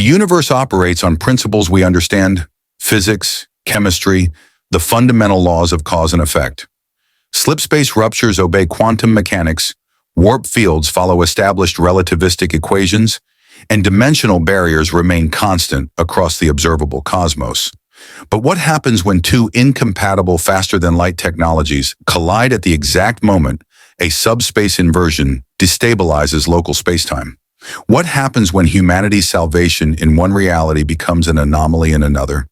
universe operates on principles we understand: physics, chemistry, the fundamental laws of cause and effect. Slipspace ruptures obey quantum mechanics, warp fields follow established relativistic equations, and dimensional barriers remain constant across the observable cosmos. But what happens when two incompatible faster-than-light technologies collide at the exact moment a subspace inversion destabilizes local spacetime? What happens when humanity's salvation in one reality becomes an anomaly in another?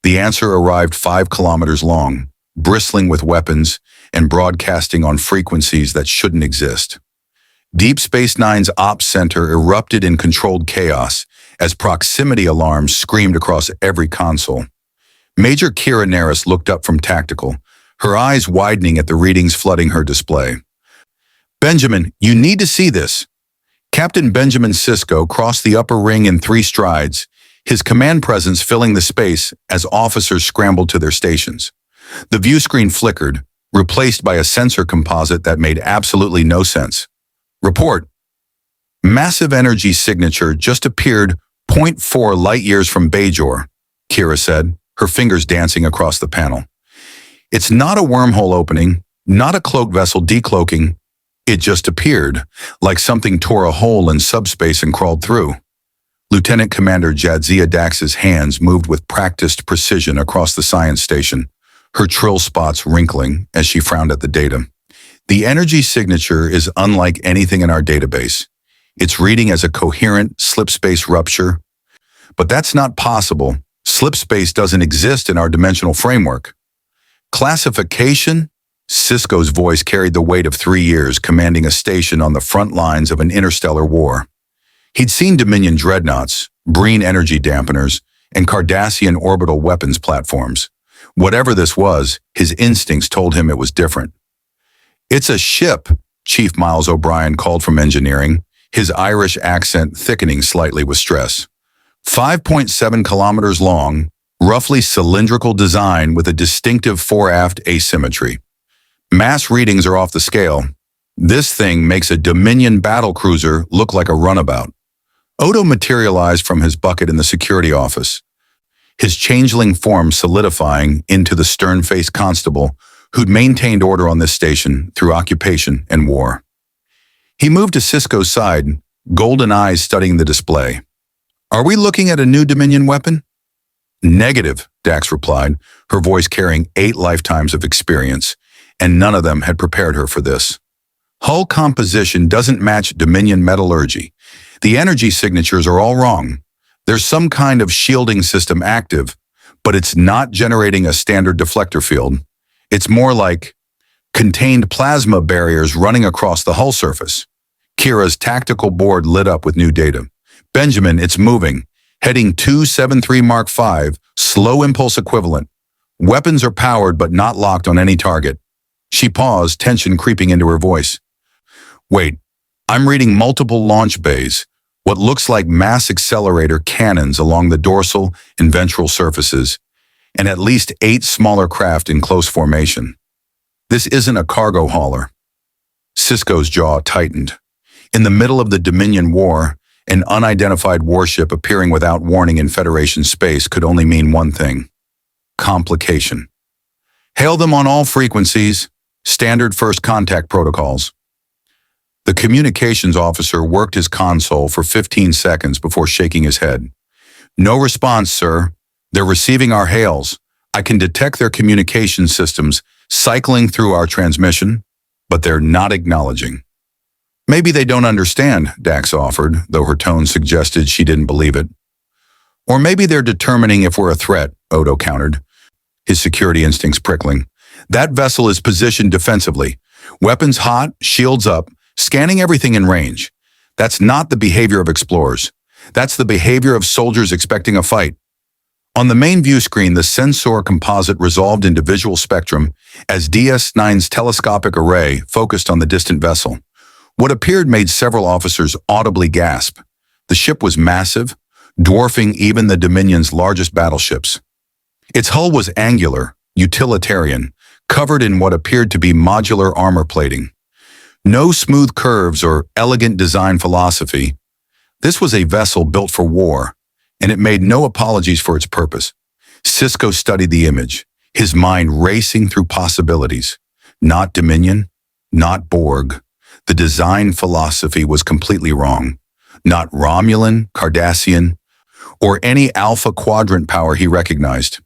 The answer arrived 5 kilometers long, bristling with weapons and broadcasting on frequencies that shouldn't exist. Deep Space Nine's ops center erupted in controlled chaos as proximity alarms screamed across every console. Major Kira Nerys looked up from tactical, her eyes widening at the readings flooding her display. "Benjamin, you need to see this." Captain Benjamin Sisko crossed the upper ring in 3 strides, his command presence filling the space as officers scrambled to their stations. The view screen flickered, replaced by a sensor composite that made absolutely no sense. "Report. Massive energy signature just appeared 0.4 light-years from Bajor," Kira said, her fingers dancing across the panel. "It's not a wormhole opening, not a cloaked vessel decloaking. It just appeared, like something tore a hole in subspace and crawled through." Lieutenant Commander Jadzia Dax's hands moved with practiced precision across the science station, her trill spots wrinkling as she frowned at the data. "The energy signature is unlike anything in our database. It's reading as a coherent slipspace rupture. But that's not possible. Slipspace doesn't exist in our dimensional framework." "Classification?" Sisko's voice carried the weight of 3 years commanding a station on the front lines of an interstellar war. He'd seen Dominion dreadnoughts, Breen energy dampeners, and Cardassian orbital weapons platforms. Whatever this was, his instincts told him it was different. "It's a ship," Chief Miles O'Brien called from engineering, his Irish accent thickening slightly with stress. 5.7 kilometers long, roughly cylindrical design with a distinctive fore-aft asymmetry. Mass readings are off the scale. This thing makes a Dominion battlecruiser look like a runabout. Odo materialized from his bucket in the security office, his changeling form solidifying into the stern-faced constable who'd maintained order on this station through occupation and war. He moved to Sisko's side, golden eyes studying the display. "Are we looking at a new Dominion weapon?" "Negative," Dax replied, her voice carrying 8 lifetimes of experience, and none of them had prepared her for this. "Hull composition doesn't match Dominion metallurgy. The energy signatures are all wrong. There's some kind of shielding system active, but it's not generating a standard deflector field. It's more like contained plasma barriers running across the hull surface." Kira's tactical board lit up with new data. "Benjamin, it's moving. Heading 273 Mark V, slow impulse equivalent. Weapons are powered but not locked on any target." She paused, tension creeping into her voice. "Wait, I'm reading multiple launch bays, what looks like mass accelerator cannons along the dorsal and ventral surfaces, and at least 8 smaller craft in close formation. This isn't a cargo hauler." Sisko's jaw tightened. In the middle of the Dominion War, an unidentified warship appearing without warning in Federation space could only mean one thing: complication. "Hail them on all frequencies. Standard first contact protocols." The communications officer worked his console for 15 seconds before shaking his head. "No response, sir. They're receiving our hails. I can detect their communication systems cycling through our transmission, but they're not acknowledging." "Maybe they don't understand," Dax offered, though her tone suggested she didn't believe it. "Or maybe they're determining if we're a threat," Odo countered, his security instincts prickling. "That vessel is positioned defensively. Weapons hot, shields up, scanning everything in range. That's not the behavior of explorers. That's the behavior of soldiers expecting a fight." On the main view screen, the sensor composite resolved into visual spectrum as DS-9's telescopic array focused on the distant vessel. What appeared made several officers audibly gasp. The ship was massive, dwarfing even the Dominion's largest battleships. Its hull was angular, utilitarian, covered in what appeared to be modular armor plating. No smooth curves or elegant design philosophy. This was a vessel built for war, and it made no apologies for its purpose. Sisko studied the image, his mind racing through possibilities. Not Dominion, not Borg. The design philosophy was completely wrong. Not Romulan, Cardassian, or any Alpha Quadrant power he recognized.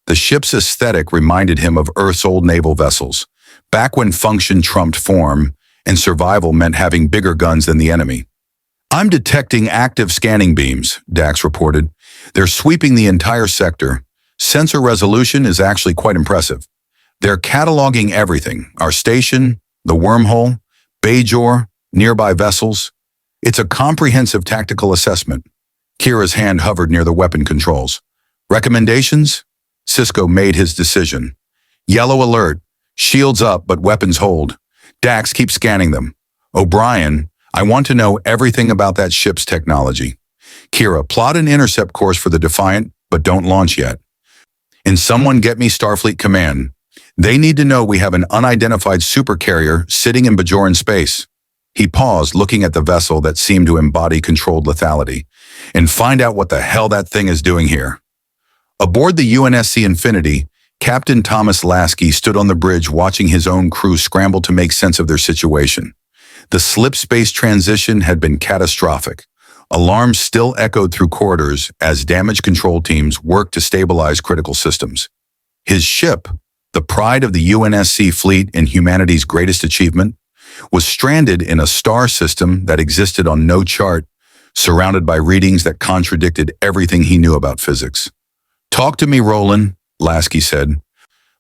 The ship's aesthetic reminded him of Earth's old naval vessels, back when function trumped form and survival meant having bigger guns than the enemy. "I'm detecting active scanning beams," Dax reported. "They're sweeping the entire sector. Sensor resolution is actually quite impressive. They're cataloging everything, our station, the wormhole, Bajor, nearby vessels. It's a comprehensive tactical assessment." Kira's hand hovered near the weapon controls. "Recommendations?" Sisko made his decision. "Yellow alert. Shields up, but weapons hold. Dax, keep scanning them. O'Brien, I want to know everything about that ship's technology. Kira, plot an intercept course for the Defiant, but don't launch yet. And someone get me Starfleet Command. They need to know we have an unidentified supercarrier sitting in Bajoran space." He paused, looking at the vessel that seemed to embody controlled lethality. "And find out what the hell that thing is doing here." Aboard the UNSC Infinity, Captain Thomas Lasky stood on the bridge watching his own crew scramble to make sense of their situation. The slipspace transition had been catastrophic. Alarms still echoed through corridors as damage control teams worked to stabilize critical systems. His ship, the pride of the UNSC fleet and humanity's greatest achievement, was stranded in a star system that existed on no chart, surrounded by readings that contradicted everything he knew about physics. "Talk to me, Roland," Lasky said,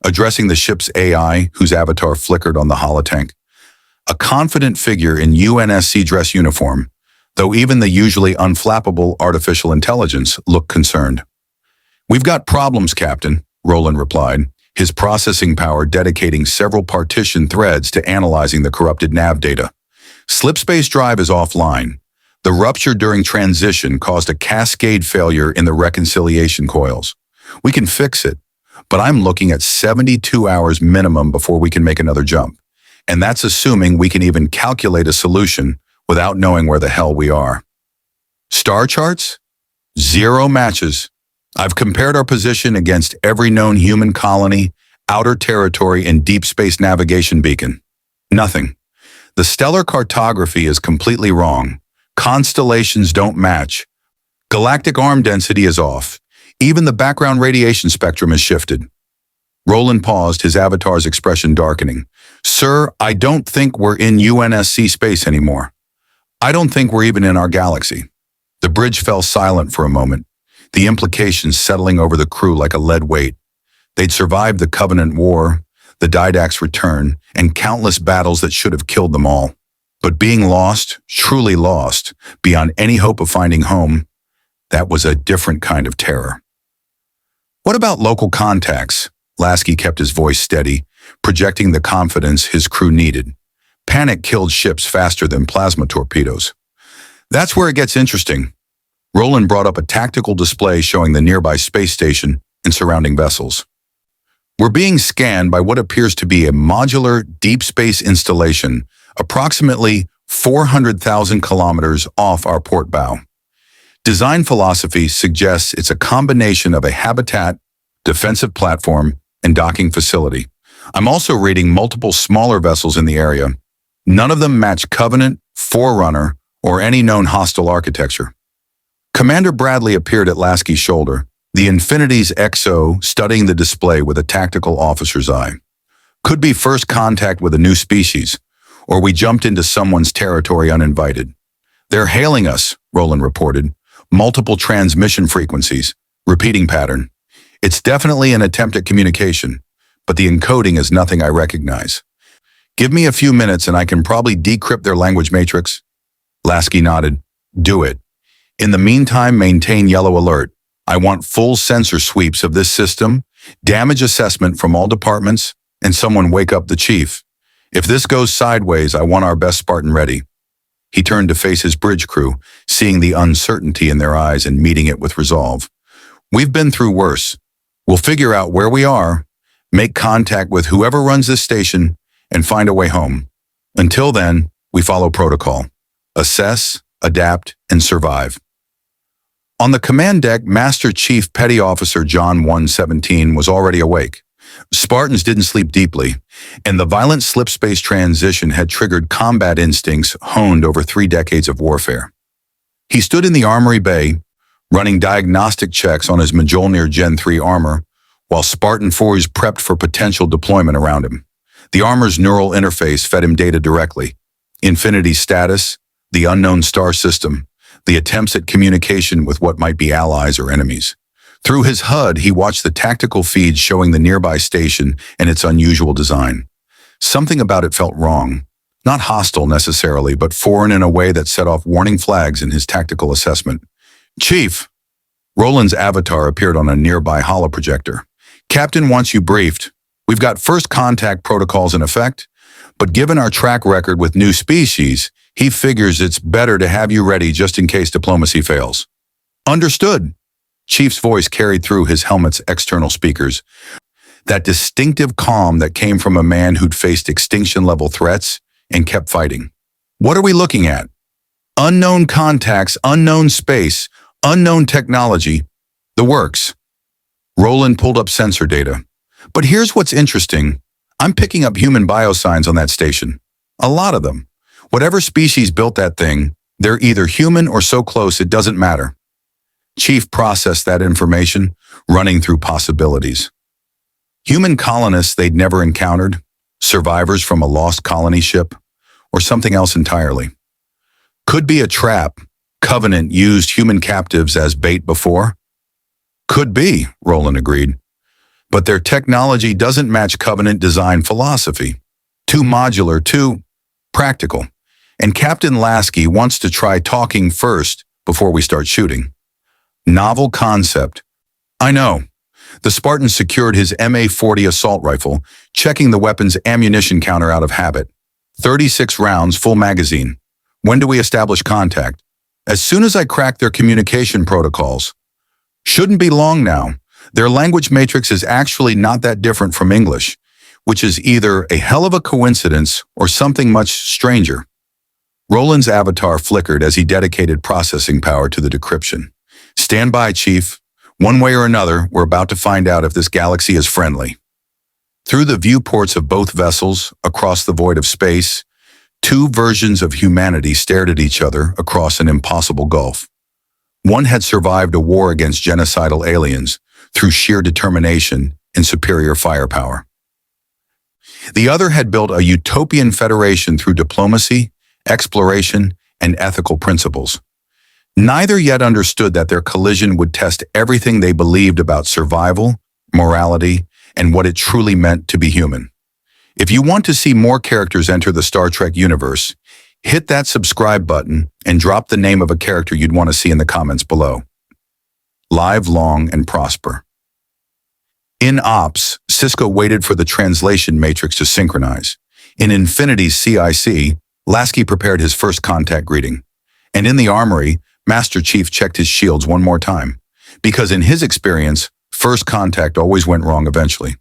addressing the ship's AI, whose avatar flickered on the holotank. A confident figure in UNSC dress uniform, though even the usually unflappable artificial intelligence looked concerned. "We've got problems, Captain," Roland replied, his processing power dedicating several partition threads to analyzing the corrupted nav data. "Slipspace drive is offline. The rupture during transition caused a cascade failure in the reconciliation coils. We can fix it, but I'm looking at 72 hours minimum before we can make another jump. And that's assuming we can even calculate a solution without knowing where the hell we are." "Star charts? Zero matches. I've compared our position against every known human colony, outer territory, and deep space navigation beacon. Nothing. The stellar cartography is completely wrong. Constellations don't match. Galactic arm density is off. Even the background radiation spectrum is shifted." Roland paused, his avatar's expression darkening. "Sir, I don't think we're in UNSC space anymore. I don't think we're even in our galaxy." The bridge fell silent for a moment, the implications settling over the crew like a lead weight. They'd survived the Covenant War, the Didact's return, and countless battles that should have killed them all. But being lost, truly lost, beyond any hope of finding home, that was a different kind of terror. "What about local contacts?" Lasky kept his voice steady, projecting the confidence his crew needed. Panic killed ships faster than plasma torpedoes. "That's where it gets interesting." Roland brought up a tactical display showing the nearby space station and surrounding vessels. "We're being scanned by what appears to be a modular deep space installation approximately 400,000 kilometers off our port bow. Design philosophy suggests it's a combination of a habitat, defensive platform, and docking facility. I'm also reading multiple smaller vessels in the area. None of them match Covenant, Forerunner, or any known hostile architecture." Commander Bradley appeared at Lasky's shoulder, the Infinity's XO studying the display with a tactical officer's eye. "Could be first contact with a new species, or we jumped into someone's territory uninvited." "They're hailing us," Roland reported. "Multiple transmission frequencies, repeating pattern. It's definitely an attempt at communication, but the encoding is nothing I recognize. Give me a few minutes and I can probably decrypt their language matrix." Lasky nodded. "Do it. In the meantime, maintain yellow alert. I want full sensor sweeps of this system, damage assessment from all departments, and someone wake up the chief. If this goes sideways, I want our best Spartan ready." He turned to face his bridge crew, seeing the uncertainty in their eyes and meeting it with resolve. "We've been through worse. We'll figure out where we are, make contact with whoever runs this station, and find a way home. Until then, we follow protocol. Assess, adapt, and survive." On the command deck, Master Chief Petty Officer John 117 was already awake. Spartans didn't sleep deeply, and the violent slipspace transition had triggered combat instincts honed over 3 decades of warfare. He stood in the armory bay, running diagnostic checks on his Mjolnir Gen 3 armor, while Spartan 4s prepped for potential deployment around him. The armor's neural interface fed him data directly: Infinity status, the unknown star system, the attempts at communication with what might be allies or enemies. Through his HUD, he watched the tactical feeds showing the nearby station and its unusual design. Something about it felt wrong. Not hostile necessarily, but foreign in a way that set off warning flags in his tactical assessment. "Chief!" Roland's avatar appeared on a nearby holoprojector. "Captain wants you briefed. We've got first contact protocols in effect, but given our track record with new species, he figures it's better to have you ready just in case diplomacy fails." "Understood." Chief's voice carried through his helmet's external speakers, that distinctive calm that came from a man who'd faced extinction-level threats and kept fighting. "What are we looking at?" "Unknown contacts, unknown space, unknown technology. The works." Roland pulled up sensor data. "But here's what's interesting. I'm picking up human biosigns on that station. A lot of them. Whatever species built that thing, they're either human or so close it doesn't matter." Chief processed that information, running through possibilities. Human colonists they'd never encountered, survivors from a lost colony ship, or something else entirely. Could be a trap. Covenant used human captives as bait before? Could be, Roland agreed. But their technology doesn't match Covenant design philosophy. Too modular, too practical. And Captain Lasky wants to try talking first before we start shooting. Novel concept. I know. The Spartan secured his MA-40 assault rifle, checking the weapon's ammunition counter out of habit. 36 rounds, full magazine. When do we establish contact? As soon as I crack their communication protocols. Shouldn't be long now. Their language matrix is actually not that different from English, which is either a hell of a coincidence or something much stranger. Roland's avatar flickered as he dedicated processing power to the decryption. Stand by, Chief. One way or another, we're about to find out if this galaxy is friendly. Through the viewports of both vessels, across the void of space, 2 versions of humanity stared at each other across an impossible gulf. One had survived a war against genocidal aliens through sheer determination and superior firepower. The other had built a utopian federation through diplomacy, exploration, and ethical principles. Neither yet understood that their collision would test everything they believed about survival, morality, and what it truly meant to be human. If you want to see more characters enter the Star Trek universe, hit that subscribe button and drop the name of a character you'd want to see in the comments below. Live long and prosper. In Ops, Sisko waited for the translation matrix to synchronize. In Infinity's CIC, Lasky prepared his first contact greeting. And in the armory, Master Chief checked his shields one more time, because in his experience, first contact always went wrong eventually.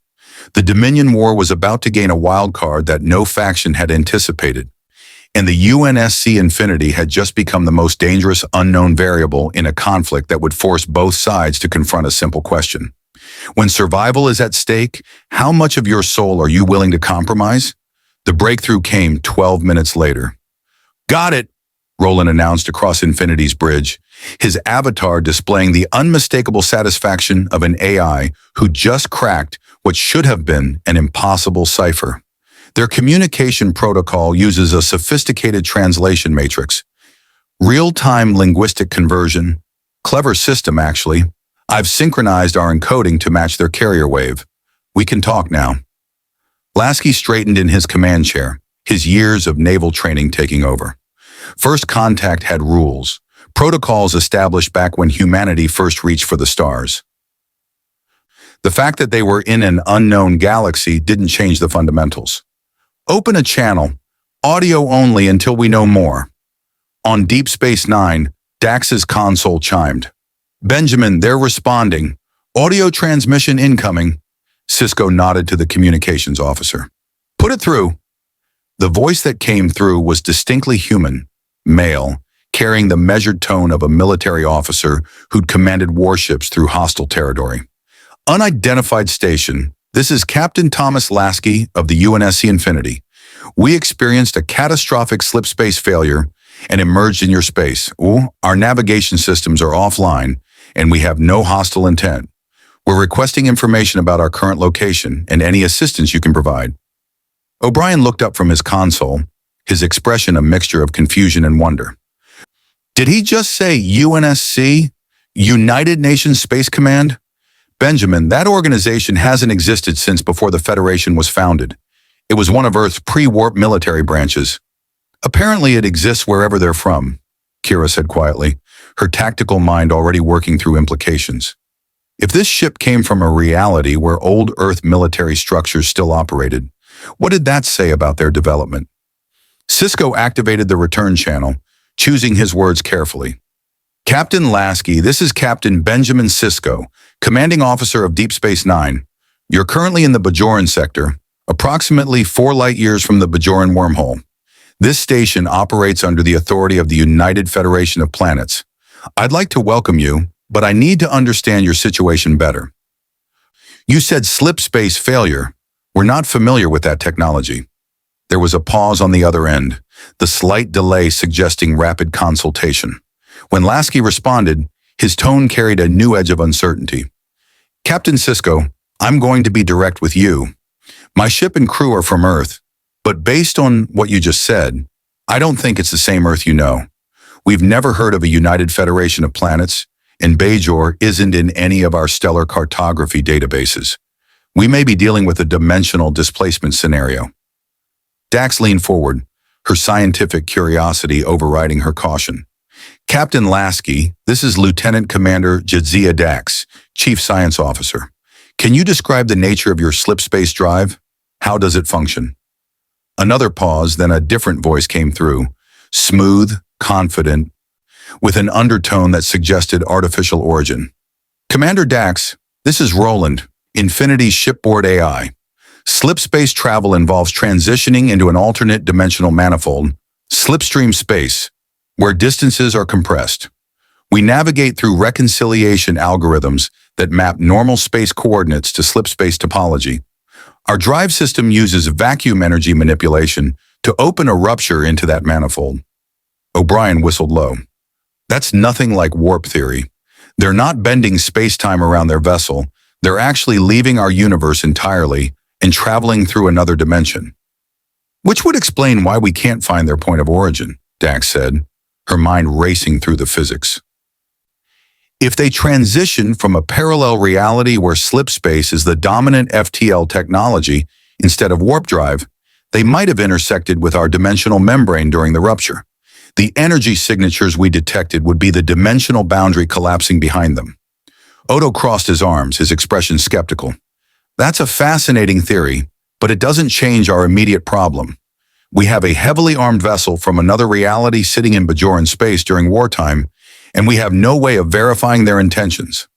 The Dominion War was about to gain a wild card that no faction had anticipated, and the UNSC Infinity had just become the most dangerous unknown variable in a conflict that would force both sides to confront a simple question. When survival is at stake, how much of your soul are you willing to compromise? The breakthrough came 12 minutes later. "Got it," Roland announced across Infinity's bridge, his avatar displaying the unmistakable satisfaction of an AI who just cracked what should have been an impossible cipher. Their communication protocol uses a sophisticated translation matrix. Real-time linguistic conversion. Clever system, actually. I've synchronized our encoding to match their carrier wave. We can talk now. Lasky straightened in his command chair, his years of naval training taking over. First contact had rules, protocols established back when humanity first reached for the stars. The fact that they were in an unknown galaxy didn't change the fundamentals. Open a channel, audio only until we know more. On Deep Space Nine, Dax's console chimed. "Benjamin, they're responding. Audio transmission incoming." Sisko nodded to the communications officer. "Put it through." The voice that came through was distinctly human, male, carrying the measured tone of a military officer who'd commanded warships through hostile territory. Unidentified station, this is Captain Thomas Lasky of the UNSC Infinity. We experienced a catastrophic slipspace failure and emerged in your space. Our navigation systems are offline, and we have no hostile intent. We're requesting information about our current location and any assistance you can provide. O'Brien looked up from his console, his expression a mixture of confusion and wonder. Did he just say UNSC? United Nations Space Command? Benjamin, that organization hasn't existed since before the Federation was founded. It was one of Earth's pre-warp military branches. Apparently it exists wherever they're from, Kira said quietly, her tactical mind already working through implications. If this ship came from a reality where old Earth military structures still operated, what did that say about their development? Sisko activated the return channel, choosing his words carefully. Captain Lasky, this is Captain Benjamin Sisko, commanding officer of Deep Space Nine. You're currently in the Bajoran sector, approximately 4 light years from the Bajoran wormhole. This station operates under the authority of the United Federation of Planets. I'd like to welcome you, but I need to understand your situation better. You said slipspace failure. We're not familiar with that technology. There was a pause on the other end, the slight delay suggesting rapid consultation. When Lasky responded, his tone carried a new edge of uncertainty. Captain Sisko, I'm going to be direct with you. My ship and crew are from Earth, but based on what you just said, I don't think it's the same Earth you know. We've never heard of a United Federation of Planets, and Bajor isn't in any of our stellar cartography databases. We may be dealing with a dimensional displacement scenario. Dax leaned forward, her scientific curiosity overriding her caution. Captain Lasky, this is Lieutenant Commander Jadzia Dax, Chief Science Officer. Can you describe the nature of your slipspace drive? How does it function? Another pause, then a different voice came through, smooth, confident, with an undertone that suggested artificial origin. Commander Dax, this is Roland, Infinity's shipboard AI. Slipspace travel involves transitioning into an alternate dimensional manifold, slipstream space, where distances are compressed. We navigate through reconciliation algorithms that map normal space coordinates to slipspace topology. Our drive system uses vacuum energy manipulation to open a rupture into that manifold. O'Brien whistled low. That's nothing like warp theory. They're not bending space-time around their vessel. They're actually leaving our universe entirely and traveling through another dimension. Which would explain why we can't find their point of origin, Dax said, her mind racing through the physics. If they transition from a parallel reality where slipspace is the dominant FTL technology instead of warp drive, they might have intersected with our dimensional membrane during the rupture. The energy signatures we detected would be the dimensional boundary collapsing behind them. Odo crossed his arms, his expression skeptical. That's a fascinating theory, but it doesn't change our immediate problem. We have a heavily armed vessel from another reality sitting in Bajoran space during wartime, and we have no way of verifying their intentions.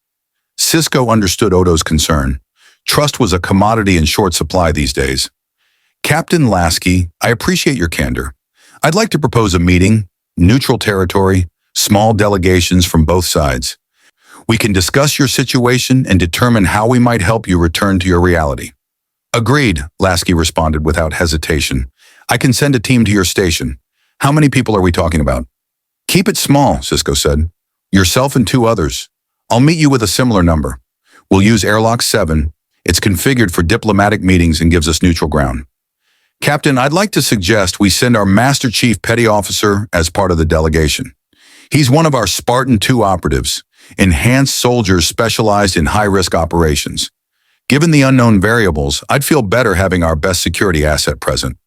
Sisko understood Odo's concern. Trust was a commodity in short supply these days. Captain Lasky, I appreciate your candor. I'd like to propose a meeting, neutral territory, small delegations from both sides. We can discuss your situation and determine how we might help you return to your reality. Agreed, Lasky responded without hesitation. I can send a team to your station. How many people are we talking about? Keep it small, Sisko said. Yourself and 2 others. I'll meet you with a similar number. We'll use Airlock 7. It's configured for diplomatic meetings and gives us neutral ground. Captain, I'd like to suggest we send our Master Chief Petty Officer as part of the delegation. He's one of our Spartan 2 operatives, enhanced soldiers specialized in high-risk operations. Given the unknown variables, I'd feel better having our best security asset present.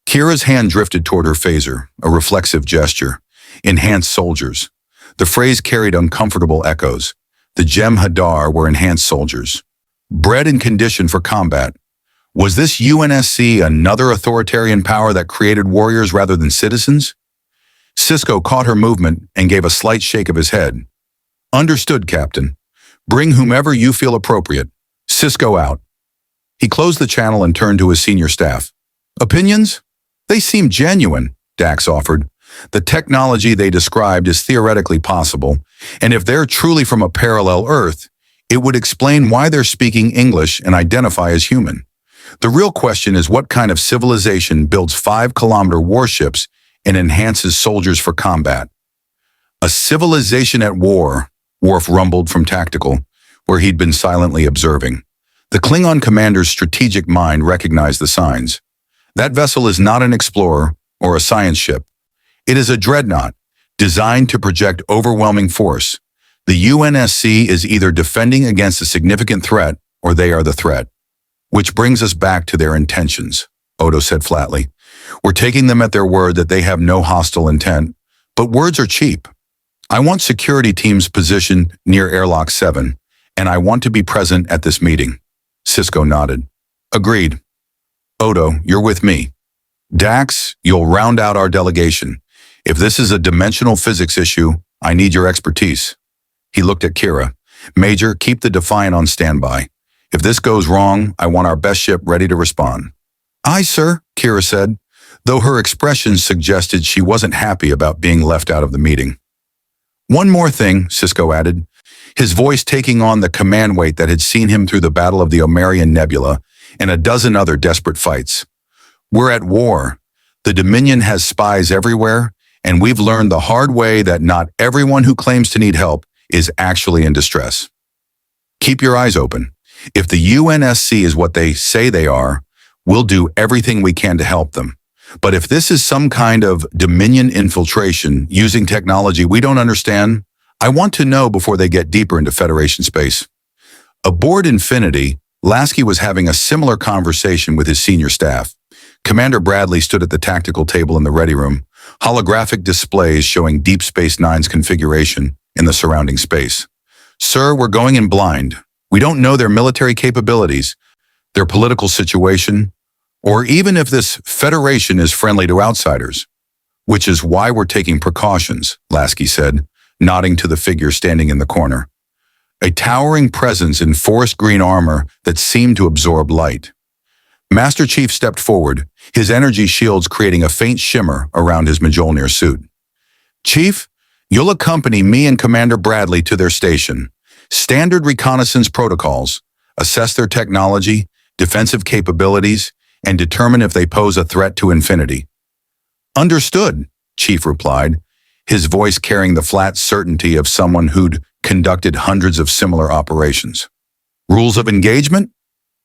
Kira's hand drifted toward her phaser, a reflexive gesture. Enhanced soldiers. The phrase carried uncomfortable echoes. The Jem'Hadar were enhanced soldiers. Bred and conditioned for combat. Was this UNSC another authoritarian power that created warriors rather than citizens? Sisko caught her movement and gave a slight shake of his head. Understood, Captain. Bring whomever you feel appropriate. Sisko out. He closed the channel and turned to his senior staff. Opinions? They seem genuine, Dax offered. The technology they described is theoretically possible, and if they're truly from a parallel Earth, it would explain why they're speaking English and identify as human. The real question is what kind of civilization builds 5-kilometer warships and enhances soldiers for combat? A civilization at war, Worf rumbled from tactical, where he'd been silently observing. The Klingon commander's strategic mind recognized the signs. That vessel is not an explorer or a science ship. It is a dreadnought, designed to project overwhelming force. The UNSC is either defending against a significant threat or they are the threat. Which brings us back to their intentions, Odo said flatly. We're taking them at their word that they have no hostile intent, but words are cheap. I want security teams positioned near Airlock 7, and I want to be present at this meeting. Sisko nodded. Agreed. Odo, you're with me. Dax, you'll round out our delegation. If this is a dimensional physics issue, I need your expertise. He looked at Kira. Major, keep the Defiant on standby. If this goes wrong, I want our best ship ready to respond. Aye, sir, Kira said, though her expression suggested she wasn't happy about being left out of the meeting. One more thing, Sisko added, his voice taking on the command weight that had seen him through the Battle of the Omarian Nebula and a dozen other desperate fights. We're at war. The Dominion has spies everywhere, and we've learned the hard way that not everyone who claims to need help is actually in distress. Keep your eyes open. If the UNSC is what they say they are, we'll do everything we can to help them. But if this is some kind of Dominion infiltration using technology we don't understand, I want to know before they get deeper into Federation space. Aboard Infinity, Lasky was having a similar conversation with his senior staff. Commander Bradley stood at the tactical table in the ready room, holographic displays showing Deep Space Nine's configuration in the surrounding space. Sir, we're going in blind. We don't know their military capabilities, their political situation, or even if this Federation is friendly to outsiders. Which is why we're taking precautions, Lasky said, nodding to the figure standing in the corner. A towering presence in forest green armor that seemed to absorb light. Master Chief stepped forward, his energy shields creating a faint shimmer around his Mjolnir suit. Chief, you'll accompany me and Commander Bradley to their station. Standard reconnaissance protocols, assess their technology, defensive capabilities, and determine if they pose a threat to Infinity. Understood, Chief replied, his voice carrying the flat certainty of someone who'd conducted hundreds of similar operations. Rules of engagement?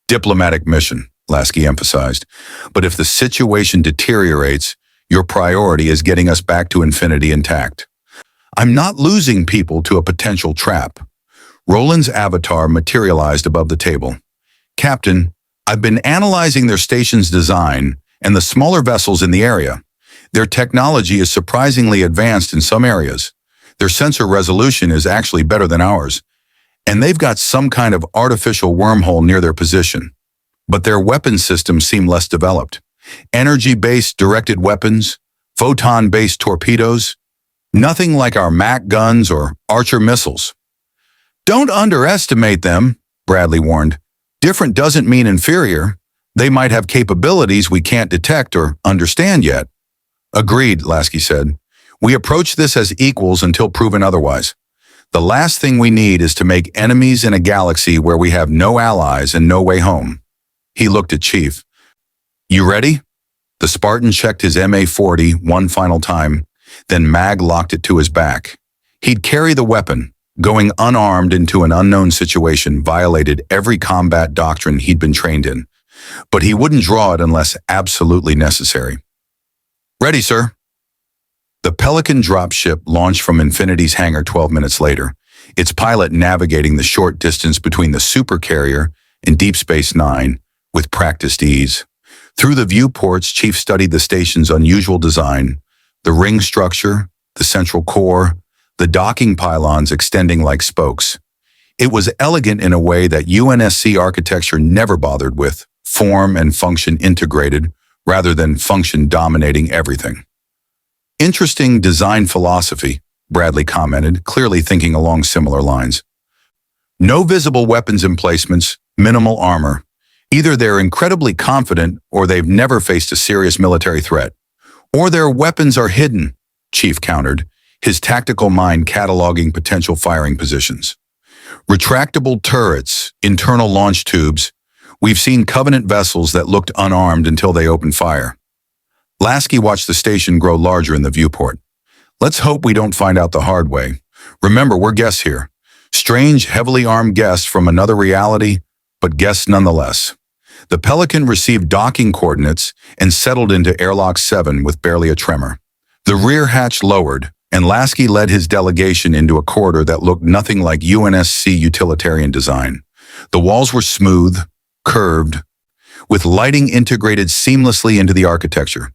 Diplomatic mission, Lasky emphasized. But if the situation deteriorates, your priority is getting us back to Infinity intact. I'm not losing people to a potential trap. Roland's avatar materialized above the table. Captain, I've been analyzing their station's design and the smaller vessels in the area. Their technology is surprisingly advanced in some areas. Their sensor resolution is actually better than ours, and they've got some kind of artificial wormhole near their position. But their weapon systems seem less developed. Energy-based directed weapons, photon-based torpedoes, nothing like our MAC guns or Archer missiles. Don't underestimate them, Bradley warned. Different doesn't mean inferior. They might have capabilities we can't detect or understand yet. Agreed, Lasky said. We approach this as equals until proven otherwise. The last thing we need is to make enemies in a galaxy where we have no allies and no way home. He looked at Chief. You ready? The Spartan checked his MA-40 one final time, then Mag locked it to his back. He'd carry the weapon. Going unarmed into an unknown situation violated every combat doctrine he'd been trained in, but he wouldn't draw it unless absolutely necessary. Ready, sir. The Pelican dropship launched from Infinity's hangar 12 minutes later, its pilot navigating the short distance between the supercarrier and Deep Space Nine with practiced ease. Through the viewports, Chief studied the station's unusual design, the ring structure, the central core, the docking pylons extending like spokes. It was elegant in a way that UNSC architecture never bothered with, form and function integrated, rather than function dominating everything. Interesting design philosophy, Bradley commented, clearly thinking along similar lines. No visible weapons emplacements, minimal armor. Either they're incredibly confident or they've never faced a serious military threat. Or their weapons are hidden, Chief countered, his tactical mind cataloging potential firing positions. Retractable turrets, internal launch tubes. We've seen Covenant vessels that looked unarmed until they opened fire. Lasky watched the station grow larger in the viewport. Let's hope we don't find out the hard way. Remember, we're guests here. Strange, heavily armed guests from another reality, but guests nonetheless. The Pelican received docking coordinates and settled into Airlock 7 with barely a tremor. The rear hatch lowered, and Lasky led his delegation into a corridor that looked nothing like UNSC utilitarian design. The walls were smooth, curved, with lighting integrated seamlessly into the architecture.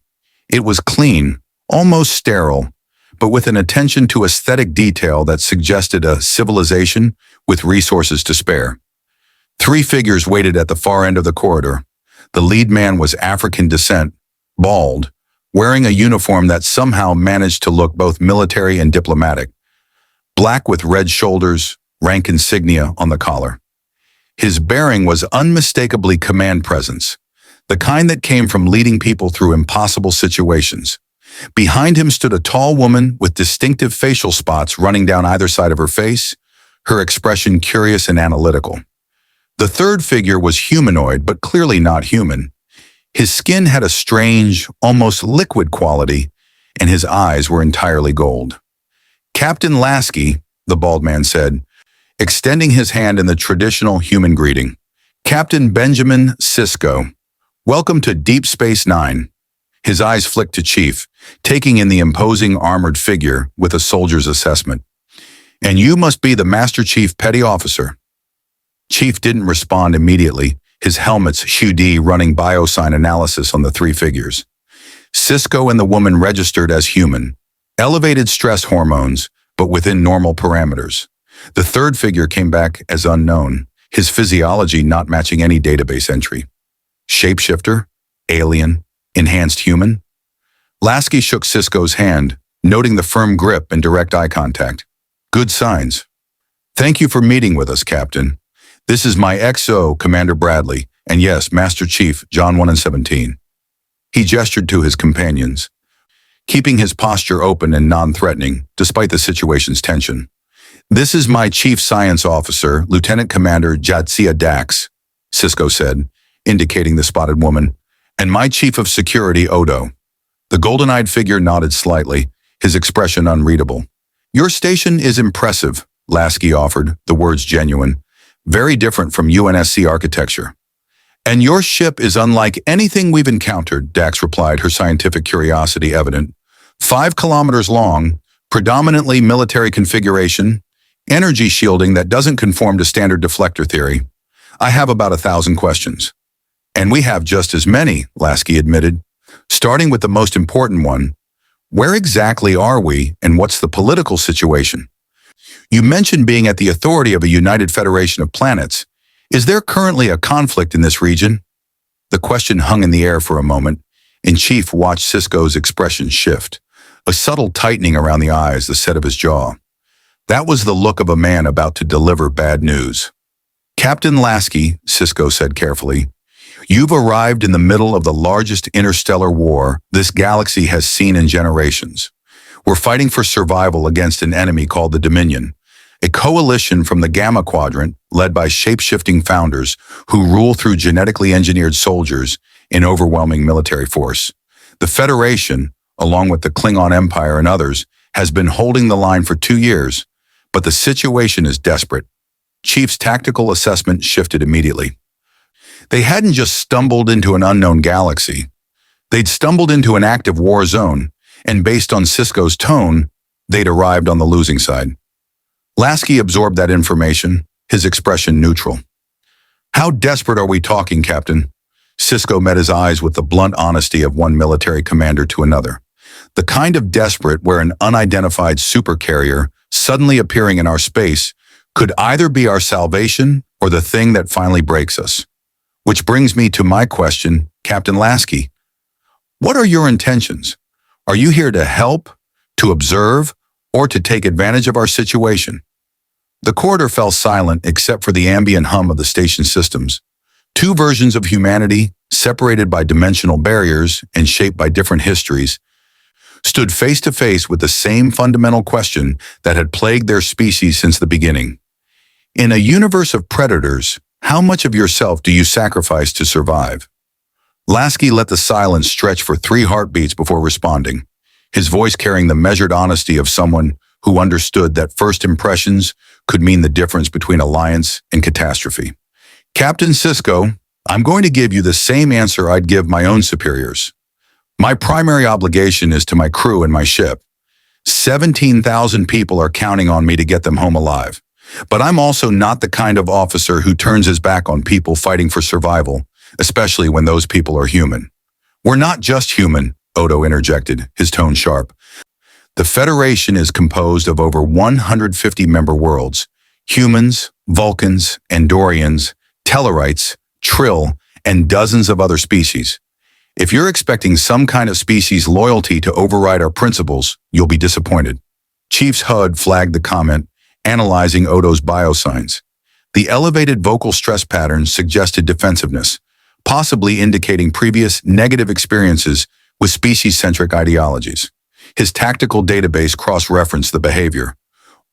It was clean, almost sterile, but with an attention to aesthetic detail that suggested a civilization with resources to spare. 3 figures waited at the far end of the corridor. The lead man was African descent, bald, wearing a uniform that somehow managed to look both military and diplomatic. Black with red shoulders, rank insignia on the collar. His bearing was unmistakably command presence, the kind that came from leading people through impossible situations. Behind him stood a tall woman with distinctive facial spots running down either side of her face, her expression curious and analytical. The third figure was humanoid, but clearly not human. His skin had a strange, almost liquid quality, and his eyes were entirely gold. "Captain Lasky," the bald man said, extending his hand in the traditional human greeting. "Captain Benjamin Sisko, welcome to Deep Space Nine." His eyes flicked to Chief, taking in the imposing armored figure with a soldier's assessment. "And you must be the Master Chief Petty Officer." Chief didn't respond immediately, his helmet's HUD running biosign analysis on the 3 figures. Sisko and the woman registered as human, elevated stress hormones, but within normal parameters. The third figure came back as unknown, his physiology not matching any database entry. Shapeshifter? Alien? Enhanced human? Lasky shook Sisko's hand, noting the firm grip and direct eye contact. "Good signs. Thank you for meeting with us, Captain. This is my XO, Commander Bradley, and yes, Master Chief, John 1 and 17. He gestured to his companions, keeping his posture open and non-threatening, despite the situation's tension. "This is my Chief Science Officer, Lieutenant Commander Jadzia Dax," Sisko said, indicating the spotted woman, "and my Chief of Security, Odo." The golden-eyed figure nodded slightly, his expression unreadable. "Your station is impressive," Lasky offered, the words genuine. "Very different from UNSC architecture." "And your ship is unlike anything we've encountered," Dax replied, her scientific curiosity evident. 5 kilometers long, predominantly military configuration, energy shielding that doesn't conform to standard deflector theory. I have about 1,000 questions. "And we have just as many," Lasky admitted. "Starting with the most important one, where exactly are we and what's the political situation? You mentioned being at the authority of a united federation of planets. Is there currently a conflict in this region?" The question hung in the air for a moment, and Chief watched Sisko's expression shift, a subtle tightening around the eyes, the set of his jaw. That was the look of a man about to deliver bad news. "Captain Lasky," Sisko said carefully, "you've arrived in the middle of the largest interstellar war this galaxy has seen in generations. We're fighting for survival against an enemy called the Dominion, a coalition from the Gamma Quadrant led by shape-shifting founders who rule through genetically engineered soldiers in overwhelming military force. The Federation, along with the Klingon Empire and others, has been holding the line for 2 years, but the situation is desperate." Chief's tactical assessment shifted immediately. They hadn't just stumbled into an unknown galaxy. They'd stumbled into an active war zone, and based on Sisko's tone, they'd arrived on the losing side. Lasky absorbed that information, his expression neutral. "How desperate are we talking, Captain?" Sisko met his eyes with the blunt honesty of one military commander to another. "The kind of desperate where an unidentified supercarrier suddenly appearing in our space could either be our salvation or the thing that finally breaks us. Which brings me to my question, Captain Lasky. What are your intentions? Are you here to help, to observe, or to take advantage of our situation?" The corridor fell silent except for the ambient hum of the station systems. 2 versions of humanity, separated by dimensional barriers and shaped by different histories, stood face to face with the same fundamental question that had plagued their species since the beginning. In a universe of predators, how much of yourself do you sacrifice to survive? Lasky let the silence stretch for 3 heartbeats before responding, his voice carrying the measured honesty of someone who understood that first impressions could mean the difference between alliance and catastrophe. Captain Sisko, I'm going to give you the same answer I'd give my own superiors. My primary obligation is to my crew and my ship. 17,000 people are counting on me to get them home alive. But I'm also not the kind of officer who turns his back on people fighting for survival, especially when those people are human. We're not just human, Odo interjected, his tone sharp. The Federation is composed of over 150 member worlds: humans, Vulcans, Andorians, Tellarites, Trill, and dozens of other species. If you're expecting some kind of species loyalty to override our principles, you'll be disappointed. Chief's HUD flagged the comment, analyzing Odo's biosigns. The elevated vocal stress patterns suggested defensiveness, possibly indicating previous negative experiences with species-centric ideologies. His tactical database cross-referenced the behavior.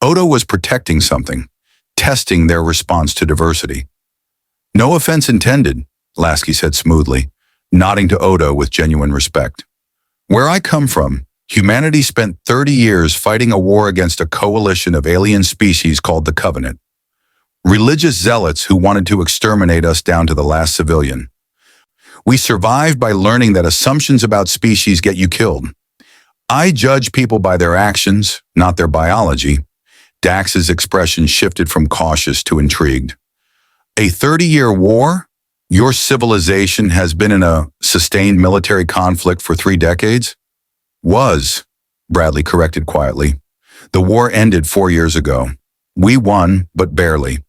Odo was protecting something, testing their response to diversity. No offense intended, Lasky said smoothly, nodding to Odo with genuine respect. Where I come from, humanity spent 30 years fighting a war against a coalition of alien species called the Covenant. Religious zealots who wanted to exterminate us down to the last civilian. We survived by learning that assumptions about species get you killed. I judge people by their actions, not their biology. Dax's expression shifted from cautious to intrigued. A 30-year war? Your civilization has been in a sustained military conflict for 3 decades? Was, Bradley corrected quietly. The war ended 4 years ago. We won, but barely.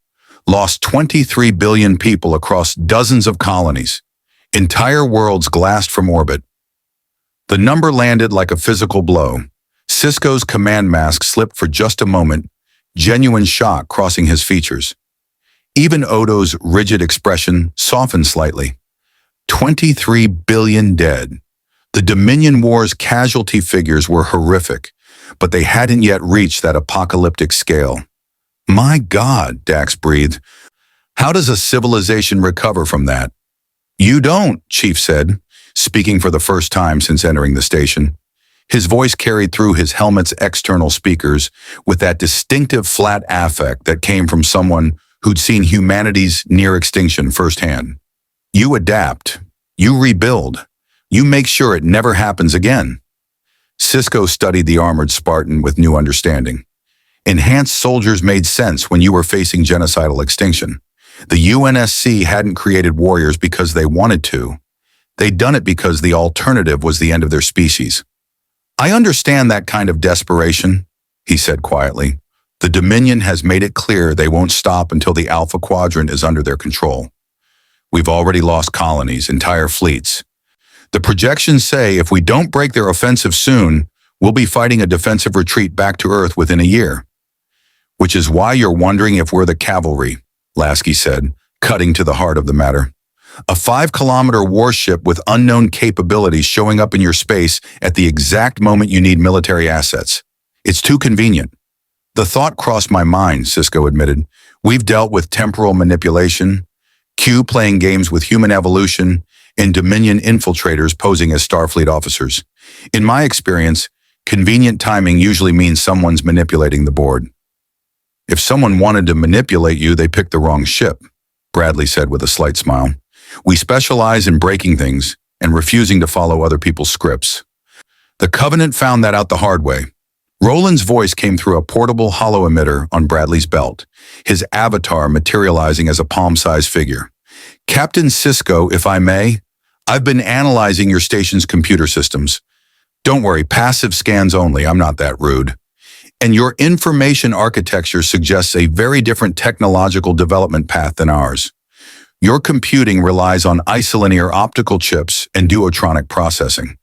Lost 23 billion people across dozens of colonies. Entire worlds glassed from orbit. The number landed like a physical blow. Sisko's command mask slipped for just a moment, genuine shock crossing his features. Even Odo's rigid expression softened slightly. 23 billion dead. The Dominion War's casualty figures were horrific, but they hadn't yet reached that apocalyptic scale. My God, Dax breathed. How does a civilization recover from that? You don't, Chief said, speaking for the first time since entering the station. His voice carried through his helmet's external speakers with that distinctive flat affect that came from someone who'd seen humanity's near extinction firsthand. You adapt. You rebuild. You make sure it never happens again. Sisko studied the armored Spartan with new understanding. Enhanced soldiers made sense when you were facing genocidal extinction. The UNSC hadn't created warriors because they wanted to. They'd done it because the alternative was the end of their species. I understand that kind of desperation, he said quietly. The Dominion has made it clear they won't stop until the Alpha Quadrant is under their control. We've already lost colonies, entire fleets. The projections say if we don't break their offensive soon, we'll be fighting a defensive retreat back to Earth within a year. Which is why you're wondering if we're the cavalry, Lasky said, cutting to the heart of the matter. A 5-kilometer warship with unknown capabilities showing up in your space at the exact moment you need military assets. It's too convenient. The thought crossed my mind, Sisko admitted. We've dealt with temporal manipulation, Q playing games with human evolution, and Dominion infiltrators posing as Starfleet officers. In my experience, convenient timing usually means someone's manipulating the board. If someone wanted to manipulate you, they picked the wrong ship, Bradley said with a slight smile. We specialize in breaking things and refusing to follow other people's scripts. The Covenant found that out the hard way. Roland's voice came through a portable hollow emitter on Bradley's belt, his avatar materializing as a palm-sized figure. Captain Sisko, if I may, I've been analyzing your station's computer systems. Don't worry, passive scans only, I'm not that rude. And your information architecture suggests a very different technological development path than ours. Your computing relies on isolinear optical chips and duotronic processing.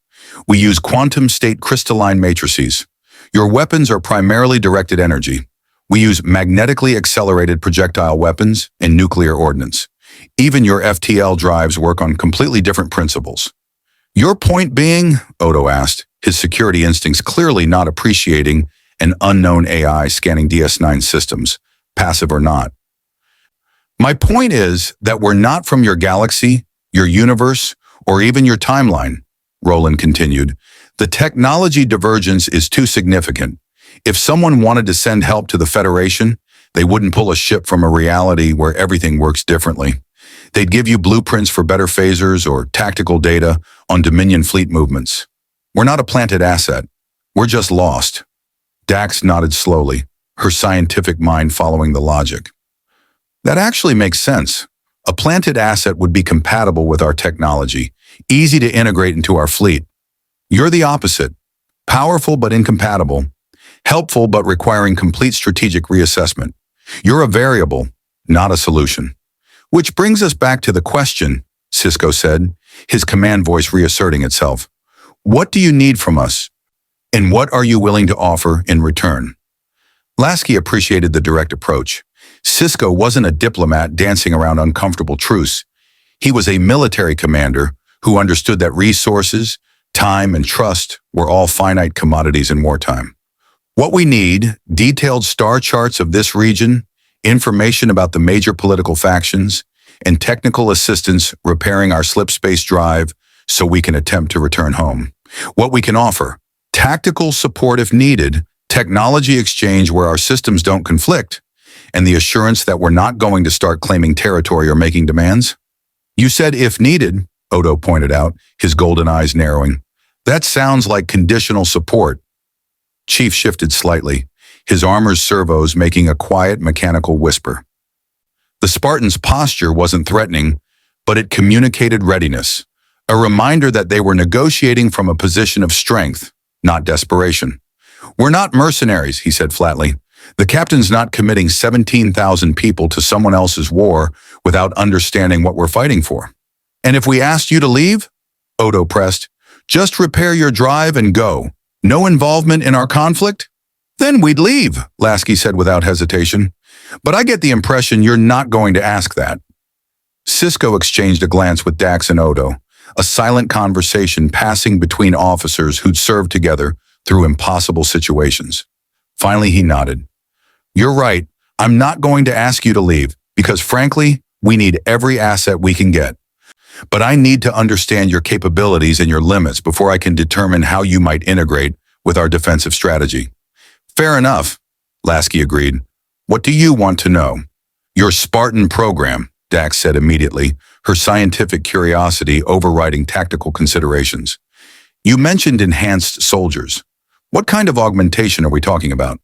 We use quantum state crystalline matrices. Your weapons are primarily directed energy. We use magnetically accelerated projectile weapons and nuclear ordnance. Even your FTL drives work on completely different principles. Your point being, Odo asked, his security instincts clearly not appreciating an unknown AI scanning DS9 systems, passive or not. My point is that we're not from your galaxy, your universe, or even your timeline, Roland continued. The technology divergence is too significant. If someone wanted to send help to the Federation, they wouldn't pull a ship from a reality where everything works differently. They'd give you blueprints for better phasers or tactical data on Dominion fleet movements. We're not a planted asset. We're just lost. Dax nodded slowly, her scientific mind following the logic. That actually makes sense. A planted asset would be compatible with our technology, easy to integrate into our fleet. You're the opposite. Powerful but incompatible. Helpful but requiring complete strategic reassessment. You're a variable, not a solution. Which brings us back to the question, Sisko said, his command voice reasserting itself. What do you need from us? And what are you willing to offer in return? Lasky appreciated the direct approach. Sisko wasn't a diplomat dancing around uncomfortable truths. He was a military commander who understood that resources, time, and trust were all finite commodities in wartime. What we need, detailed star charts of this region, information about the major political factions, and technical assistance repairing our slipspace drive so we can attempt to return home. What we can offer, tactical support if needed, technology exchange where our systems don't conflict, and the assurance that we're not going to start claiming territory or making demands? You said if needed, Odo pointed out, his golden eyes narrowing. That sounds like conditional support. Chief shifted slightly, his armor's servos making a quiet mechanical whisper. The Spartans' posture wasn't threatening, but it communicated readiness, a reminder that they were negotiating from a position of strength, not desperation. We're not mercenaries, he said flatly. The captain's not committing 17,000 people to someone else's war without understanding what we're fighting for. And if we asked you to leave, Odo pressed, just repair your drive and go. No involvement in our conflict? Then we'd leave, Lasky said without hesitation. But I get the impression you're not going to ask that. Sisko exchanged a glance with Dax and Odo, a silent conversation passing between officers who'd served together through impossible situations. Finally, he nodded. You're right. I'm not going to ask you to leave because, frankly, we need every asset we can get. But I need to understand your capabilities and your limits before I can determine how you might integrate with our defensive strategy. Fair enough, Lasky agreed. What do you want to know? Your Spartan program, Dax said immediately, her scientific curiosity overriding tactical considerations. You mentioned enhanced soldiers. What kind of augmentation are we talking about?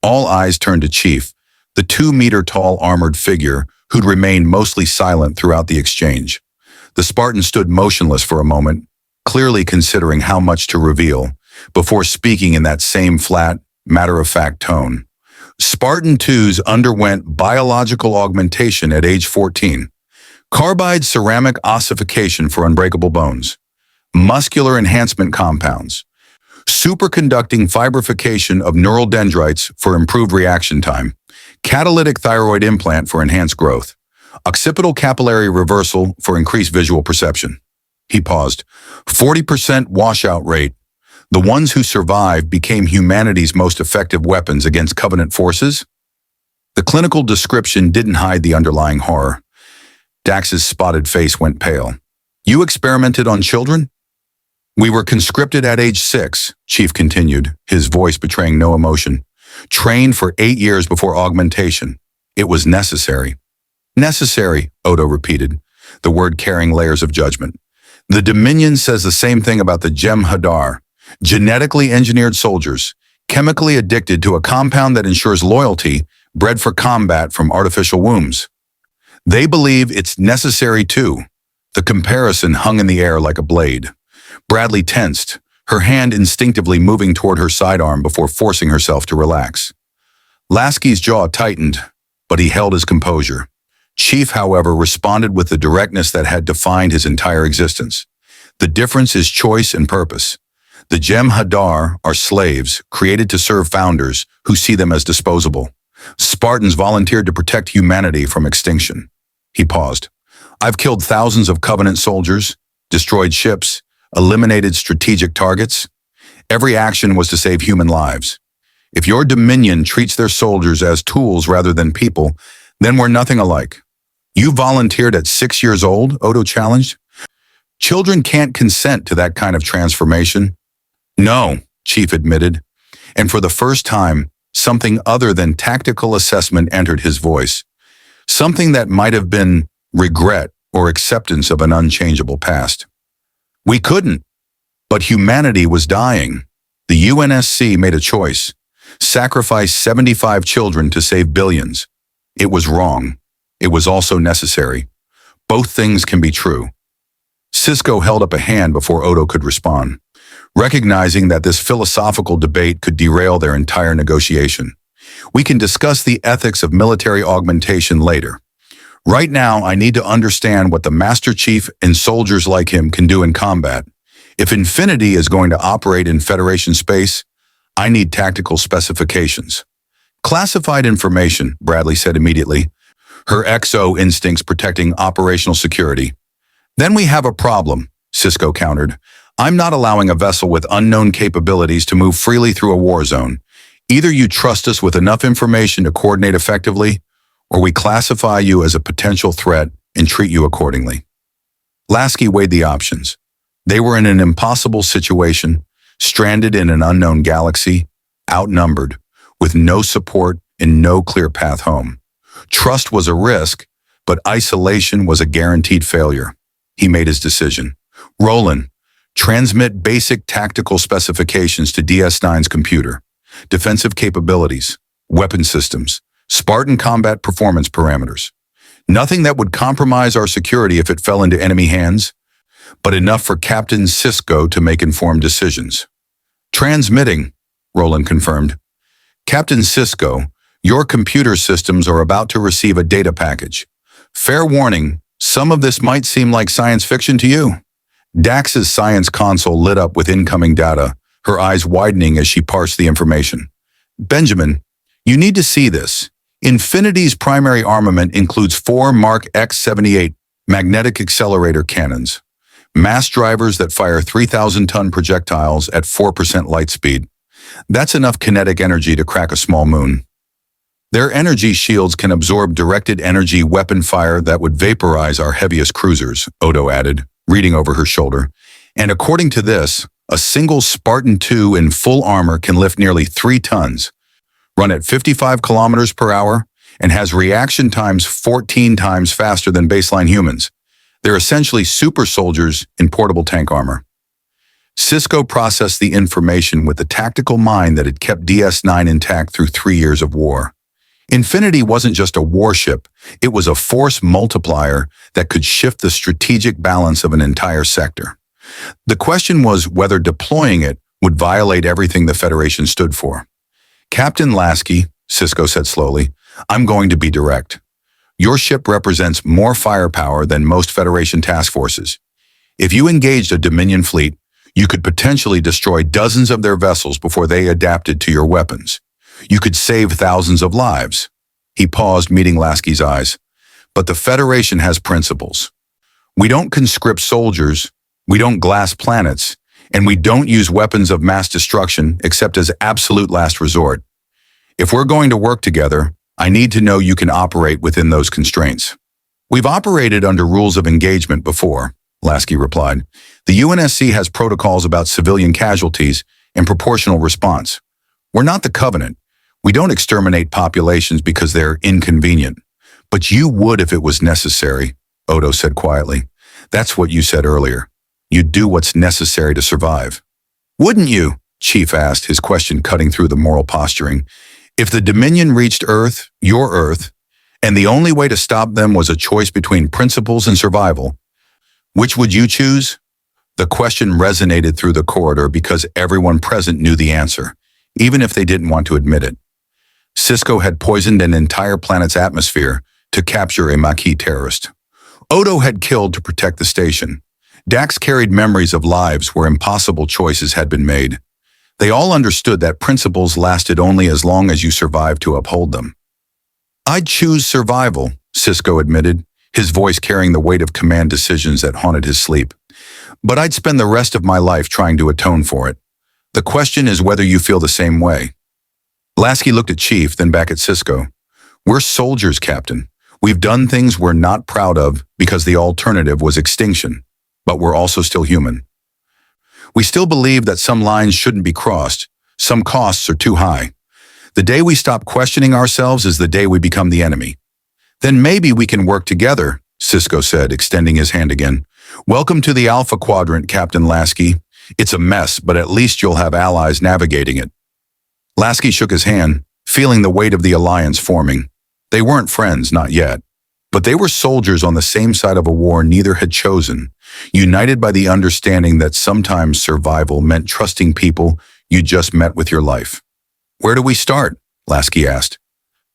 All eyes turned to Chief, the 2-meter-tall armored figure who'd remained mostly silent throughout the exchange. The Spartan stood motionless for a moment, clearly considering how much to reveal, before speaking in that same flat, matter-of-fact tone. Spartan 2s underwent biological augmentation at age 14. Carbide ceramic ossification for unbreakable bones. Muscular enhancement compounds. Superconducting fibrification of neural dendrites for improved reaction time. Catalytic thyroid implant for enhanced growth. Occipital capillary reversal for increased visual perception. He paused. 40% washout rate. The ones who survived became humanity's most effective weapons against Covenant forces? The clinical description didn't hide the underlying horror. Dax's spotted face went pale. You experimented on children? We were conscripted at age 6, Chief continued, his voice betraying no emotion. Trained for 8 years before augmentation. It was necessary. Necessary, Odo repeated, the word carrying layers of judgment. The Dominion says the same thing about the Jem'Hadar, genetically engineered soldiers, chemically addicted to a compound that ensures loyalty, bred for combat from artificial wombs. They believe it's necessary too. The comparison hung in the air like a blade. Bradley tensed, her hand instinctively moving toward her sidearm before forcing herself to relax. Lasky's jaw tightened, but he held his composure. Chief, however, responded with the directness that had defined his entire existence. The difference is choice and purpose. The Jem'Hadar are slaves created to serve founders who see them as disposable. Spartans volunteered to protect humanity from extinction. He paused. I've killed thousands of Covenant soldiers, destroyed ships, eliminated strategic targets. Every action was to save human lives. If your Dominion treats their soldiers as tools rather than people, then we're nothing alike. You volunteered at 6 years old, Odo challenged. Children can't consent to that kind of transformation. No, Chief admitted, and for the first time, something other than tactical assessment entered his voice. Something that might have been regret or acceptance of an unchangeable past. We couldn't, but humanity was dying. The UNSC made a choice. Sacrifice 75 children to save billions. It was wrong. It was also necessary. Both things can be true. Sisko held up a hand before Odo could respond, recognizing that this philosophical debate could derail their entire negotiation. We can discuss the ethics of military augmentation later. Right now, I need to understand what the Master Chief and soldiers like him can do in combat. If Infinity is going to operate in Federation space, I need tactical specifications. Classified information, Bradley said immediately, her XO instincts protecting operational security. Then we have a problem, Sisko countered. I'm not allowing a vessel with unknown capabilities to move freely through a war zone. Either you trust us with enough information to coordinate effectively, or we classify you as a potential threat and treat you accordingly. Lasky weighed the options. They were in an impossible situation, stranded in an unknown galaxy, outnumbered, with no support and no clear path home. Trust was a risk, but isolation was a guaranteed failure. He made his decision. Roland, transmit basic tactical specifications to DS9's computer. Defensive capabilities, weapon systems, Spartan combat performance parameters. Nothing that would compromise our security if it fell into enemy hands, but enough for Captain Sisko to make informed decisions. Transmitting, Roland confirmed. Captain Sisko, your computer systems are about to receive a data package. Fair warning, some of this might seem like science fiction to you. Dax's science console lit up with incoming data, her eyes widening as she parsed the information. Benjamin, you need to see this. Infinity's primary armament includes 4 Mark X-78 magnetic accelerator cannons, mass drivers that fire 3,000-ton projectiles at 4% light speed. That's enough kinetic energy to crack a small moon. Their energy shields can absorb directed energy weapon fire that would vaporize our heaviest cruisers, Odo added, reading over her shoulder. And according to this, a single Spartan 2 in full armor can lift nearly 3 tons, run at 55 kilometers per hour, and has reaction times 14 times faster than baseline humans. They're essentially super soldiers in portable tank armor. Sisko processed the information with the tactical mind that had kept DS9 intact through 3 years of war. Infinity wasn't just a warship, it was a force multiplier that could shift the strategic balance of an entire sector. The question was whether deploying it would violate everything the Federation stood for. Captain Lasky, Sisko said slowly, I'm going to be direct. Your ship represents more firepower than most Federation task forces. If you engaged a Dominion fleet, you could potentially destroy dozens of their vessels before they adapted to your weapons. You could save thousands of lives. He paused, meeting Lasky's eyes. But the Federation has principles. We don't conscript soldiers, we don't glass planets, and we don't use weapons of mass destruction except as absolute last resort. If we're going to work together, I need to know you can operate within those constraints. We've operated under rules of engagement before, Lasky replied. The UNSC has protocols about civilian casualties and proportional response. We're not the Covenant. We don't exterminate populations because they're inconvenient. But you would if it was necessary, Odo said quietly. That's what you said earlier. You'd do what's necessary to survive. Wouldn't you? Chief asked, his question cutting through the moral posturing. If the Dominion reached Earth, your Earth, and the only way to stop them was a choice between principles and survival, which would you choose? The question resonated through the corridor because everyone present knew the answer, even if they didn't want to admit it. Sisko had poisoned an entire planet's atmosphere to capture a Maquis terrorist. Odo had killed to protect the station. Dax carried memories of lives where impossible choices had been made. They all understood that principles lasted only as long as you survived to uphold them. I'd choose survival, Sisko admitted, his voice carrying the weight of command decisions that haunted his sleep. But I'd spend the rest of my life trying to atone for it. The question is whether you feel the same way. Lasky looked at Chief, then back at Sisko. We're soldiers, Captain. We've done things we're not proud of because the alternative was extinction, but we're also still human. We still believe that some lines shouldn't be crossed. Some costs are too high. The day we stop questioning ourselves is the day we become the enemy. Then maybe we can work together, Sisko said, extending his hand again. Welcome to the Alpha Quadrant, Captain Lasky. It's a mess, but at least you'll have allies navigating it. Lasky shook his hand, feeling the weight of the alliance forming. They weren't friends, not yet. But they were soldiers on the same side of a war neither had chosen, united by the understanding that sometimes survival meant trusting people you just met with your life. Where do we start? Lasky asked.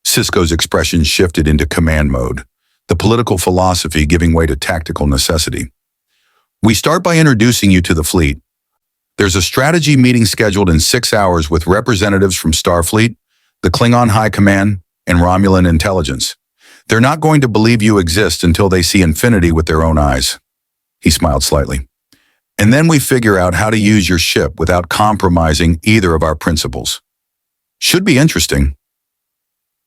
Sisko's expression shifted into command mode, the political philosophy giving way to tactical necessity. We start by introducing you to the fleet. There's a strategy meeting scheduled in 6 hours with representatives from Starfleet, the Klingon High Command, and Romulan intelligence. They're not going to believe you exist until they see Infinity with their own eyes. He smiled slightly. And then we figure out how to use your ship without compromising either of our principles. Should be interesting.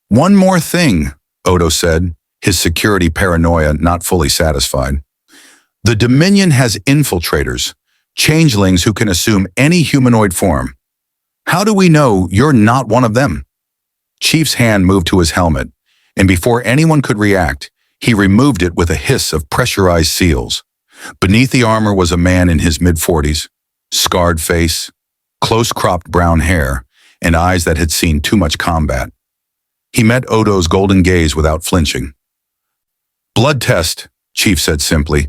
One more thing, Odo said, his security paranoia not fully satisfied. The Dominion has infiltrators, changelings who can assume any humanoid form. How do we know you're not one of them? Chief's hand moved to his helmet, and before anyone could react, he removed it with a hiss of pressurized seals. Beneath the armor was a man in his mid-40s, scarred face, close-cropped brown hair, and eyes that had seen too much combat. He met Odo's golden gaze without flinching. Blood test, Chief said simply.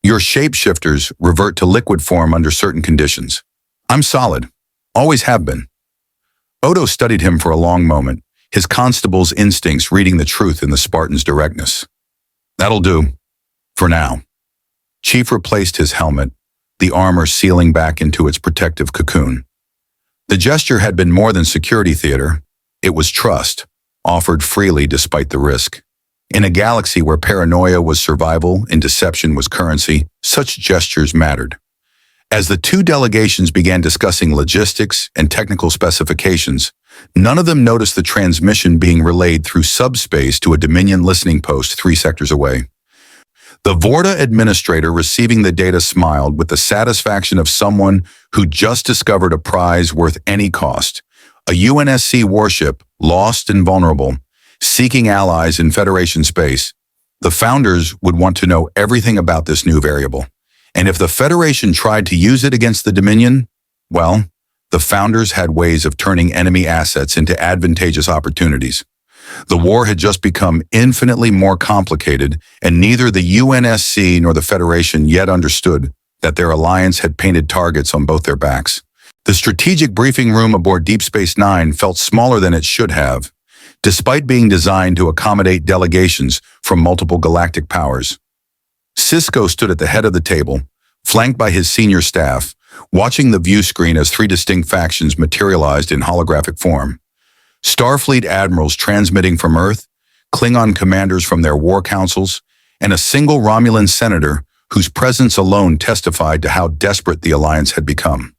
Your shapeshifters revert to liquid form under certain conditions. I'm solid. Always have been. Odo studied him for a long moment, his constable's instincts reading the truth in the Spartan's directness. That'll do. For now. Chief replaced his helmet, the armor sealing back into its protective cocoon. The gesture had been more than security theater. It was trust, offered freely despite the risk. In a galaxy where paranoia was survival and deception was currency, such gestures mattered. As the two delegations began discussing logistics and technical specifications, none of them noticed the transmission being relayed through subspace to a Dominion listening post 3 sectors away. The Vorta administrator receiving the data smiled with the satisfaction of someone who just discovered a prize worth any cost. A UNSC warship, lost and vulnerable, seeking allies in Federation space. The founders would want to know everything about this new variable. And if the Federation tried to use it against the Dominion, well, the founders had ways of turning enemy assets into advantageous opportunities. The war had just become infinitely more complicated, and neither the UNSC nor the Federation yet understood that their alliance had painted targets on both their backs. The strategic briefing room aboard Deep Space Nine felt smaller than it should have, despite being designed to accommodate delegations from multiple galactic powers. Sisko stood at the head of the table, flanked by his senior staff, watching the view screen as 3 distinct factions materialized in holographic form. Starfleet admirals transmitting from Earth, Klingon commanders from their war councils, and a single Romulan senator whose presence alone testified to how desperate the alliance had become.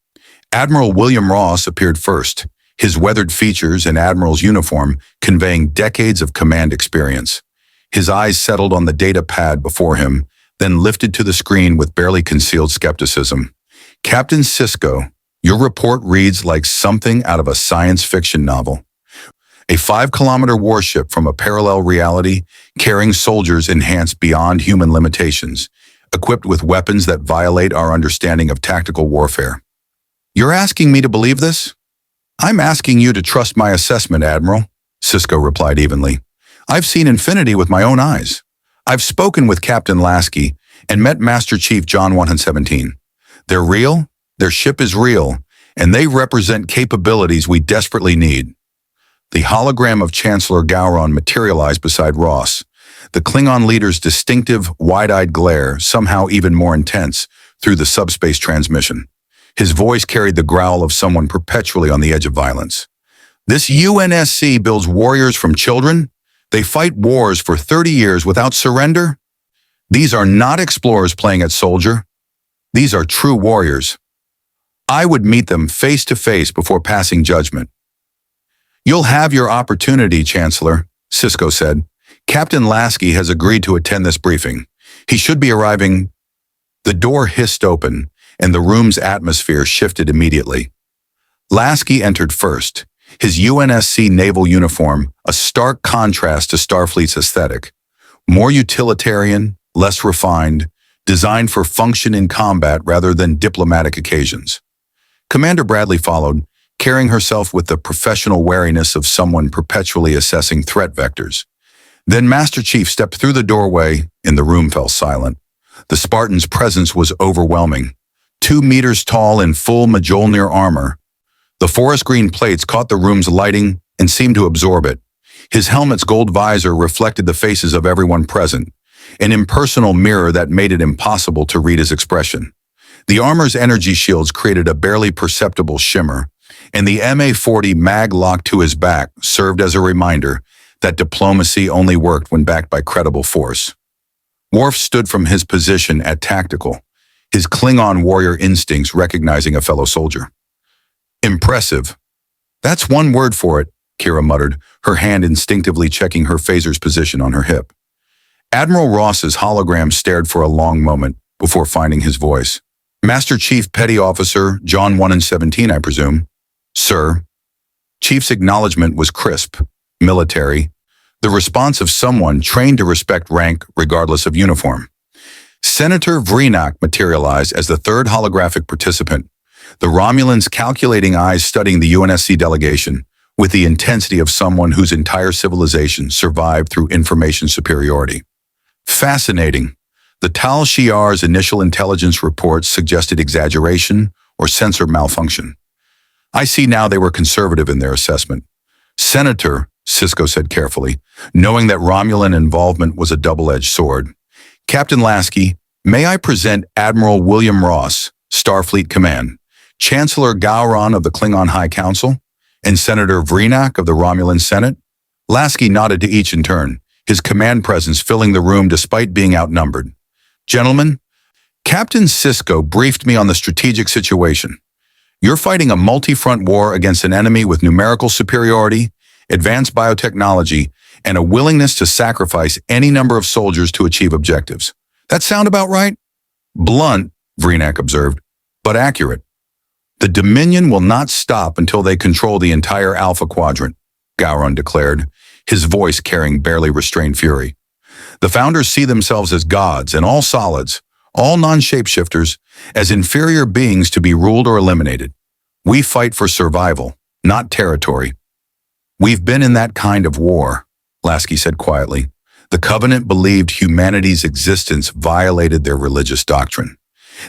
Admiral William Ross appeared first, his weathered features and admiral's uniform conveying decades of command experience. His eyes settled on the data pad before him, then lifted to the screen with barely concealed skepticism. Captain Sisko, your report reads like something out of a science fiction novel. A 5-kilometer warship from a parallel reality, carrying soldiers enhanced beyond human limitations, equipped with weapons that violate our understanding of tactical warfare. You're asking me to believe this? I'm asking you to trust my assessment, Admiral, Sisko replied evenly. I've seen Infinity with my own eyes. I've spoken with Captain Lasky and met Master Chief John 117. They're real, their ship is real, and they represent capabilities we desperately need. The hologram of Chancellor Gowron materialized beside Ross, the Klingon leader's distinctive, wide-eyed glare somehow even more intense through the subspace transmission. His voice carried the growl of someone perpetually on the edge of violence. This UNSC builds warriors from children? They fight wars for 30 years without surrender? These are not explorers playing at soldier. These are true warriors. I would meet them face to face before passing judgment. You'll have your opportunity, Chancellor, Sisko said. Captain Lasky has agreed to attend this briefing. He should be arriving. The door hissed open, and the room's atmosphere shifted immediately. Lasky entered first, his UNSC naval uniform a stark contrast to Starfleet's aesthetic. More utilitarian, less refined, designed for function in combat rather than diplomatic occasions. Commander Bradley followed, carrying herself with the professional wariness of someone perpetually assessing threat vectors. Then Master Chief stepped through the doorway, and the room fell silent. The Spartan's presence was overwhelming. 2 meters tall in full Mjolnir armor, the forest green plates caught the room's lighting and seemed to absorb it. His helmet's gold visor reflected the faces of everyone present, an impersonal mirror that made it impossible to read his expression. The armor's energy shields created a barely perceptible shimmer, and the MA-40 mag locked to his back served as a reminder that diplomacy only worked when backed by credible force. Worf stood from his position at tactical, his Klingon warrior instincts recognizing a fellow soldier. Impressive. That's one word for it, Kira muttered, her hand instinctively checking her phaser's position on her hip. Admiral Ross's hologram stared for a long moment before finding his voice. Master Chief Petty Officer John 1 and 17, I presume. Sir. Chief's acknowledgement was crisp, military, the response of someone trained to respect rank regardless of uniform. Senator Vreenak materialized as the third holographic participant, the Romulans' calculating eyes studying the UNSC delegation with the intensity of someone whose entire civilization survived through information superiority. Fascinating. The Tal Shiar's initial intelligence reports suggested exaggeration or sensor malfunction. I see now they were conservative in their assessment. Senator, Sisko said carefully, knowing that Romulan involvement was a double-edged sword. Captain Lasky, may I present Admiral William Ross, Starfleet Command, Chancellor Gowron of the Klingon High Council, and Senator Vreenak of the Romulan Senate? Lasky nodded to each in turn, his command presence filling the room despite being outnumbered. Gentlemen, Captain Sisko briefed me on the strategic situation. You're fighting a multi-front war against an enemy with numerical superiority, advanced biotechnology, and a willingness to sacrifice any number of soldiers to achieve objectives. That sound about right? Blunt, Vreenak observed, but accurate. The Dominion will not stop until they control the entire Alpha Quadrant, Gowron declared, his voice carrying barely restrained fury. The Founders see themselves as gods and all solids, all non-shapeshifters, as inferior beings to be ruled or eliminated. We fight for survival, not territory. We've been in that kind of war, Lasky said quietly. The Covenant believed humanity's existence violated their religious doctrine.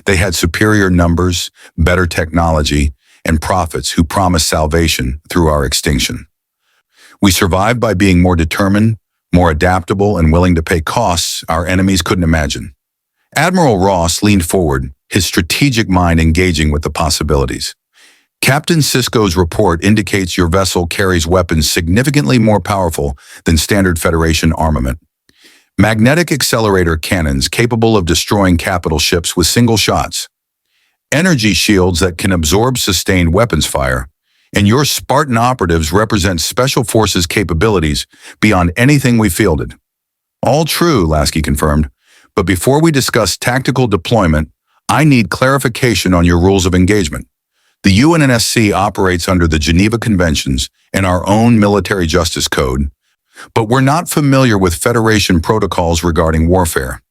They had superior numbers, better technology, and prophets who promised salvation through our extinction. We survived by being more determined, more adaptable, and willing to pay costs our enemies couldn't imagine. Admiral Ross leaned forward, his strategic mind engaging with the possibilities. Captain Sisko's report indicates your vessel carries weapons significantly more powerful than standard Federation armament. Magnetic accelerator cannons capable of destroying capital ships with single shots. Energy shields that can absorb sustained weapons fire. And your Spartan operatives represent Special Forces capabilities beyond anything we fielded. All true, Lasky confirmed. But before we discuss tactical deployment, I need clarification on your rules of engagement. The UNSC operates under the Geneva Conventions and our own military justice code, but we're not familiar with Federation protocols regarding warfare.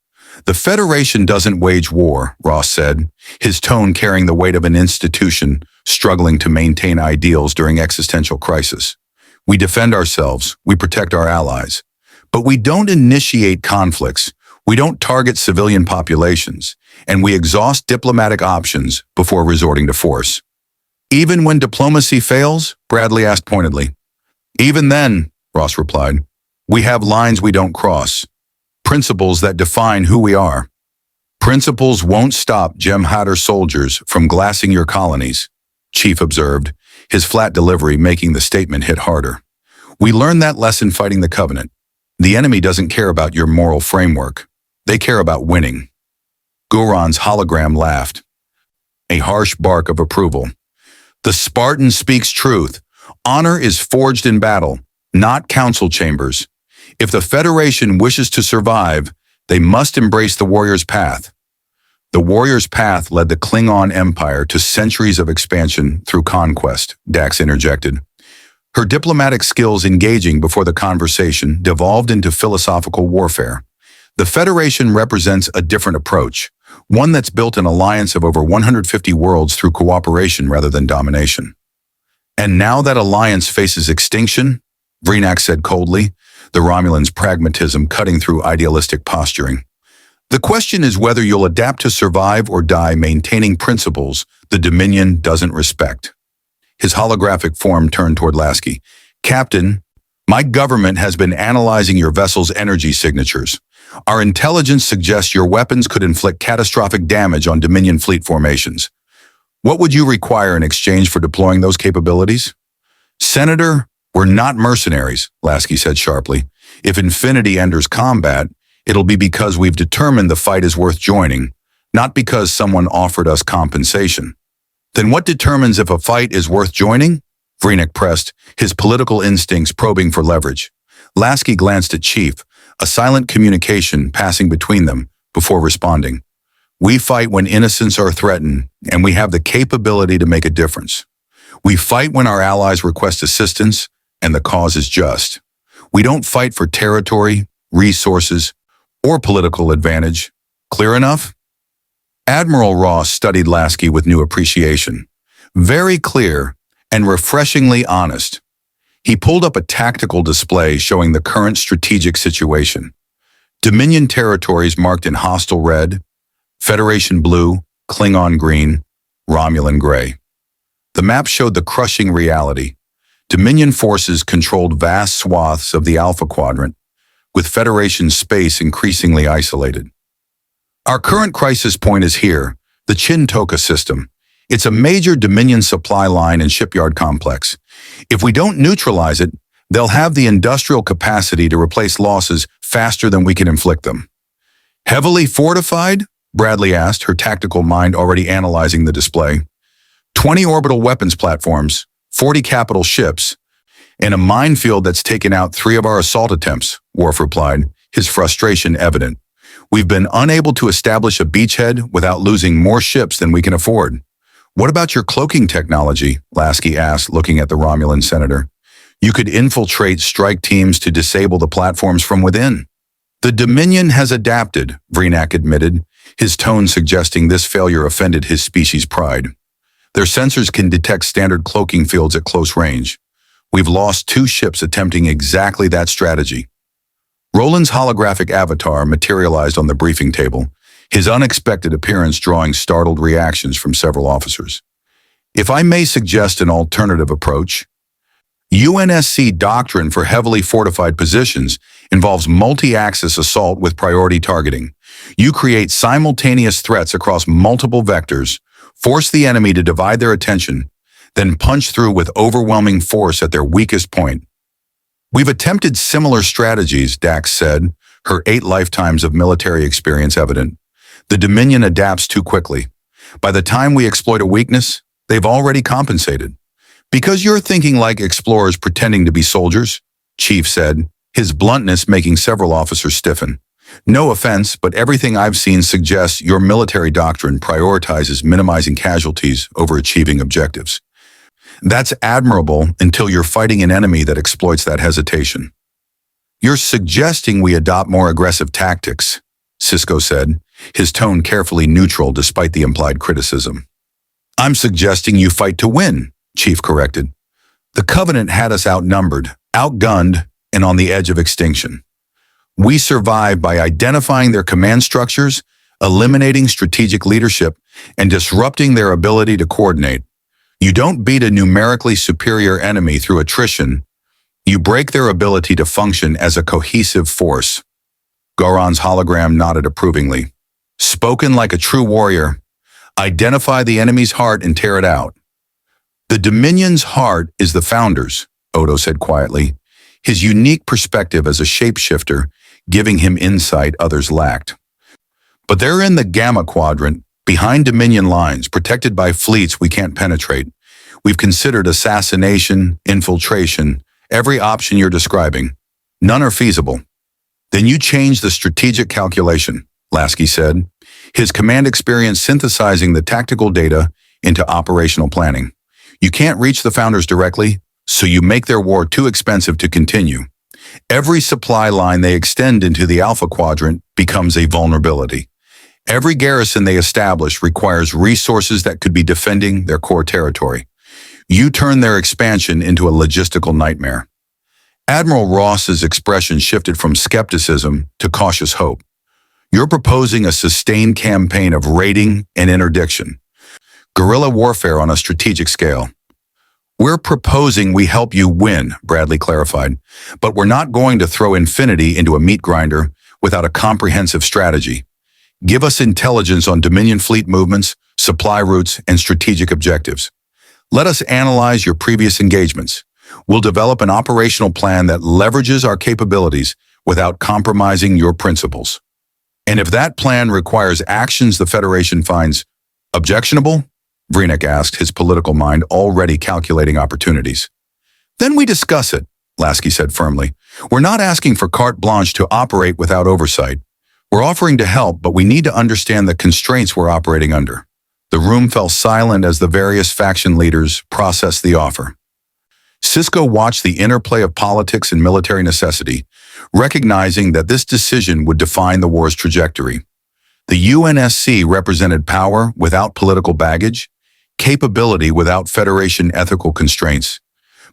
The Federation doesn't wage war, Ross said, his tone carrying the weight of an institution struggling to maintain ideals during existential crisis. We defend ourselves, we protect our allies, but we don't initiate conflicts, we don't target civilian populations, and we exhaust diplomatic options before resorting to force. Even when diplomacy fails? Bradley asked pointedly. Even then, Ross replied, we have lines we don't cross. Principles that define who we are. Principles won't stop Jem'Hadar soldiers from glassing your colonies, Chief observed, his flat delivery making the statement hit harder. We learned that lesson fighting the Covenant. The enemy doesn't care about your moral framework. They care about winning. Gowron's hologram laughed. a harsh bark of approval. The Spartan speaks truth. Honor is forged in battle, not council chambers. If the Federation wishes to survive, they must embrace the warrior's path. The warrior's path led the Klingon Empire to centuries of expansion through conquest, Dax interjected. Her diplomatic skills engaging before the conversation devolved into philosophical warfare. The Federation represents a different approach, one that's built an alliance of over 150 worlds through cooperation rather than domination. And now that alliance faces extinction, Vreenak said coldly, the Romulans' pragmatism cutting through idealistic posturing. The question is whether you'll adapt to survive or die maintaining principles the Dominion doesn't respect. His holographic form turned toward Lasky. Captain, my government has been analyzing your vessel's energy signatures. Our intelligence suggests your weapons could inflict catastrophic damage on Dominion fleet formations. What would you require in exchange for deploying those capabilities? Senator, we're not mercenaries, Lasky said sharply. If Infinity enters combat, it'll be because we've determined the fight is worth joining, not because someone offered us compensation. Then what determines if a fight is worth joining? Vreenak pressed, his political instincts probing for leverage. Lasky glanced at Chief, a silent communication passing between them before responding. We fight when innocents are threatened, and we have the capability to make a difference. We fight when our allies request assistance, and the cause is just. We don't fight for territory, resources, or political advantage. Clear enough? Admiral Ross studied Lasky with new appreciation. Very clear and refreshingly honest. He pulled up a tactical display showing the current strategic situation. Dominion territories marked in hostile red, Federation blue, Klingon green, Romulan gray. The map showed the crushing reality. Dominion forces controlled vast swaths of the Alpha Quadrant, with Federation space increasingly isolated. Our current crisis point is here, the Chintoka system. It's a major Dominion supply line and shipyard complex. If we don't neutralize it, they'll have the industrial capacity to replace losses faster than we can inflict them. Heavily fortified? Bradley asked, her tactical mind already analyzing the display. 20 orbital weapons platforms, 40 capital ships, and a minefield that's taken out 3 of our assault attempts, Worf replied, his frustration evident. We've been unable to establish a beachhead without losing more ships than we can afford. What about your cloaking technology? Lasky asked, looking at the Romulan senator. You could infiltrate strike teams to disable the platforms from within. The Dominion has adapted, Vreenak admitted, his tone suggesting this failure offended his species' pride. Their sensors can detect standard cloaking fields at close range. We've lost 2 ships attempting exactly that strategy. Roland's holographic avatar materialized on the briefing table, his unexpected appearance drawing startled reactions from several officers. If I may suggest an alternative approach, UNSC doctrine for heavily fortified positions involves multi-axis assault with priority targeting. You create simultaneous threats across multiple vectors, force the enemy to divide their attention, then punch through with overwhelming force at their weakest point. We've attempted similar strategies, Dax said, her 8 lifetimes of military experience evident. The Dominion adapts too quickly. By the time we exploit a weakness, they've already compensated. Because you're thinking like explorers pretending to be soldiers, Chief said, his bluntness making several officers stiffen. No offense, but everything I've seen suggests your military doctrine prioritizes minimizing casualties over achieving objectives. That's admirable until you're fighting an enemy that exploits that hesitation. You're suggesting we adopt more aggressive tactics, Sisko said, his tone carefully neutral despite the implied criticism. I'm suggesting you fight to win, Chief corrected. The Covenant had us outnumbered, outgunned, and on the edge of extinction. We survived by identifying their command structures, eliminating strategic leadership, and disrupting their ability to coordinate. You don't beat a numerically superior enemy through attrition. You break their ability to function as a cohesive force. Goran's hologram nodded approvingly. Spoken like a true warrior. Identify the enemy's heart and tear it out. The Dominion's heart is the Founders, Odo said quietly, his unique perspective as a shapeshifter giving him insight others lacked. But they're in the Gamma Quadrant, Behind Dominion lines, protected by fleets we can't penetrate, we've considered assassination, infiltration, every option you're describing. None are feasible. Then you change the strategic calculation, Lasky said, his command experience synthesizing the tactical data into operational planning. You can't reach the founders directly, so you make their war too expensive to continue. Every supply line they extend into the Alpha Quadrant becomes a vulnerability. Every garrison they establish requires resources that could be defending their core territory. You turn their expansion into a logistical nightmare. Admiral Ross's expression shifted from skepticism to cautious hope. You're proposing a sustained campaign of raiding and interdiction. Guerrilla warfare on a strategic scale. We're proposing we help you win, Bradley clarified, but we're not going to throw Infinity into a meat grinder without a comprehensive strategy. Give us intelligence on Dominion fleet movements, supply routes, and strategic objectives. Let us analyze your previous engagements. We'll develop an operational plan that leverages our capabilities without compromising your principles. And if that plan requires actions the Federation finds objectionable, Vreenak asked, his political mind already calculating opportunities. Then we discuss it, Lasky said firmly. We're not asking for carte blanche to operate without oversight. We're offering to help, but we need to understand the constraints we're operating under. The room fell silent as the various faction leaders processed the offer. Sisko watched the interplay of politics and military necessity, recognizing that this decision would define the war's trajectory. The UNSC represented power without political baggage, capability without Federation ethical constraints,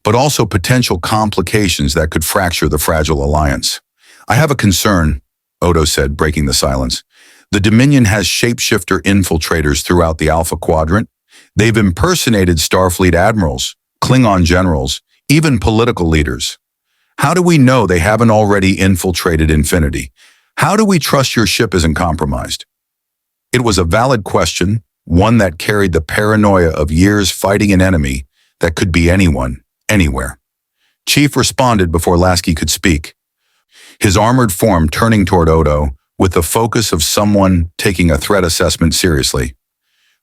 but also potential complications that could fracture the fragile alliance. I have a concern, Odo said, breaking the silence. The Dominion has shapeshifter infiltrators throughout the Alpha Quadrant. They've impersonated Starfleet admirals, Klingon generals, even political leaders. How do we know they haven't already infiltrated Infinity? How do we trust your ship isn't compromised? It was a valid question, one that carried the paranoia of years fighting an enemy that could be anyone, anywhere. Chief responded before Lasky could speak, his armored form turning toward Odo with the focus of someone taking a threat assessment seriously.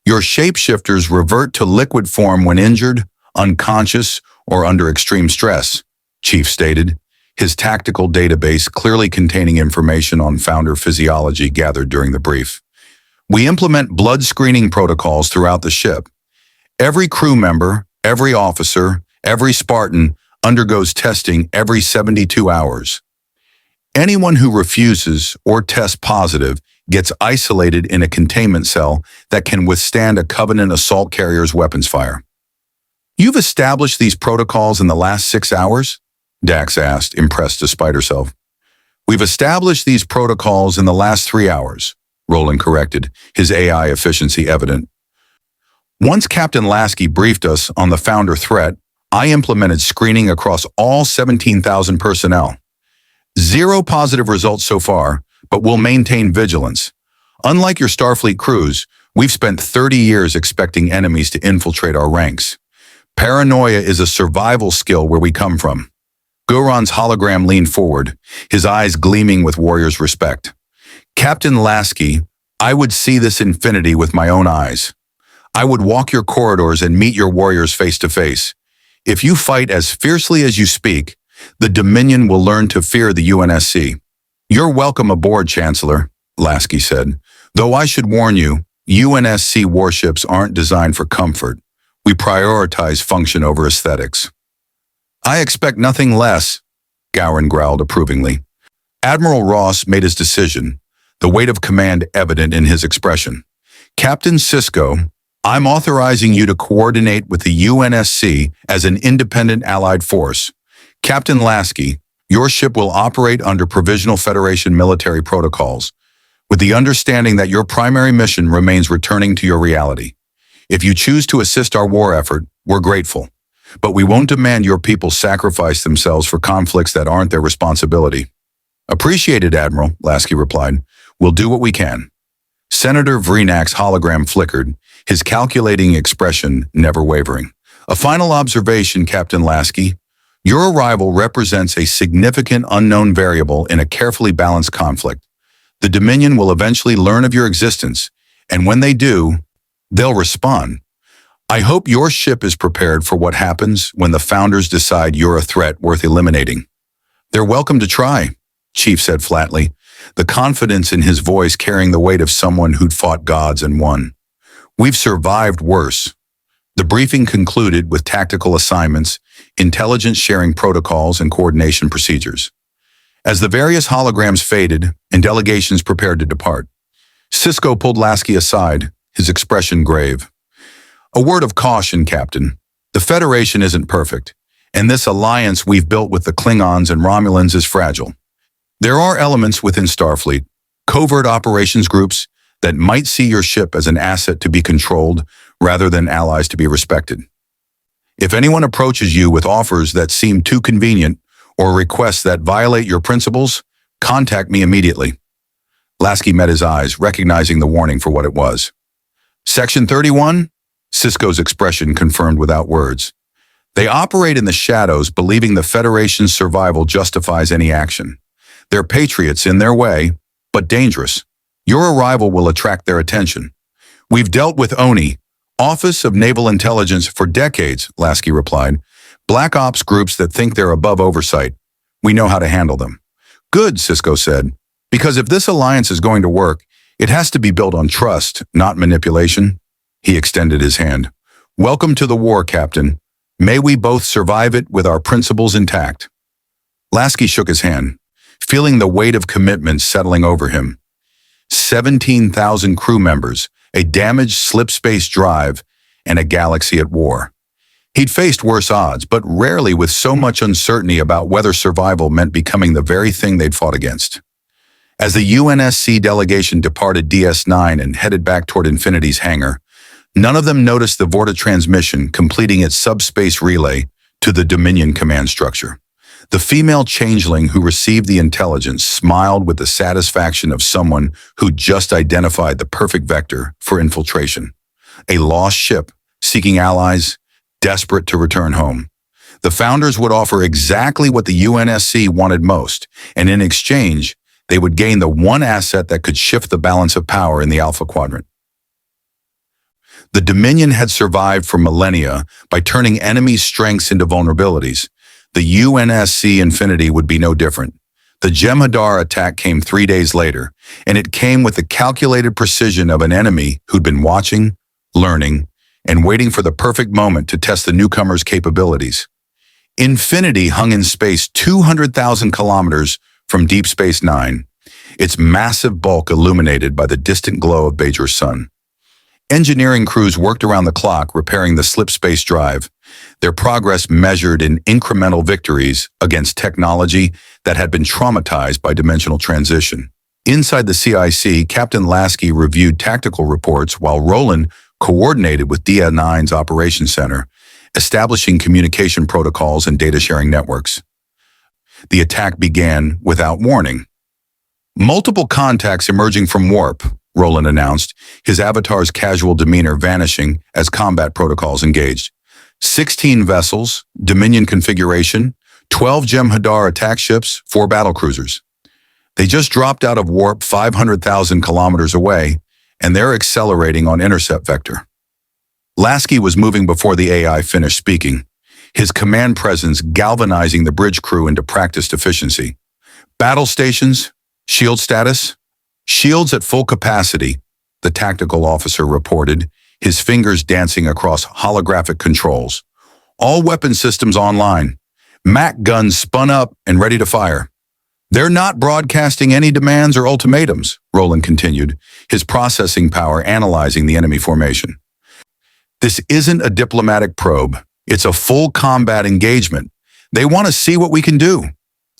Your shapeshifters revert to liquid form when injured, unconscious, or under extreme stress, Chief stated, his tactical database clearly containing information on founder physiology gathered during the brief. We implement blood screening protocols throughout the ship. Every crew member, every officer, every Spartan undergoes testing every 72 hours. Anyone who refuses or tests positive gets isolated in a containment cell that can withstand a Covenant assault carrier's weapons fire. You've established these protocols in the last 6 hours? Dax asked, impressed despite herself. We've established these protocols in the last 3 hours, Roland corrected, his AI efficiency evident. Once Captain Lasky briefed us on the founder threat, I implemented screening across all 17,000 personnel. 0 positive results so far, but we'll maintain vigilance. Unlike your Starfleet crews, we've spent 30 years expecting enemies to infiltrate our ranks. Paranoia is a survival skill where we come from. Goran's hologram leaned forward, his eyes gleaming with warrior's respect. Captain Lasky, I would see this Infinity with my own eyes. I would walk your corridors and meet your warriors face to face. If you fight as fiercely as you speak, the Dominion will learn to fear the UNSC. You're welcome aboard, Chancellor, Lasky said. Though I should warn you, UNSC warships aren't designed for comfort. We prioritize function over aesthetics. I expect nothing less, Gowan growled approvingly. Admiral Ross made his decision, the weight of command evident in his expression. Captain Sisko, I'm authorizing you to coordinate with the UNSC as an independent allied force. Captain Lasky, your ship will operate under Provisional Federation military protocols, with the understanding that your primary mission remains returning to your reality. If you choose to assist our war effort, we're grateful, but we won't demand your people sacrifice themselves for conflicts that aren't their responsibility. Appreciated, Admiral, Lasky replied. We'll do what we can. Senator Vreenak's hologram flickered, his calculating expression never wavering. A final observation, Captain Lasky. Your arrival represents a significant unknown variable in a carefully balanced conflict. The Dominion will eventually learn of your existence, And when they do, they'll respond. I hope your ship is prepared for what happens when the founders decide you're a threat worth eliminating. They're welcome to try, Chief said flatly, the confidence in his voice carrying the weight of someone who'd fought gods and won. We've survived worse. The briefing concluded with tactical assignments, intelligence sharing protocols, and coordination procedures. As the various holograms faded and delegations prepared to depart, Sisko pulled Lasky aside, his expression grave. A word of caution, Captain. The Federation isn't perfect, and this alliance we've built with the Klingons and Romulans is fragile. There are elements within Starfleet, covert operations groups, that might see your ship as an asset to be controlled rather than allies to be respected. If anyone approaches you with offers that seem too convenient or requests that violate your principles, contact me immediately. Lasky met his eyes, recognizing the warning for what it was. Section 31? Sisko's expression confirmed without words. They operate in the shadows, believing the Federation's survival justifies any action. They're patriots in their way, but dangerous. Your arrival will attract their attention. We've dealt with ONI, Office of Naval Intelligence, for decades, Lasky replied. Black ops groups that think they're above oversight. We know how to handle them. Good, Sisko said, because if this alliance is going to work, it has to be built on trust, not manipulation. He extended his hand. Welcome to the war, Captain. May we both survive it with our principles intact. Lasky shook his hand, feeling the weight of commitment settling over him. 17,000 crew members, a damaged slipspace drive, and a galaxy at war. He'd faced worse odds, but rarely with so much uncertainty about whether survival meant becoming the very thing they'd fought against. As the UNSC delegation departed DS9 and headed back toward Infinity's hangar, none of them noticed the Vorta transmission completing its subspace relay to the Dominion command structure. The female changeling who received the intelligence smiled with the satisfaction of someone who just identified the perfect vector for infiltration. A lost ship, seeking allies, desperate to return home. The founders would offer exactly what the UNSC wanted most, and in exchange, they would gain the one asset that could shift the balance of power in the Alpha Quadrant. The Dominion had survived for millennia by turning enemy strengths into vulnerabilities. The UNSC Infinity would be no different. The Jem'Hadar attack came 3 days later, and it came with the calculated precision of an enemy who'd been watching, learning, and waiting for the perfect moment to test the newcomer's capabilities. Infinity hung in space 200,000 kilometers from Deep Space Nine, its massive bulk illuminated by the distant glow of Bajor's sun. Engineering crews worked around the clock repairing the slipspace drive, their progress measured in incremental victories against technology that had been traumatized by dimensional transition. Inside the CIC, Captain Lasky reviewed tactical reports while Roland coordinated with DA9's Operations Center, establishing communication protocols and data-sharing networks. The attack began without warning. Multiple contacts emerging from warp, Roland announced, his avatar's casual demeanor vanishing as combat protocols engaged. 16 vessels, Dominion configuration, 12 Jem'Hadar attack ships, 4 battlecruisers. They just dropped out of warp 500,000 kilometers away, and they're accelerating on intercept vector. Lasky was moving before the AI finished speaking, his command presence galvanizing the bridge crew into practiced efficiency. Battle stations, shield status. Shields at full capacity, the tactical officer reported, his fingers dancing across holographic controls. All weapon systems online. MAC guns spun up and ready to fire. They're not broadcasting any demands or ultimatums, Roland continued, his processing power analyzing the enemy formation. This isn't a diplomatic probe. It's a full combat engagement. They want to see what we can do.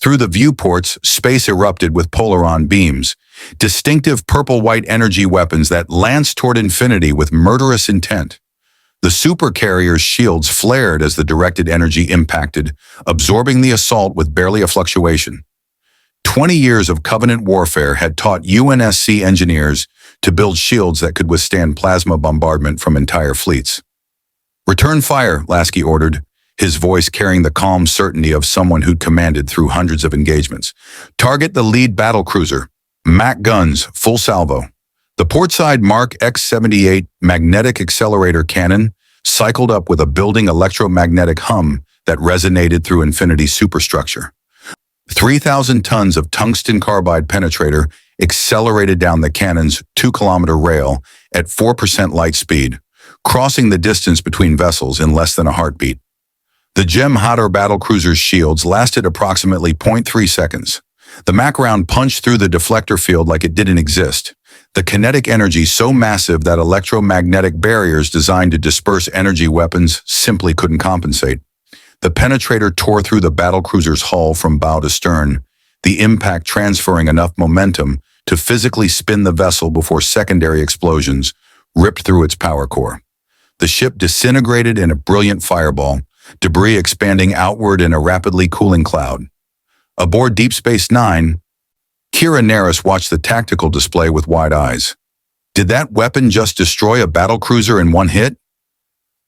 Through the viewports, space erupted with polaron beams, distinctive purple-white energy weapons that lanced toward infinity with murderous intent. The supercarrier's shields flared as the directed energy impacted, absorbing the assault with barely a fluctuation. 20 years of Covenant warfare had taught UNSC engineers to build shields that could withstand plasma bombardment from entire fleets. Return fire, Lasky ordered, his voice carrying the calm certainty of someone who'd commanded through hundreds of engagements. Target the lead battlecruiser. MAC guns, full salvo. The portside Mark X-78 magnetic accelerator cannon cycled up with a building electromagnetic hum that resonated through Infinity's superstructure. 3,000 tons of tungsten carbide penetrator accelerated down the cannon's 2-kilometer rail at 4% light speed, crossing the distance between vessels in less than a heartbeat. The Jem'Hadar battlecruiser's shields lasted approximately 0.3 seconds. The MAC round punched through the deflector field like it didn't exist. The kinetic energy so massive that electromagnetic barriers designed to disperse energy weapons simply couldn't compensate. The penetrator tore through the battlecruiser's hull from bow to stern, the impact transferring enough momentum to physically spin the vessel before secondary explosions ripped through its power core. The ship disintegrated in a brilliant fireball, debris expanding outward in a rapidly cooling cloud. Aboard Deep Space Nine, Kira Nerys watched the tactical display with wide eyes. Did that weapon just destroy a battlecruiser in one hit?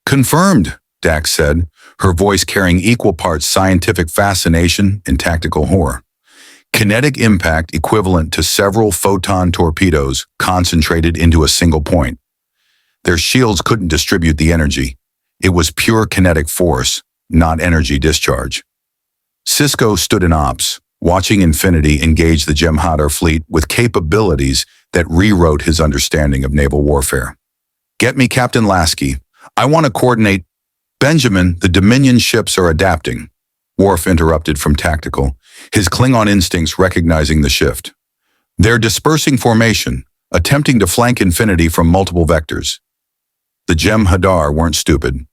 Confirmed, Dax said, her voice carrying equal parts scientific fascination and tactical horror. Kinetic impact equivalent to several photon torpedoes concentrated into a single point. Their shields couldn't distribute the energy. It was pure kinetic force, not energy discharge. Sisko stood in ops, watching Infinity engage the Jem'Hadar fleet with capabilities that rewrote his understanding of naval warfare. Get me Captain Lasky. I want to coordinate. Benjamin, the Dominion ships are adapting, Worf interrupted from tactical, his Klingon instincts recognizing the shift. They're dispersing formation, attempting to flank Infinity from multiple vectors. The Jem'Hadar weren't stupid.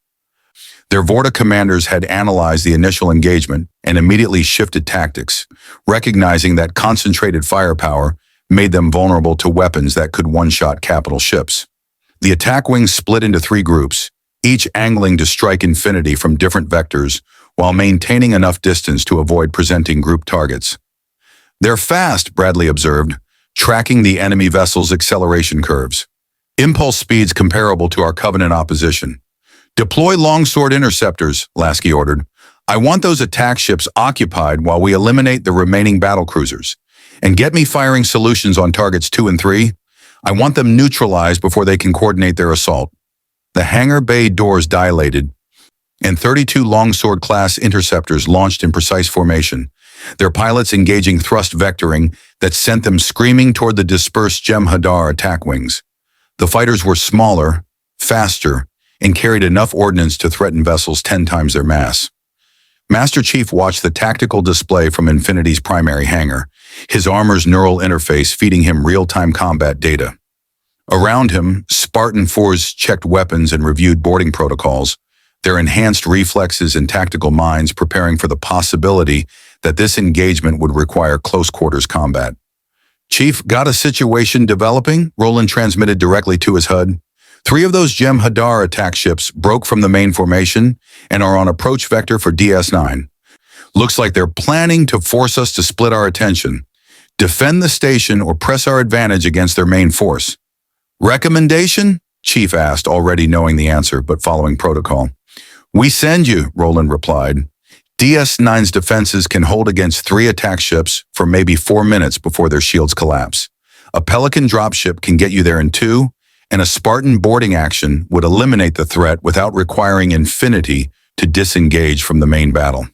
Their Vorta commanders had analyzed the initial engagement and immediately shifted tactics, recognizing that concentrated firepower made them vulnerable to weapons that could one-shot capital ships. The attack wings split into 3 groups, each angling to strike Infinity from different vectors while maintaining enough distance to avoid presenting group targets. They're fast, Bradley observed, tracking the enemy vessel's acceleration curves. Impulse speeds comparable to our Covenant opposition. Deploy longsword interceptors, Lasky ordered. I want those attack ships occupied while we eliminate the remaining battlecruisers. And get me firing solutions on targets 2 and 3. I want them neutralized before they can coordinate their assault. The hangar bay doors dilated, and 32 longsword-class interceptors launched in precise formation, their pilots engaging thrust vectoring that sent them screaming toward the dispersed Jem'Hadar attack wings. The fighters were smaller, faster, and carried enough ordnance to threaten vessels 10 times their mass. Master Chief watched the tactical display from Infinity's primary hangar, his armor's neural interface feeding him real-time combat data. Around him, Spartan 4s checked weapons and reviewed boarding protocols, their enhanced reflexes and tactical minds preparing for the possibility that this engagement would require close-quarters combat. Chief, got a situation developing? Roland transmitted directly to his HUD. 3 of those Jem'Hadar attack ships broke from the main formation and are on approach vector for DS9. Looks like they're planning to force us to split our attention, defend the station, or press our advantage against their main force. Recommendation? Chief asked, already knowing the answer but following protocol. We send you, Roland replied. DS9's defenses can hold against 3 attack ships for maybe 4 minutes before their shields collapse. A Pelican dropship can get you there in 2, and a Spartan boarding action would eliminate the threat without requiring Infinity to disengage from the main battle.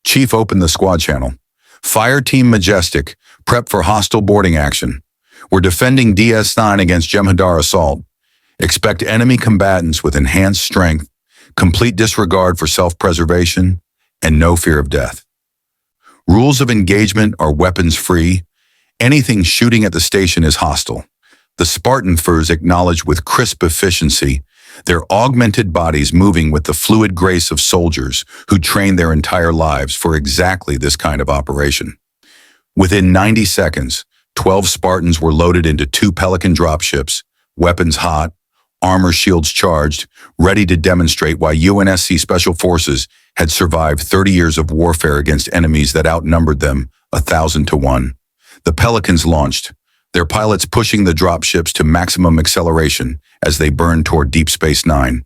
Chief opened the squad channel. Fire Team Majestic, prep for hostile boarding action. We're defending DS9 against Jem'Hadar assault. Expect enemy combatants with enhanced strength, complete disregard for self-preservation, and no fear of death. Rules of engagement are weapons-free. Anything shooting at the station is hostile. The Spartan furs acknowledge with crisp efficiency, their augmented bodies moving with the fluid grace of soldiers who train their entire lives for exactly this kind of operation. Within 90 seconds, 12 Spartans were loaded into 2 Pelican dropships, weapons hot, armor shields charged, ready to demonstrate why UNSC Special Forces had survived 30 years of warfare against enemies that outnumbered them 1,000 to 1. The Pelicans launched, their pilots pushing the dropships to maximum acceleration as they burned toward Deep Space Nine.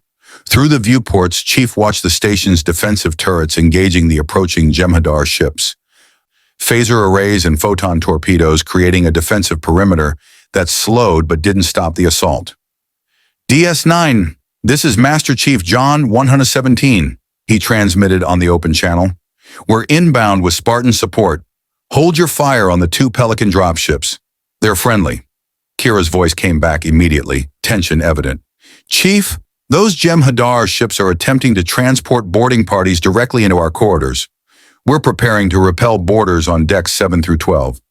Through the viewports, Chief watched the station's defensive turrets engaging the approaching Jem'Hadar ships. Phaser arrays and photon torpedoes creating a defensive perimeter that slowed but didn't stop the assault. DS-9, this is Master Chief John 117, he transmitted on the open channel. We're inbound with Spartan support. Hold your fire on the 2 Pelican dropships. They're friendly. Kira's voice came back immediately, tension evident. Chief, those Jem'Hadar ships are attempting to transport boarding parties directly into our corridors. We're preparing to repel boarders on decks 7 through 12.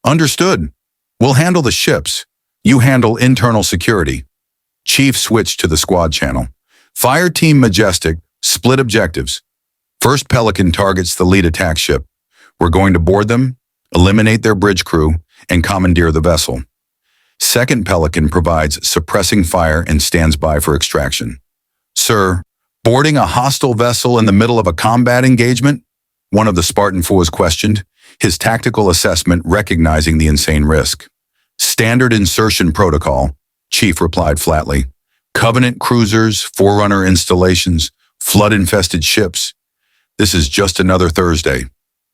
Understood. We'll handle the ships. You handle internal security. Chief switched to the squad channel. Fire Team Majestic, split objectives. First Pelican targets the lead attack ship. We're going to board them, eliminate their bridge crew, and commandeer the vessel. Second Pelican provides suppressing fire and stands by for extraction. Sir, boarding a hostile vessel in the middle of a combat engagement? One of the Spartan foes questioned, his tactical assessment recognizing the insane risk. Standard insertion protocol, Chief replied flatly. Covenant cruisers, Forerunner installations, flood-infested ships. This is just another Thursday.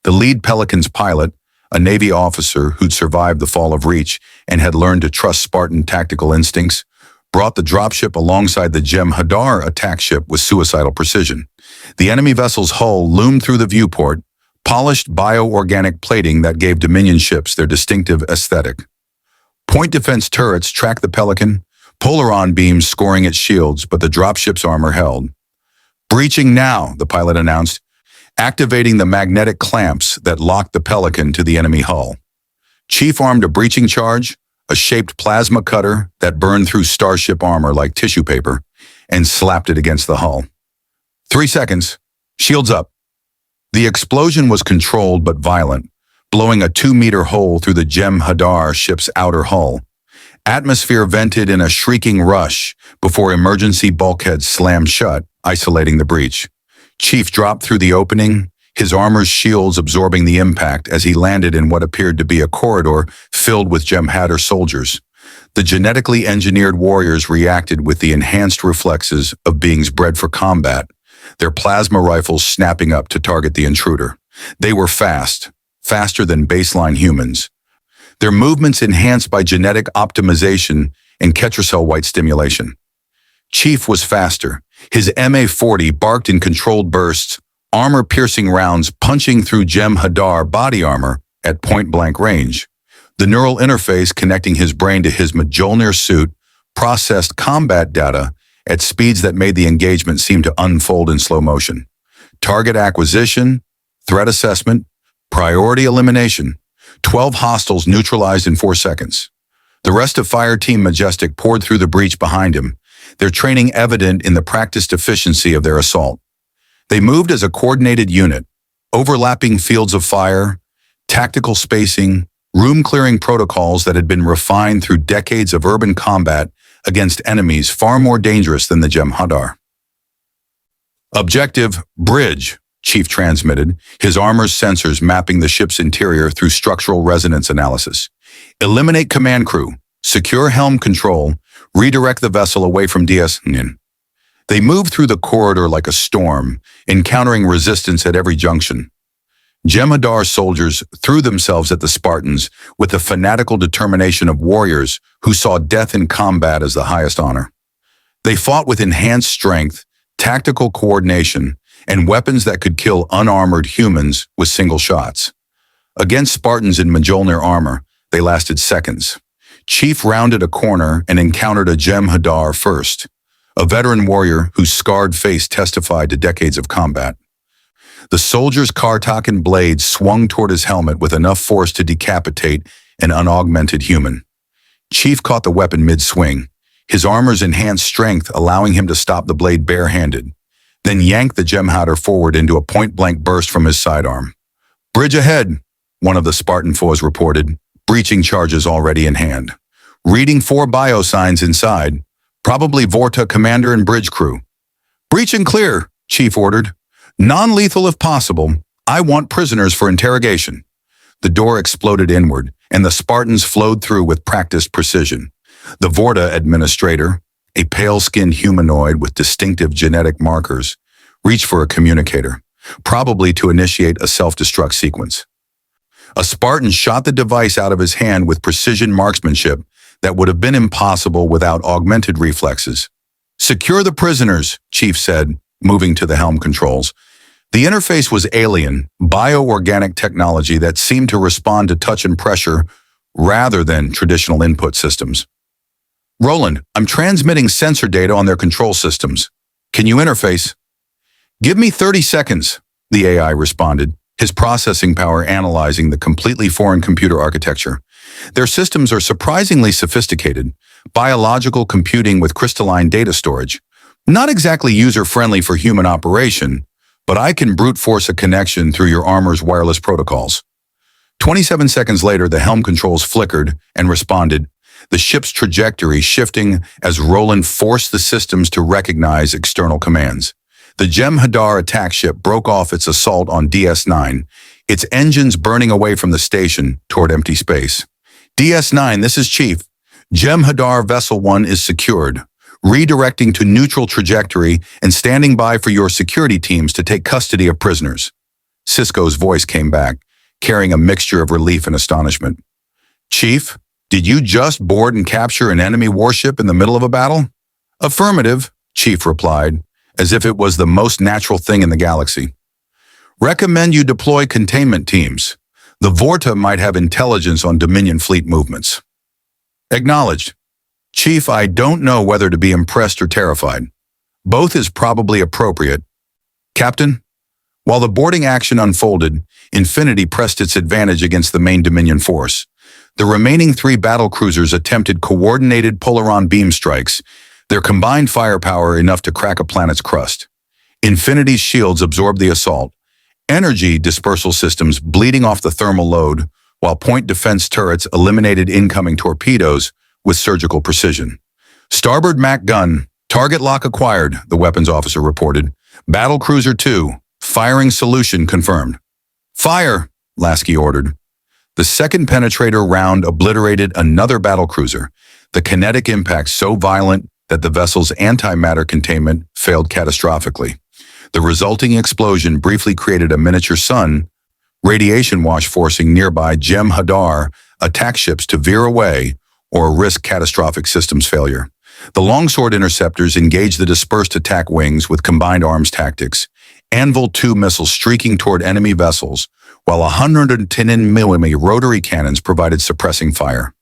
The lead Pelican's pilot, a Navy officer who'd survived the fall of Reach and had learned to trust Spartan tactical instincts, brought the dropship alongside the Jem'Hadar attack ship with suicidal precision. The enemy vessel's hull loomed through the viewport, polished bioorganic plating that gave Dominion ships their distinctive aesthetic. Point defense turrets tracked the Pelican, polaron beams scoring its shields, but the dropship's armor held. Breaching now, the pilot announced, activating the magnetic clamps that locked the Pelican to the enemy hull. Chief armed a breaching charge, a shaped plasma cutter that burned through starship armor like tissue paper, and slapped it against the hull. 3 seconds. Shields up. The explosion was controlled but violent, blowing a 2-meter hole through the Jem'Hadar ship's outer hull. Atmosphere vented in a shrieking rush before emergency bulkheads slammed shut, isolating the breach. Chief dropped through the opening, his armor's shields absorbing the impact as he landed in what appeared to be a corridor filled with Jem'Hadar soldiers. The genetically engineered warriors reacted with the enhanced reflexes of beings bred for combat, their plasma rifles snapping up to target the intruder. They were fast, faster than baseline humans. Their movements enhanced by genetic optimization and Ketracell white stimulation. Chief was faster. His MA-40 barked in controlled bursts, armor-piercing rounds punching through Jem'Hadar body armor at point-blank range. The neural interface connecting his brain to his Mjolnir suit processed combat data at speeds that made the engagement seem to unfold in slow motion. Target acquisition, threat assessment, priority elimination. 12 hostiles neutralized in 4 seconds. The rest of Fire Team Majestic poured through the breach behind him, their training evident in the practiced efficiency of their assault. They moved as a coordinated unit, overlapping fields of fire, tactical spacing, room-clearing protocols that had been refined through decades of urban combat against enemies far more dangerous than the Jem'Hadar. Objective, bridge, Chief transmitted, his armor's sensors mapping the ship's interior through structural resonance analysis. Eliminate command crew, secure helm control, redirect the vessel away from DS-9. They moved through the corridor like a storm, encountering resistance at every junction. Jem'Hadar soldiers threw themselves at the Spartans with the fanatical determination of warriors who saw death in combat as the highest honor. They fought with enhanced strength, tactical coordination, and weapons that could kill unarmored humans with single shots. Against Spartans in Mjolnir armor, they lasted seconds. Chief rounded a corner and encountered a Jem'Hadar first, a veteran warrior whose scarred face testified to decades of combat. The soldier's Kartakan blade swung toward his helmet with enough force to decapitate an unaugmented human. Chief caught the weapon mid-swing, his armor's enhanced strength allowing him to stop the blade barehanded, then yanked the Jem'Hadar forward into a point-blank burst from his sidearm. Bridge ahead, one of the Spartan foes reported, breaching charges already in hand. Reading 4 biosigns inside, probably Vorta commander and bridge crew. Breach and clear, Chief ordered. Non-lethal if possible. I want prisoners for interrogation. The door exploded inward, and the Spartans flowed through with practiced precision. The Vorta administrator, a pale-skinned humanoid with distinctive genetic markers, reached for a communicator, probably to initiate a self-destruct sequence. A Spartan shot the device out of his hand with precision marksmanship, that would have been impossible without augmented reflexes. "Secure the prisoners," Chief said, moving to the helm controls. The interface was alien, bioorganic technology that seemed to respond to touch and pressure rather than traditional input systems. "Roland, I'm transmitting sensor data on their control systems. Can you interface?" "Give me 30 seconds, the AI responded, his processing power analyzing the completely foreign computer architecture. Their systems are surprisingly sophisticated, biological computing with crystalline data storage. Not exactly user-friendly for human operation, but I can brute force a connection through your armor's wireless protocols." 27 seconds later, the helm controls flickered and responded, the ship's trajectory shifting as Roland forced the systems to recognize external commands. The Jem'Hadar attack ship broke off its assault on DS-9, its engines burning away from the station toward empty space. "DS-9, this is Chief. Jem'Hadar Vessel 1 is secured, redirecting to neutral trajectory and standing by for your security teams to take custody of prisoners." Sisko's voice came back, carrying a mixture of relief and astonishment. "Chief, did you just board and capture an enemy warship in the middle of a battle?" "Affirmative," Chief replied, as if it was the most natural thing in the galaxy. "Recommend you deploy containment teams. The Vorta might have intelligence on Dominion fleet movements." "Acknowledged. Chief, I don't know whether to be impressed or terrified. Both is probably appropriate. Captain?" While the boarding action unfolded, Infinity pressed its advantage against the main Dominion force. The remaining 3 battlecruisers attempted coordinated Polaron beam strikes, their combined firepower enough to crack a planet's crust. Infinity's shields absorbed the assault, energy dispersal systems bleeding off the thermal load, while point defense turrets eliminated incoming torpedoes with surgical precision. "Starboard MAC gun, target lock acquired," the weapons officer reported. "Battlecruiser 2, firing solution confirmed." "Fire," Lasky ordered. The second penetrator round obliterated another battlecruiser, the kinetic impact so violent that the vessel's antimatter containment failed catastrophically. The resulting explosion briefly created a miniature sun, radiation wash forcing nearby Jem'Hadar attack ships to veer away or risk catastrophic systems failure. The longsword interceptors engaged the dispersed attack wings with combined arms tactics, Anvil 2 missiles streaking toward enemy vessels, while 110mm rotary cannons provided suppressing fire.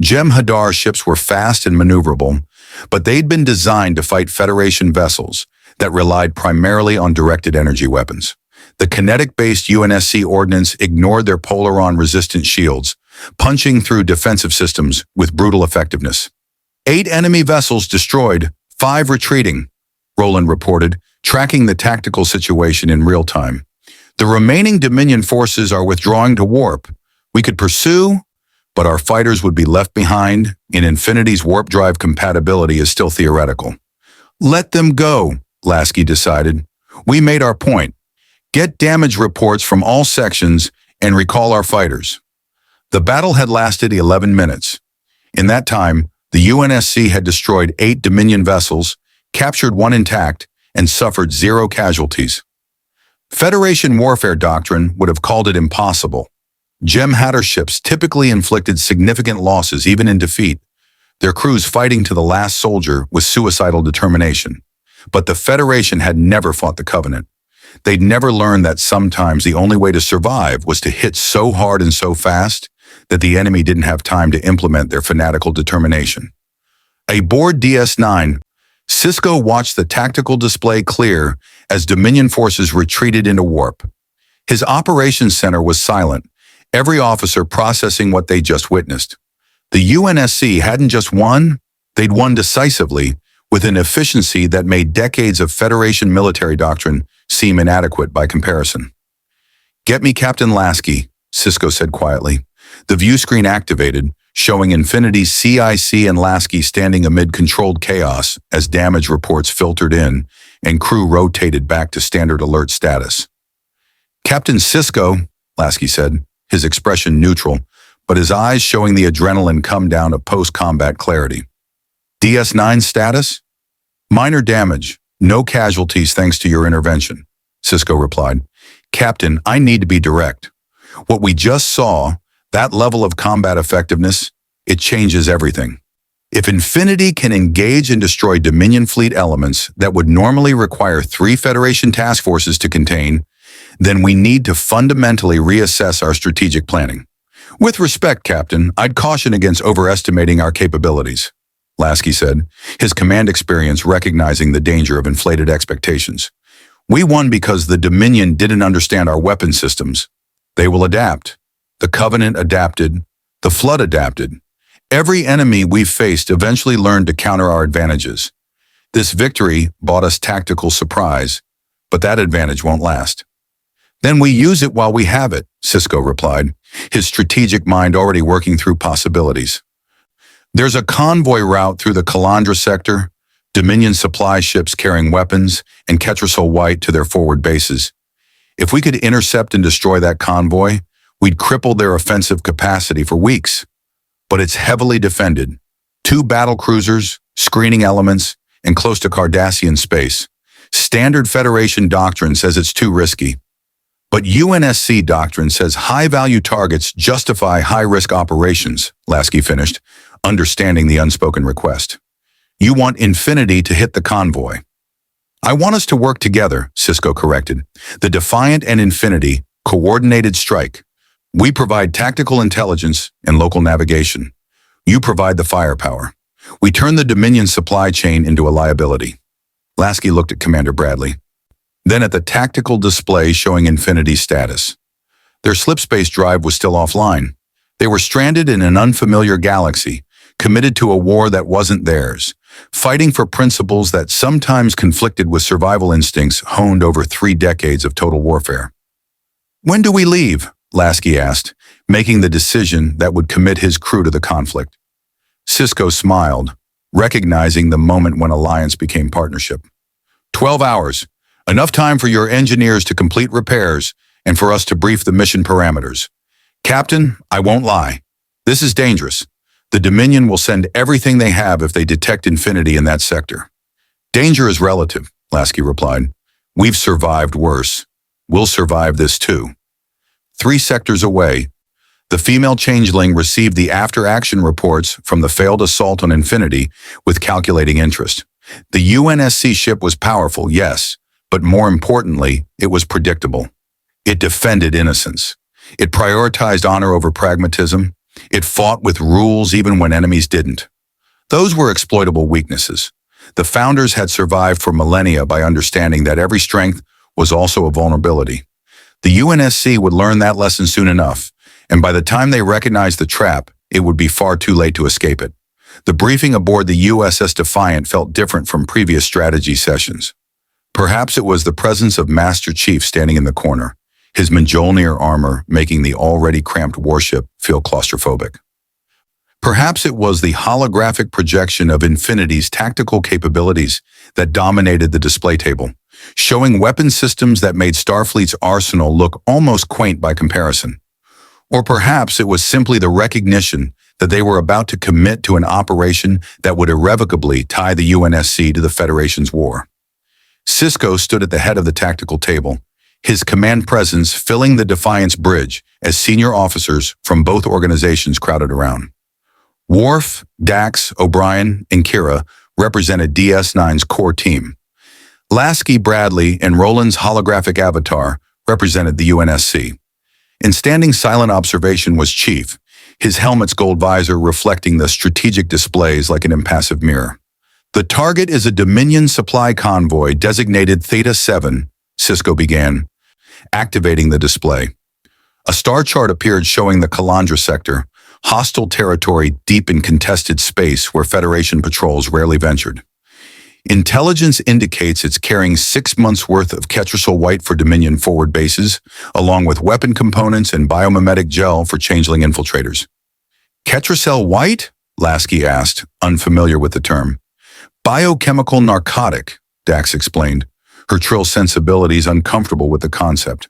Jem'Hadar ships were fast and maneuverable, but they'd been designed to fight Federation vessels that relied primarily on directed energy weapons. The kinetic-based UNSC ordnance ignored their Polaron-resistant shields, punching through defensive systems with brutal effectiveness. 8 enemy vessels destroyed, 5 retreating, Roland reported, tracking the tactical situation in real time. "The remaining Dominion forces are withdrawing to warp. We could pursue, but our fighters would be left behind, and Infinity's warp drive compatibility is still theoretical." "Let them go," Lasky decided. "We made our point. Get damage reports from all sections and recall our fighters." The battle had lasted 11 minutes. In that time, the UNSC had destroyed 8 Dominion vessels, captured 1 intact, and suffered 0 casualties. Federation warfare doctrine would have called it impossible. Jem'Hadar ships typically inflicted significant losses even in defeat, their crews fighting to the last soldier with suicidal determination. But the Federation had never fought the Covenant. They'd never learned that sometimes the only way to survive was to hit so hard and so fast that the enemy didn't have time to implement their fanatical determination. Aboard DS-9, Sisko watched the tactical display clear as Dominion forces retreated into warp. His operations center was silent, every officer processing what they just witnessed. The UNSC hadn't just won, they'd won decisively, with an efficiency that made decades of Federation military doctrine seem inadequate by comparison. "Get me Captain Lasky," Sisko said quietly. The view screen activated, showing Infinity's CIC and Lasky standing amid controlled chaos as damage reports filtered in and crew rotated back to standard alert status. "Captain Sisko," Lasky said, his expression neutral, but his eyes showing the adrenaline come down of post-combat clarity. "DS-9 status? Minor damage, no casualties thanks to your intervention," Sisko replied. "Captain, I need to be direct. What we just saw, that level of combat effectiveness, It changes everything. If Infinity can engage and destroy Dominion fleet elements that would normally require 3 Federation task forces to contain, then we need to fundamentally reassess our strategic planning. With respect, Captain, I'd caution against overestimating our capabilities, Lasky said, his command experience recognizing the danger of inflated expectations. We won because the Dominion didn't understand our weapon systems. They will adapt. The Covenant adapted. The Flood adapted. Every enemy we've faced eventually learned to counter our advantages. This victory bought us tactical surprise, but that advantage won't last. Then we use it while we have it, Sisko replied, his strategic mind already working through possibilities. There's a convoy route through the Calandra sector, Dominion supply ships carrying weapons, and Ketracel White to their forward bases. If we could intercept and destroy that convoy, we'd cripple their offensive capacity for weeks. But it's heavily defended. 2 battle cruisers, screening elements, and close to Cardassian space. Standard Federation doctrine says it's too risky. But UNSC doctrine says high-value targets justify high-risk operations, Lasky finished, understanding the unspoken request. You want Infinity to hit the convoy. I want us to work together, Sisko corrected. The Defiant and Infinity, coordinated strike. We provide tactical intelligence and local navigation. You provide the firepower. We turn the Dominion supply chain into a liability. Lasky looked at Commander Bradley, then at the tactical display showing Infinity's status. Their slipspace drive was still offline. They were stranded in an unfamiliar galaxy, committed to a war that wasn't theirs, fighting for principles that sometimes conflicted with survival instincts honed over 3 decades of total warfare. When do we leave? Lasky asked, making the decision that would commit his crew to the conflict. Sisko smiled, recognizing the moment when alliance became partnership. 12 hours. Enough time for your engineers to complete repairs and for us to brief the mission parameters. Captain, I won't lie. This is dangerous. The Dominion will send everything they have if they detect Infinity in that sector. Danger is relative, Lasky replied. We've survived worse. We'll survive this too. 3 sectors away, the female changeling received the after-action reports from the failed assault on Infinity with calculating interest. The UNSC ship was powerful, yes, but more importantly, it was predictable. It defended innocence. It prioritized honor over pragmatism. It fought with rules even when enemies didn't. Those were exploitable weaknesses. The founders had survived for millennia by understanding that every strength was also a vulnerability. The UNSC would learn that lesson soon enough, and by the time they recognized the trap, it would be far too late to escape it. The briefing aboard the USS Defiant felt different from previous strategy sessions. Perhaps it was the presence of Master Chief standing in the corner, his Mjolnir armor making the already cramped warship feel claustrophobic. Perhaps it was the holographic projection of Infinity's tactical capabilities that dominated the display table, showing weapon systems that made Starfleet's arsenal look almost quaint by comparison. Or perhaps it was simply the recognition that they were about to commit to an operation that would irrevocably tie the UNSC to the Federation's war. Sisko stood at the head of the tactical table, his command presence filling the Defiance bridge as senior officers from both organizations crowded around. Worf, Dax, O'Brien, and Kira represented DS9's core team. Lasky, Bradley, and Roland's holographic avatar represented the UNSC. In standing silent observation was Chief, his helmet's gold visor reflecting the strategic displays like an impassive mirror. The target is a Dominion supply convoy designated Theta-7, Sisko began, activating the display. A star chart appeared showing the Calandra sector, hostile territory deep in contested space where Federation patrols rarely ventured. Intelligence indicates it's carrying 6 months' worth of Ketracel White for Dominion forward bases, along with weapon components and biomimetic gel for changeling infiltrators. Ketracel White? Lasky asked, unfamiliar with the term. Biochemical narcotic, Dax explained, her Trill sensibilities uncomfortable with the concept.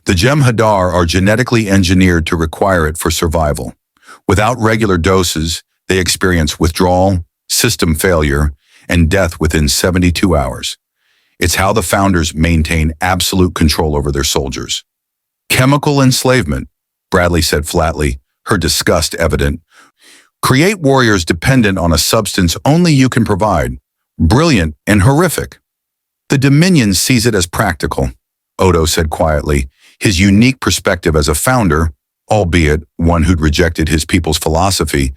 The Jem'Hadar are genetically engineered to require it for survival. Without regular doses, they experience withdrawal, system failure, and death within 72 hours. It's how the founders maintain absolute control over their soldiers. Chemical enslavement, Bradley said flatly, her disgust evident. Create warriors dependent on a substance only you can provide. Brilliant and horrific. The Dominion sees it as practical, Odo said quietly, his unique perspective as a founder, albeit one who'd rejected his people's philosophy,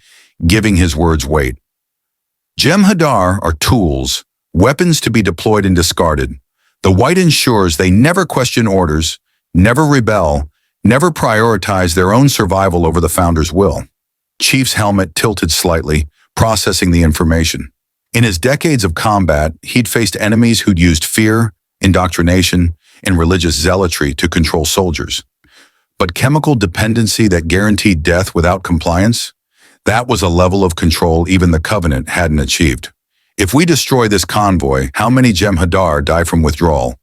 giving his words weight. Jem'Hadar are tools, weapons to be deployed and discarded. The White ensures they never question orders, never rebel, never prioritize their own survival over the Founder's will. Chief's helmet tilted slightly, processing the information. In his decades of combat, he'd faced enemies who'd used fear, indoctrination, and religious zealotry to control soldiers. But chemical dependency that guaranteed death without compliance? That was a level of control even the Covenant hadn't achieved. If we destroy this convoy, how many Jem'Hadar die from withdrawal?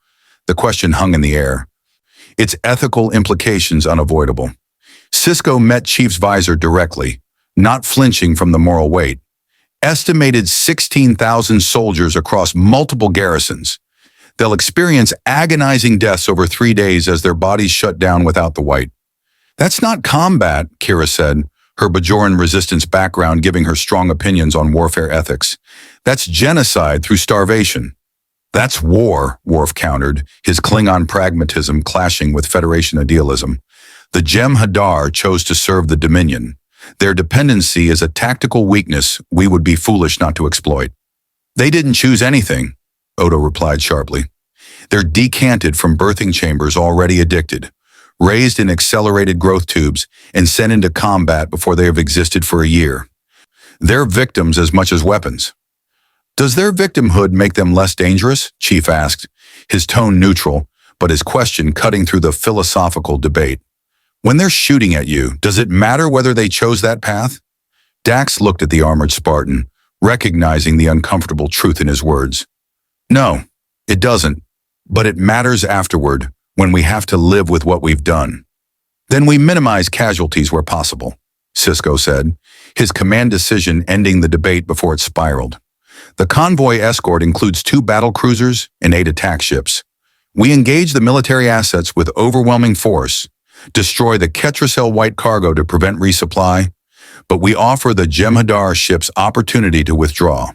The question hung in the air. Its ethical implications unavoidable. Sisko met Chief's visor directly, not flinching from the moral weight. Estimated 16,000 soldiers across multiple garrisons. They'll experience agonizing deaths over 3 days as their bodies shut down without the White. That's not combat, Kira said, her Bajoran resistance background giving her strong opinions on warfare ethics. That's genocide through starvation. That's war, Worf countered, his Klingon pragmatism clashing with Federation idealism. The Jem'Hadar chose to serve the Dominion. Their dependency is a tactical weakness we would be foolish not to exploit. They didn't choose anything, Odo replied sharply. They're decanted from birthing chambers already addicted, raised in accelerated growth tubes, and sent into combat before they have existed for a year. They're victims as much as weapons. Does their victimhood make them less dangerous? Chief asked, his tone neutral, but his question cutting through the philosophical debate. When they're shooting at you, does it matter whether they chose that path? Dax looked at the armored Spartan, recognizing the uncomfortable truth in his words. No, it doesn't, but it matters afterward, when we have to live with what we've done. Then we minimize casualties where possible, Sisko said, his command decision ending the debate before it spiraled. The convoy escort includes 2 battle cruisers and 8 attack ships. We engage the military assets with overwhelming force, destroy the Ketracel White cargo to prevent resupply, but we offer the Jem'Hadar ships opportunity to withdraw.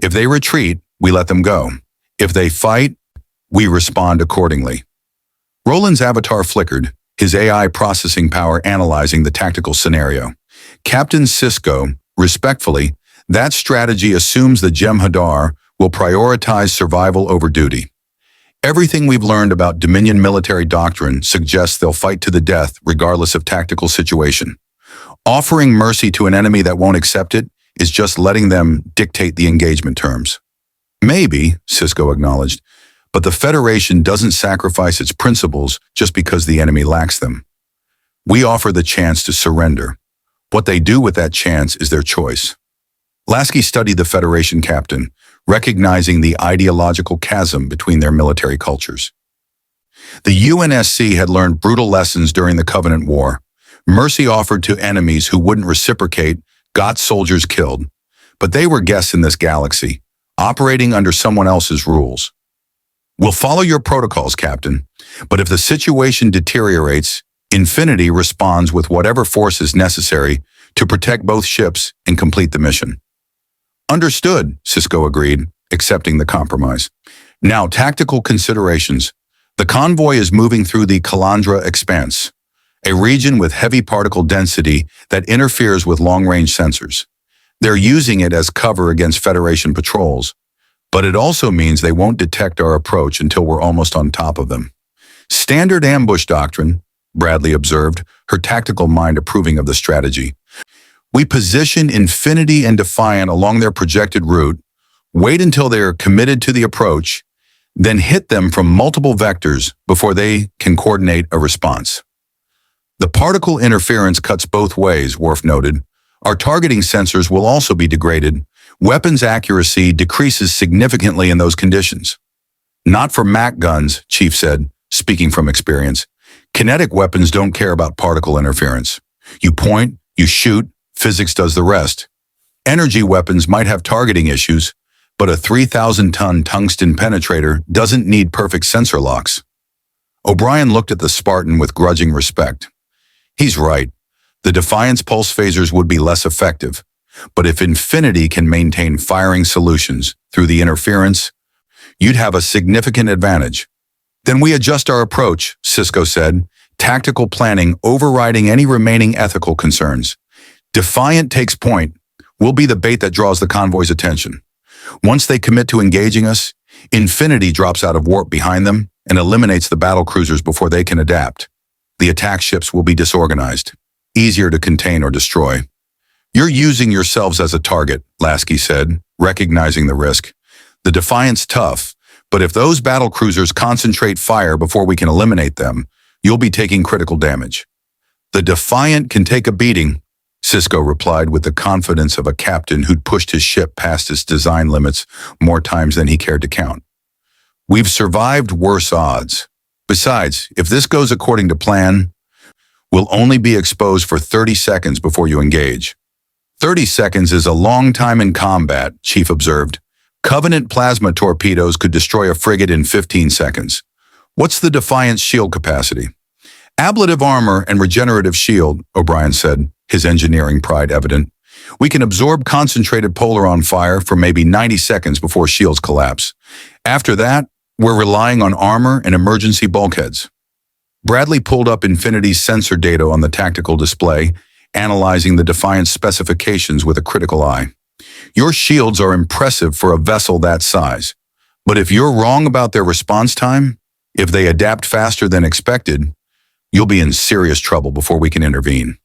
If they retreat, we let them go. If they fight, we respond accordingly. Roland's avatar flickered, his AI processing power analyzing the tactical scenario. Captain Sisko, respectfully, that strategy assumes the Jem'Hadar will prioritize survival over duty. Everything we've learned about Dominion military doctrine suggests they'll fight to the death regardless of tactical situation. Offering mercy to an enemy that won't accept it is just letting them dictate the engagement terms. Maybe, Sisko acknowledged, but the Federation doesn't sacrifice its principles just because the enemy lacks them. We offer the chance to surrender. What they do with that chance is their choice. Lasky studied the Federation captain, recognizing the ideological chasm between their military cultures. The UNSC had learned brutal lessons during the Covenant War. Mercy offered to enemies who wouldn't reciprocate got soldiers killed. But they were guests in this galaxy, operating under someone else's rules. We'll follow your protocols, Captain, but if the situation deteriorates, Infinity responds with whatever force is necessary to protect both ships and complete the mission. Understood, Sisko agreed, accepting the compromise. Now, tactical considerations. The convoy is moving through the Kalandra Expanse, a region with heavy particle density that interferes with long-range sensors. They're using it as cover against Federation patrols, but it also means they won't detect our approach until we're almost on top of them. Standard ambush doctrine, Bradley observed, her tactical mind approving of the strategy. We position Infinity and Defiant along their projected route, wait until they are committed to the approach, then hit them from multiple vectors before they can coordinate a response. The particle interference cuts both ways, Worf noted. Our targeting sensors will also be degraded. Weapons accuracy decreases significantly in those conditions. Not for MAC guns, Chief said, speaking from experience. Kinetic weapons don't care about particle interference. You point, you shoot, physics does the rest. Energy weapons might have targeting issues, but a 3,000-ton tungsten penetrator doesn't need perfect sensor locks. O'Brien looked at the Spartan with grudging respect. He's right. The Defiant's pulse phasers would be less effective, but if Infinity can maintain firing solutions through the interference, you'd have a significant advantage. Then we adjust our approach, Sisko said, tactical planning overriding any remaining ethical concerns. Defiant takes point. We'll be the bait that draws the convoy's attention. Once they commit to engaging us, Infinity drops out of warp behind them and eliminates the battle cruisers before they can adapt. The attack ships will be disorganized, easier to contain or destroy. You're using yourselves as a target, Lasky said, recognizing the risk. The Defiant's tough, but if those battle cruisers concentrate fire before we can eliminate them, you'll be taking critical damage. The Defiant can take a beating, Sisko replied with the confidence of a captain who'd pushed his ship past its design limits more times than he cared to count. We've survived worse odds. Besides, if this goes according to plan, we'll only be exposed for 30 seconds before you engage. 30 seconds is a long time in combat, Chief observed. Covenant plasma torpedoes could destroy a frigate in 15 seconds. What's the Defiant's shield capacity? Ablative armor and regenerative shield, O'Brien said, his engineering pride evident. We can absorb concentrated polaron fire for maybe 90 seconds before shields collapse. After that, we're relying on armor and emergency bulkheads. Bradley pulled up Infinity's sensor data on the tactical display, analyzing the Defiant's specifications with a critical eye. Your shields are impressive for a vessel that size, but if you're wrong about their response time, if they adapt faster than expected, you'll be in serious trouble before we can intervene.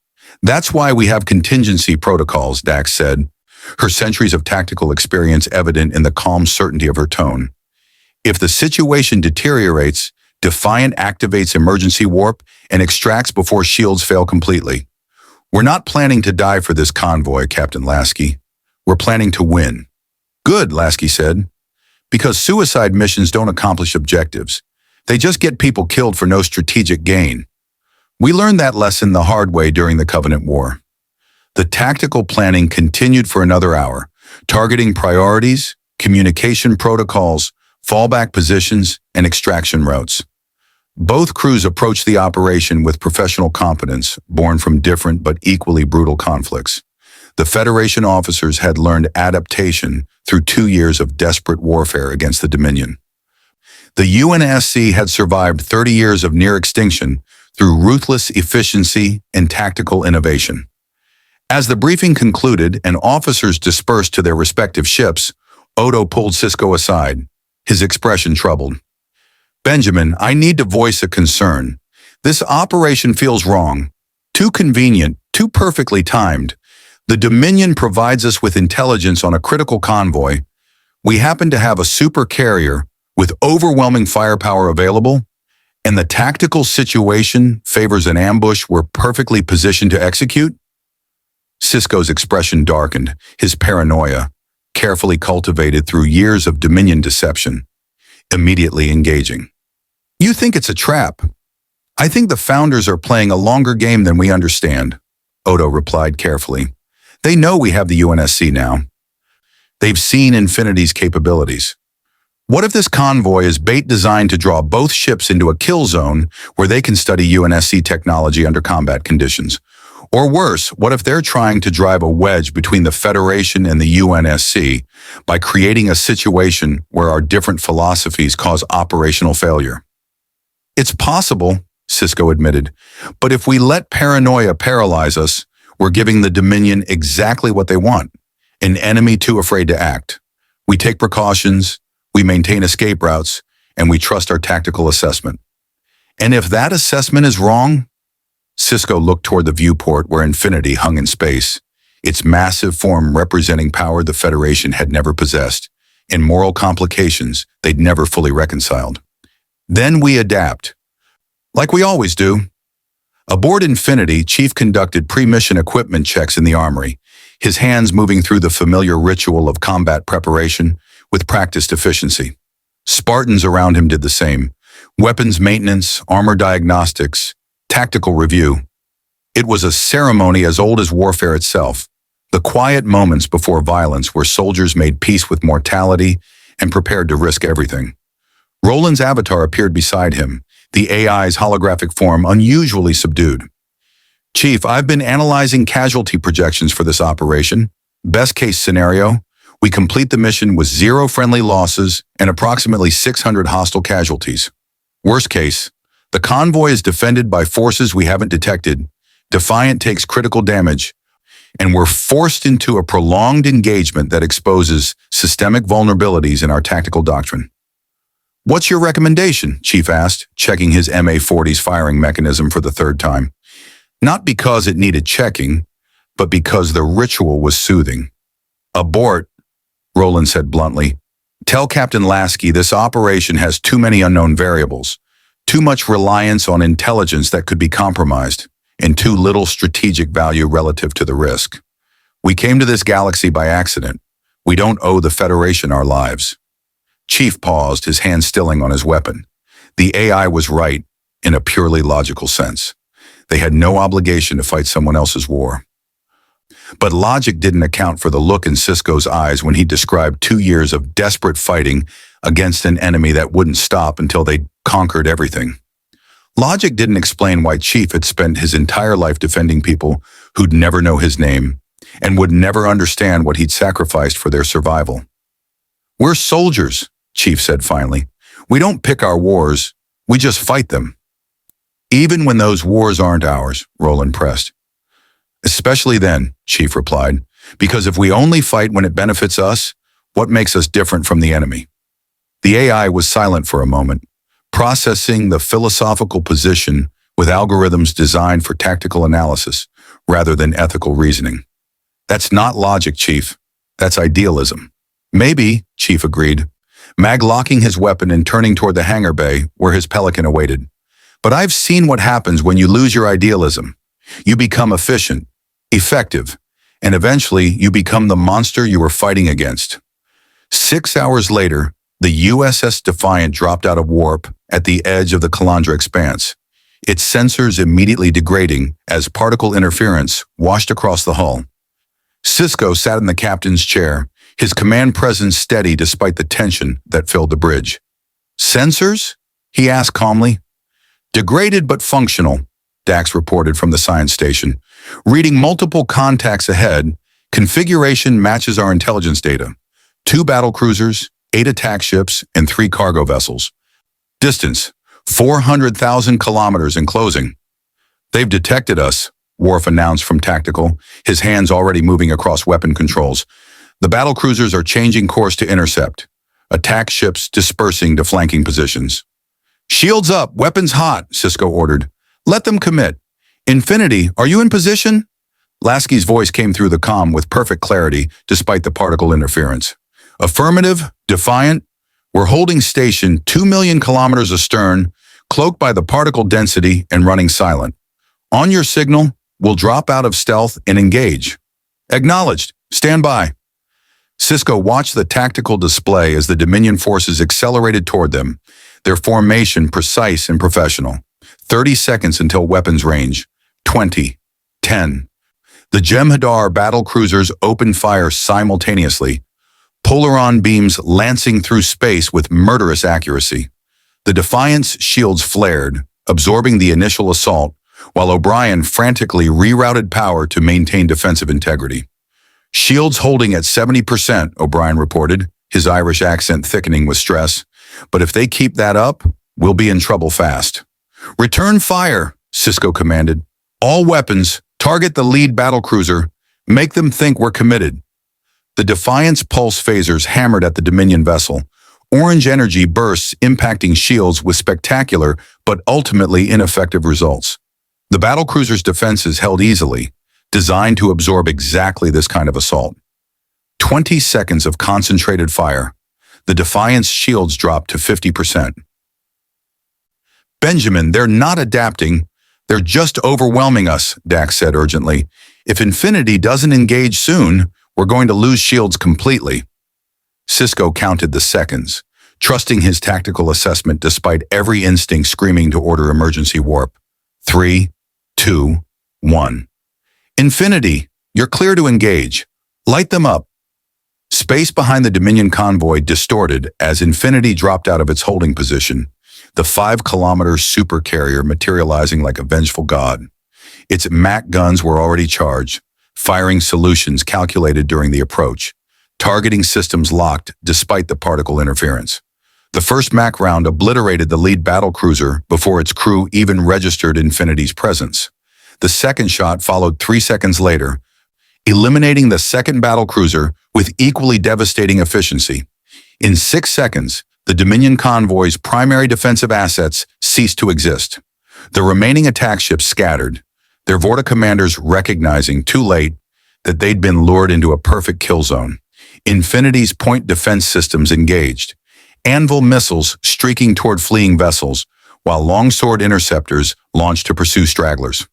That's why we have contingency protocols, Dax said, her centuries of tactical experience evident in the calm certainty of her tone. If the situation deteriorates, Defiant activates emergency warp and extracts before shields fail completely. We're not planning to die for this convoy, Captain Lasky. We're planning to win. Good, Lasky said, because suicide missions don't accomplish objectives. They just get people killed for no strategic gain. We learned that lesson the hard way during the Covenant War. The tactical planning continued for another hour, targeting priorities, communication protocols, fallback positions, and extraction routes. Both crews approached the operation with professional competence, born from different but equally brutal conflicts. The Federation officers had learned adaptation through 2 years of desperate warfare against the Dominion. The UNSC had survived 30 years of near extinction through ruthless efficiency and tactical innovation. As the briefing concluded and officers dispersed to their respective ships, Odo pulled Sisko aside, his expression troubled. Benjamin, I need to voice a concern. This operation feels wrong. Too convenient, too perfectly timed. The Dominion provides us with intelligence on a critical convoy. We happen to have a supercarrier with overwhelming firepower available, and the tactical situation favors an ambush we're perfectly positioned to execute? Sisko's expression darkened, his paranoia, carefully cultivated through years of Dominion deception, immediately engaging. You think it's a trap? I think the Founders are playing a longer game than we understand, Odo replied carefully. They know we have the UNSC now. They've seen Infinity's capabilities. What if this convoy is bait designed to draw both ships into a kill zone where they can study UNSC technology under combat conditions? Or worse, what if they're trying to drive a wedge between the Federation and the UNSC by creating a situation where our different philosophies cause operational failure? It's possible, Sisko admitted, but if we let paranoia paralyze us, we're giving the Dominion exactly what they want, an enemy too afraid to act. We take precautions, we maintain escape routes, and we trust our tactical assessment. And if that assessment is wrong, Sisko looked toward the viewport where Infinity hung in space, its massive form representing power the Federation had never possessed, and moral complications they'd never fully reconciled. Then we adapt, like we always do. Aboard Infinity, Chief conducted pre-mission equipment checks in the armory, his hands moving through the familiar ritual of combat preparation with practiced efficiency. Spartans around him did the same. Weapons maintenance, armor diagnostics, tactical review. It was a ceremony as old as warfare itself, the quiet moments before violence where soldiers made peace with mortality and prepared to risk everything. Roland's avatar appeared beside him, the AI's holographic form unusually subdued. Chief, I've been analyzing casualty projections for this operation. Best case scenario, we complete the mission with 0 friendly losses and approximately 600 hostile casualties. Worst case, the convoy is defended by forces we haven't detected, Defiant takes critical damage, and we're forced into a prolonged engagement that exposes systemic vulnerabilities in our tactical doctrine. What's your recommendation? Chief asked, checking his MA-40's firing mechanism for the 3rd time. Not because it needed checking, but because the ritual was soothing. Abort, Roland said bluntly. Tell Captain Lasky this operation has too many unknown variables, too much reliance on intelligence that could be compromised, and too little strategic value relative to the risk. We came to this galaxy by accident. We don't owe the Federation our lives. Chief paused, his hand stilling on his weapon. The AI was right in a purely logical sense. They had no obligation to fight someone else's war. But logic didn't account for the look in Sisko's eyes when he described 2 years of desperate fighting against an enemy that wouldn't stop until they'd conquered everything. Logic didn't explain why Chief had spent his entire life defending people who'd never know his name and would never understand what he'd sacrificed for their survival. We're soldiers, Chief said finally. We don't pick our wars, we just fight them. Even when those wars aren't ours, Roland pressed. Especially then, Chief replied, because if we only fight when it benefits us, what makes us different from the enemy? The AI was silent for a moment, processing the philosophical position with algorithms designed for tactical analysis rather than ethical reasoning. That's not logic, Chief. That's idealism. Maybe, Chief agreed, Mag locking his weapon and turning toward the hangar bay where his Pelican awaited. But I've seen what happens when you lose your idealism. You become efficient, effective, and eventually you become the monster you were fighting against. 6 hours later, the USS Defiant dropped out of warp at the edge of the Calandra expanse, its sensors immediately degrading as particle interference washed across the hull. Sisko sat in the captain's chair, his command presence steady despite the tension that filled the bridge. Sensors? He asked calmly. Degraded but functional, Dax reported from the science station. Reading multiple contacts ahead, configuration matches our intelligence data. 2 battlecruisers, 8 attack ships, and 3 cargo vessels. Distance, 400,000 kilometers in closing. They've detected us, Worf announced from tactical, his hands already moving across weapon controls. The battlecruisers are changing course to intercept. Attack ships dispersing to flanking positions. Shields up, weapons hot, Sisko ordered. Let them commit. Infinity, are you in position? Lasky's voice came through the comm with perfect clarity despite the particle interference. Affirmative, Defiant. We're holding station 2 million kilometers astern, cloaked by the particle density and running silent. On your signal, we'll drop out of stealth and engage. Acknowledged. Stand by. Sisko watched the tactical display as the Dominion forces accelerated toward them, their formation precise and professional. 30 seconds until weapons range. 20. 10. The Jem'Hadar battle cruisers opened fire simultaneously, Polaron beams lancing through space with murderous accuracy. The Defiant's shields flared, absorbing the initial assault, while O'Brien frantically rerouted power to maintain defensive integrity. Shields holding at 70%, O'Brien reported, his Irish accent thickening with stress. But if they keep that up, we'll be in trouble fast. Return fire, Sisko commanded. All weapons, target the lead battlecruiser. Make them think we're committed. The Defiant's pulse phasers hammered at the Dominion vessel. Orange energy bursts impacting shields with spectacular but ultimately ineffective results. The battlecruiser's defenses held easily, designed to absorb exactly this kind of assault. 20 seconds of concentrated fire. The Defiant's shields dropped to 50%. Benjamin, they're not adapting. They're just overwhelming us, Dax said urgently. If Infinity doesn't engage soon, we're going to lose shields completely. Sisko counted the seconds, trusting his tactical assessment despite every instinct screaming to order emergency warp. 3, 2, 1. Infinity, you're clear to engage. Light them up. Space behind the Dominion convoy distorted as Infinity dropped out of its holding position, the 5-kilometer supercarrier materializing like a vengeful god. Its MAC guns were already charged, firing solutions calculated during the approach, targeting systems locked despite the particle interference. The first MAC round obliterated the lead battlecruiser before its crew even registered Infinity's presence. The second shot followed 3 seconds later, eliminating the second battlecruiser with equally devastating efficiency. In 6 seconds, the Dominion convoy's primary defensive assets ceased to exist. The remaining attack ships scattered, their Vorta commanders recognizing too late that they'd been lured into a perfect kill zone. Infinity's point defense systems engaged, Anvil missiles streaking toward fleeing vessels, while longsword interceptors launched to pursue stragglers.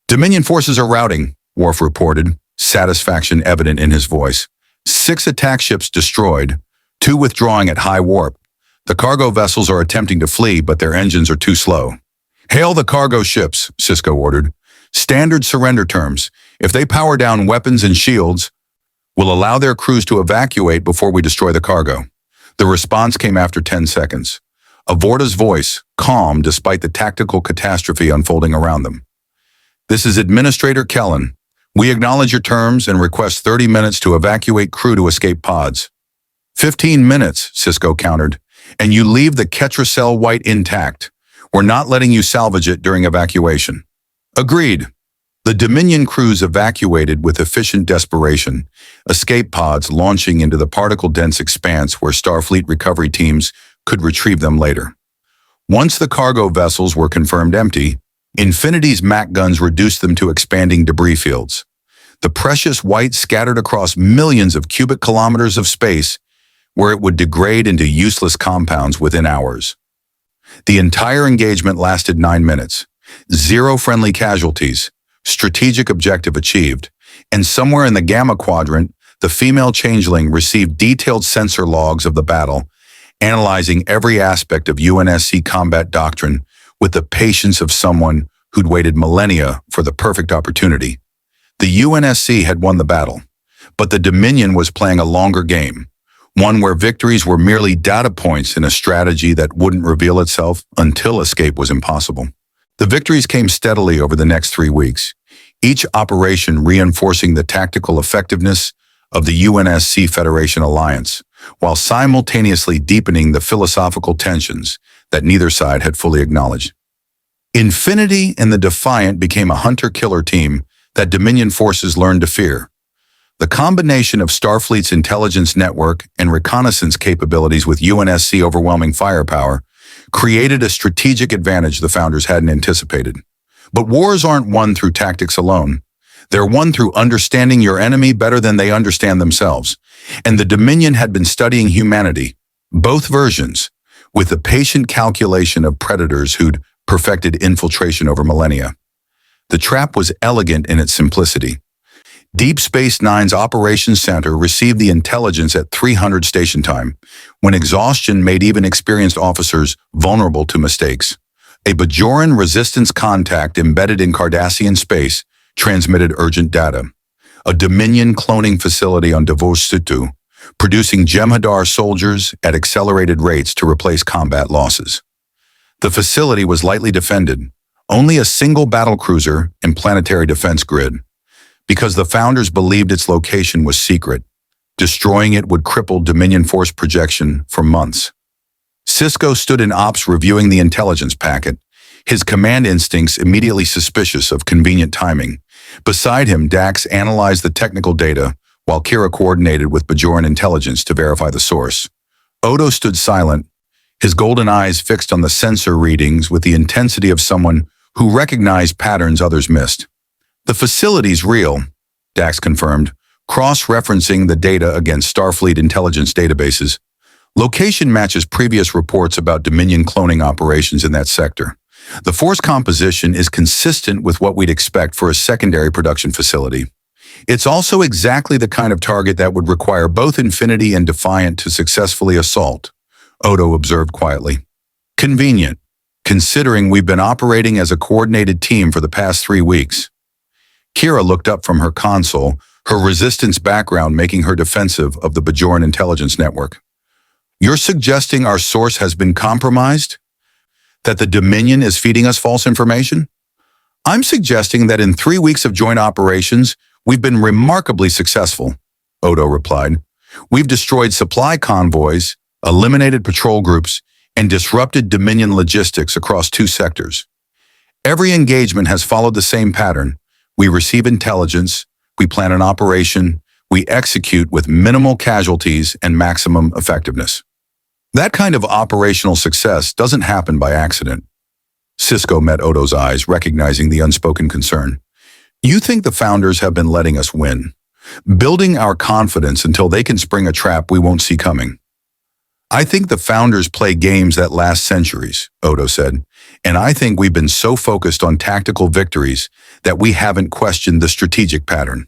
Dominion forces are routing, Worf reported, satisfaction evident in his voice. 6 attack ships destroyed, 2 withdrawing at high warp. The cargo vessels are attempting to flee, but their engines are too slow. Hail the cargo ships, Sisko ordered. Standard surrender terms. If they power down weapons and shields, we'll allow their crews to evacuate before we destroy the cargo. The response came after 10 seconds. A Vorta's voice, calm despite the tactical catastrophe unfolding around them. This is Administrator Kellen. We acknowledge your terms and request 30 minutes to evacuate crew to escape pods. 15 minutes, Sisko countered, and you leave the Ketracel White intact. We're not letting you salvage it during evacuation. Agreed. The Dominion crews evacuated with efficient desperation, escape pods launching into the particle-dense expanse where Starfleet recovery teams could retrieve them later. Once the cargo vessels were confirmed empty, Infinity's MAC guns reduced them to expanding debris fields. The precious white scattered across millions of cubic kilometers of space where it would degrade into useless compounds within hours. The entire engagement lasted 9 minutes. 0 friendly casualties. Strategic objective achieved, and somewhere in the Gamma Quadrant, the female changeling received detailed sensor logs of the battle, analyzing every aspect of UNSC combat doctrine with the patience of someone who'd waited millennia for the perfect opportunity. The UNSC had won the battle, but the Dominion was playing a longer game, one where victories were merely data points in a strategy that wouldn't reveal itself until escape was impossible. The victories came steadily over the next 3 weeks, each operation reinforcing the tactical effectiveness of the UNSC Federation alliance, while simultaneously deepening the philosophical tensions that neither side had fully acknowledged. Infinity and the Defiant became a hunter-killer team that Dominion forces learned to fear. The combination of Starfleet's intelligence network and reconnaissance capabilities with UNSC overwhelming firepower created a strategic advantage the founders hadn't anticipated. But wars aren't won through tactics alone. They're won through understanding your enemy better than they understand themselves. And the Dominion had been studying humanity, both versions, with the patient calculation of predators who'd perfected infiltration over millennia. The trap was elegant in its simplicity. Deep Space Nine's Operations Center received the intelligence at 300 station time, when exhaustion made even experienced officers vulnerable to mistakes. A Bajoran resistance contact embedded in Cardassian space transmitted urgent data. A Dominion cloning facility on Devos-Situ, producing Jem'Hadar soldiers at accelerated rates to replace combat losses. The facility was lightly defended, only a single battlecruiser and planetary defense grid, because the founders believed its location was secret. Destroying it would cripple Dominion force projection for months. Sisko stood in ops reviewing the intelligence packet, his command instincts immediately suspicious of convenient timing. Beside him, Dax analyzed the technical data, while Kira coordinated with Bajoran intelligence to verify the source. Odo stood silent, his golden eyes fixed on the sensor readings with the intensity of someone who recognized patterns others missed. The facility's real, Dax confirmed, cross-referencing the data against Starfleet intelligence databases. Location matches previous reports about Dominion cloning operations in that sector. The force composition is consistent with what we'd expect for a secondary production facility. It's also exactly the kind of target that would require both Infinity and Defiant to successfully assault, Odo observed quietly. Convenient, considering we've been operating as a coordinated team for the past 3 weeks. Kira looked up from her console, her resistance background making her defensive of the Bajoran intelligence network. You're suggesting our source has been compromised? That the Dominion is feeding us false information? I'm suggesting that in 3 weeks of joint operations, we've been remarkably successful, Odo replied. We've destroyed supply convoys, eliminated patrol groups, and disrupted Dominion logistics across 2 sectors. Every engagement has followed the same pattern. We receive intelligence, we plan an operation, we execute with minimal casualties and maximum effectiveness. That kind of operational success doesn't happen by accident. Sisko met Odo's eyes, recognizing the unspoken concern. You think the founders have been letting us win, building our confidence until they can spring a trap we won't see coming. I think the founders play games that last centuries, Odo said, and I think we've been so focused on tactical victories that we haven't questioned the strategic pattern.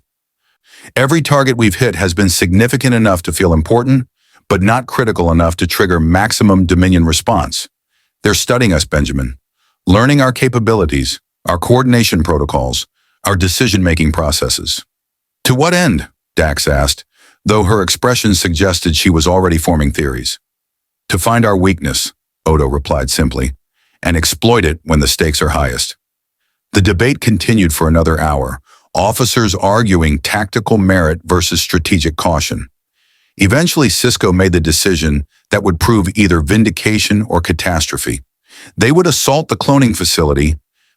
Every target we've hit has been significant enough to feel important, but not critical enough to trigger maximum Dominion response. They're studying us, Benjamin, learning our capabilities, our coordination protocols, our decision-making processes. To what end? Dax asked, though her expression suggested she was already forming theories. To find our weakness, Odo replied simply, and exploit it when the stakes are highest. The debate continued for another hour, officers arguing tactical merit versus strategic caution. Eventually, Sisko made the decision that would prove either vindication or catastrophe. They would assault the cloning facility,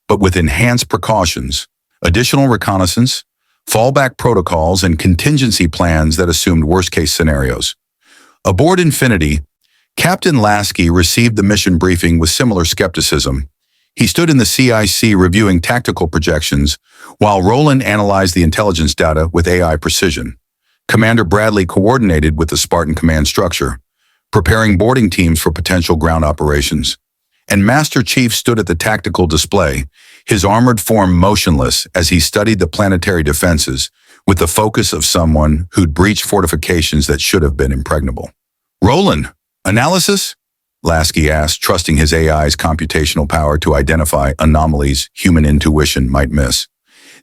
but with enhanced precautions, additional reconnaissance, fallback protocols, and contingency plans that assumed worst-case scenarios. Aboard Infinity, Captain Lasky received the mission briefing with similar skepticism. He stood in the CIC reviewing tactical projections, while Roland analyzed the intelligence data with AI precision. Commander Bradley coordinated with the Spartan command structure, preparing boarding teams for potential ground operations. And Master Chief stood at the tactical display, his armored form motionless as he studied the planetary defenses with the focus of someone who'd breached fortifications that should have been impregnable. Roland, analysis? Lasky asked, trusting his AI's computational power to identify anomalies human intuition might miss.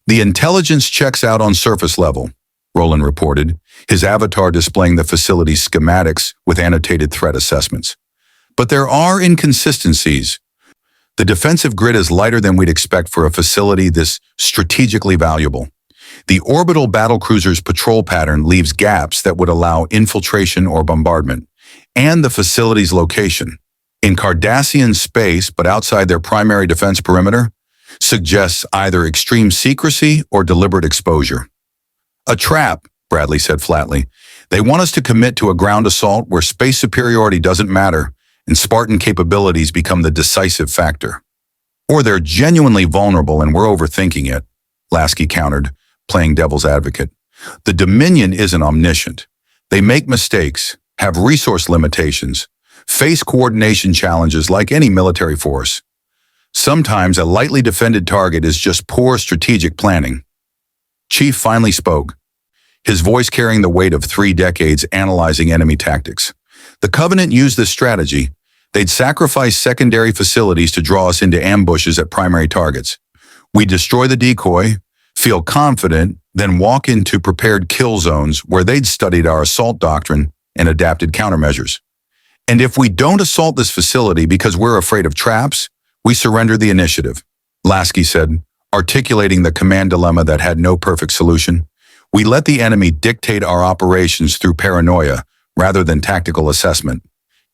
The intelligence checks out on surface level, Roland reported, his avatar displaying the facility's schematics with annotated threat assessments. But there are inconsistencies. The defensive grid is lighter than we'd expect for a facility this strategically valuable. The orbital battlecruiser's patrol pattern leaves gaps that would allow infiltration or bombardment, and the facility's location, in Cardassian space but outside their primary defense perimeter, suggests either extreme secrecy or deliberate exposure. A trap, Bradley said flatly. They want us to commit to a ground assault where space superiority doesn't matter and Spartan capabilities become the decisive factor. Or they're genuinely vulnerable and we're overthinking it, Lasky countered, playing devil's advocate. The Dominion isn't omniscient. They make mistakes, have resource limitations, face coordination challenges like any military force. Sometimes a lightly defended target is just poor strategic planning. Chief finally spoke, his voice carrying the weight of 3 decades analyzing enemy tactics. The Covenant used this strategy. They'd sacrifice secondary facilities to draw us into ambushes at primary targets. We destroy the decoy, feel confident, then walk into prepared kill zones where they'd studied our assault doctrine and adapted countermeasures. And if we don't assault this facility because we're afraid of traps, we surrender the initiative, Lasky said, articulating the command dilemma that had no perfect solution. We let the enemy dictate our operations through paranoia rather than tactical assessment.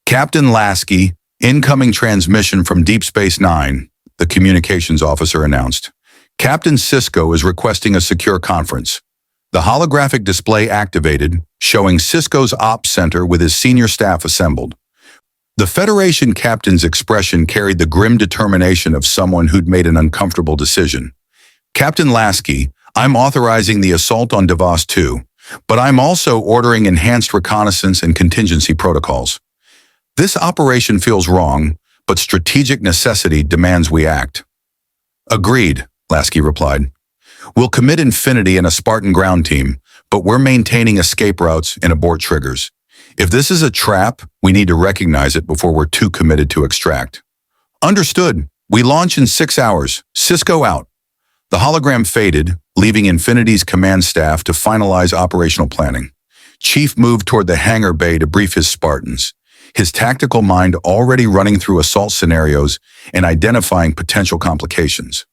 Captain Lasky, incoming transmission from Deep Space Nine, the communications officer announced. Captain Sisko is requesting a secure conference. The holographic display activated, showing Sisko's ops center with his senior staff assembled. The Federation captain's expression carried the grim determination of someone who'd made an uncomfortable decision. Captain Lasky, I'm authorizing the assault on Devos 2, but I'm also ordering enhanced reconnaissance and contingency protocols. This operation feels wrong, but strategic necessity demands we act. Agreed, Lasky replied. We'll commit Infinity and a Spartan ground team, but we're maintaining escape routes and abort triggers. If this is a trap, we need to recognize it before we're too committed to extract. Understood. We launch in 6 hours. Sisko out. The hologram faded, leaving Infinity's command staff to finalize operational planning. Chief moved toward the hangar bay to brief his Spartans, his tactical mind already running through assault scenarios and identifying potential complications.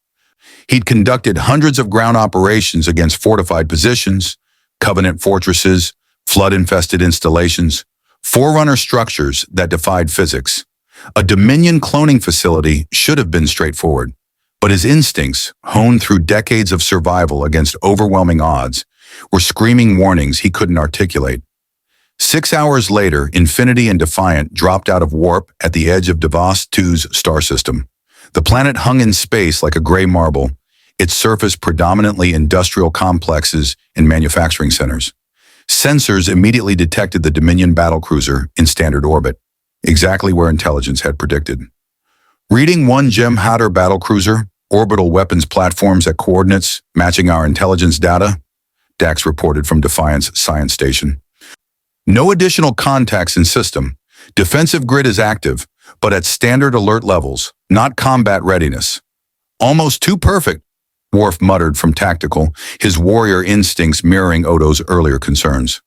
He'd conducted hundreds of ground operations against fortified positions, Covenant fortresses, flood-infested installations, forerunner structures that defied physics. A Dominion cloning facility should have been straightforward, but his instincts, honed through decades of survival against overwhelming odds, were screaming warnings he couldn't articulate. 6 hours later, Infinity and Defiant dropped out of warp at the edge of Davos II's star system. The planet hung in space like a gray marble, its surface predominantly industrial complexes and manufacturing centers. Sensors immediately detected the Dominion battlecruiser in standard orbit, exactly where intelligence had predicted. Reading one Jem'Hadar battlecruiser, orbital weapons platforms at coordinates matching our intelligence data, Dax reported from Defiant's science station. No additional contacts in system. Defensive grid is active, but at standard alert levels, not combat readiness. Almost too perfect, Worf muttered from tactical, his warrior instincts mirroring Odo's earlier concerns.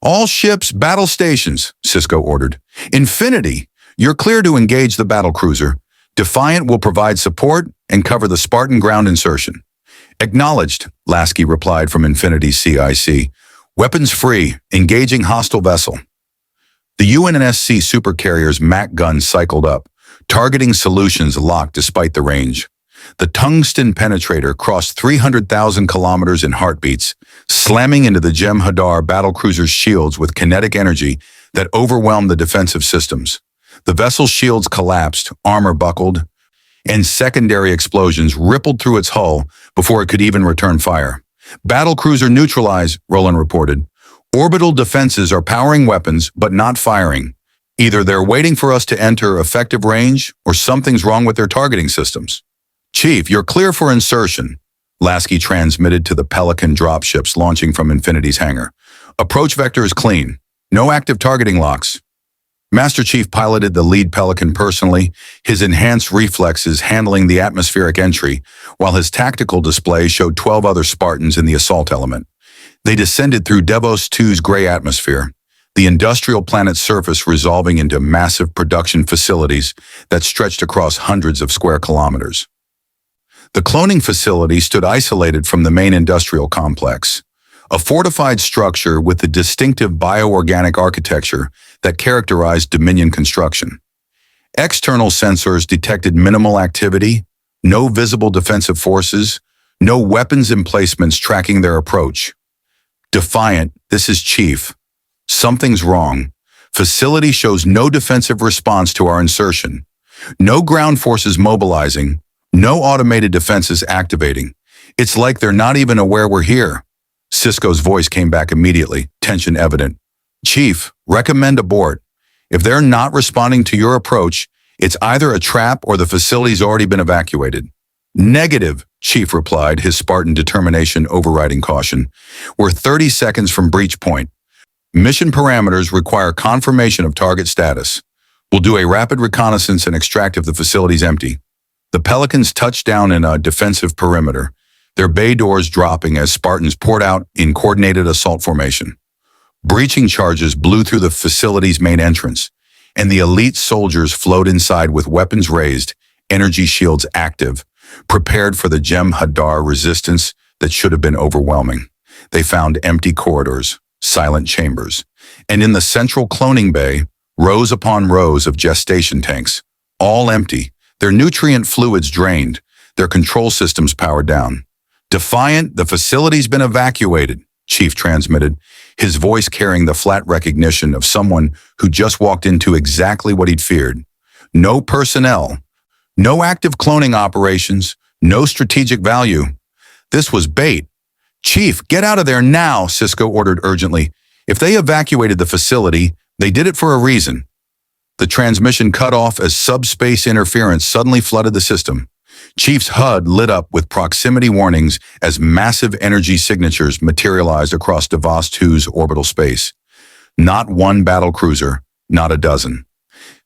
All ships, battle stations, Sisko ordered. Infinity, you're clear to engage the battlecruiser. Defiant will provide support and cover the Spartan ground insertion. Acknowledged, Lasky replied from Infinity's CIC. Weapons free, engaging hostile vessel. The UNSC supercarrier's MAC guns cycled up, targeting solutions locked despite the range. The tungsten penetrator crossed 300,000 kilometers in heartbeats, slamming into the Jem'Hadar battlecruiser's shields with kinetic energy that overwhelmed the defensive systems. The vessel's shields collapsed, armor buckled, and secondary explosions rippled through its hull before it could even return fire. Battlecruiser neutralized, Roland reported. Orbital defenses are powering weapons, but not firing. Either they're waiting for us to enter effective range, or something's wrong with their targeting systems. Chief, you're clear for insertion, Lasky transmitted to the Pelican dropships launching from Infinity's hangar. Approach vector is clean. No active targeting locks. Master Chief piloted the lead Pelican personally, his enhanced reflexes handling the atmospheric entry, while his tactical display showed 12 other Spartans in the assault element. They descended through Davos II's gray atmosphere, the industrial planet's surface resolving into massive production facilities that stretched across hundreds of square kilometers. The cloning facility stood isolated from the main industrial complex, a fortified structure with the distinctive bioorganic architecture that characterized Dominion construction. External sensors detected minimal activity, no visible defensive forces, no weapons emplacements tracking their approach. Defiant, this is Chief. Something's wrong. Facility shows no defensive response to our insertion. No ground forces mobilizing. No automated defenses activating. It's like they're not even aware we're here. Sisko's voice came back immediately, tension evident. Chief, recommend abort. If they're not responding to your approach, it's either a trap or the facility's already been evacuated. Negative, Chief replied, his Spartan determination overriding caution. We're 30 seconds from breach point. Mission parameters require confirmation of target status. We'll do a rapid reconnaissance and extract if the facility's empty. The Pelicans touched down in a defensive perimeter, their bay doors dropping as Spartans poured out in coordinated assault formation. Breaching charges blew through the facility's main entrance, and the elite soldiers flowed inside with weapons raised, energy shields active, prepared for the Jem'Hadar resistance that should have been overwhelming. They found empty corridors, silent chambers, and in the central cloning bay, rows upon rows of gestation tanks, all empty, their nutrient fluids drained, their control systems powered down. Defiant, the facility's been evacuated, Chief transmitted, his voice carrying the flat recognition of someone who just walked into exactly what he'd feared. No personnel, no active cloning operations, no strategic value. This was bait. Chief, get out of there now, Sisko ordered urgently. If they evacuated the facility, they did it for a reason. The transmission cut off as subspace interference suddenly flooded the system. Chief's HUD lit up with proximity warnings as massive energy signatures materialized across Davos II's orbital space. Not one battlecruiser, not a dozen.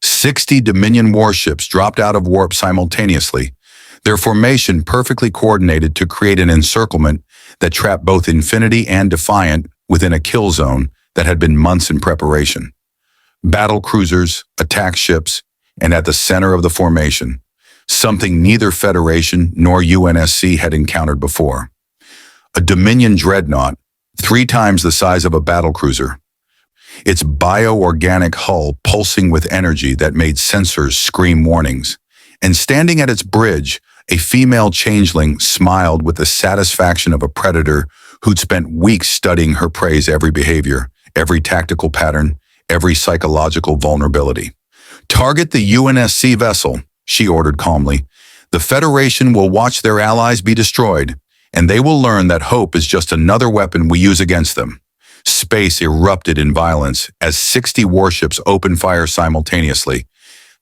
60 Dominion warships dropped out of warp simultaneously, their formation perfectly coordinated to create an encirclement that trapped both Infinity and Defiant within a kill zone that had been months in preparation. Battle cruisers, attack ships, and at the center of the formation, something neither Federation nor UNSC had encountered before. A Dominion dreadnought, 3 times the size of a battlecruiser. Its bioorganic hull pulsing with energy that made sensors scream warnings. And standing at its bridge, a female changeling smiled with the satisfaction of a predator who'd spent weeks studying her prey's every behavior, every tactical pattern, every psychological vulnerability. "Target the UNSC vessel," she ordered calmly. "The Federation will watch their allies be destroyed, and they will learn that hope is just another weapon we use against them." Space erupted in violence as 60 warships opened fire simultaneously,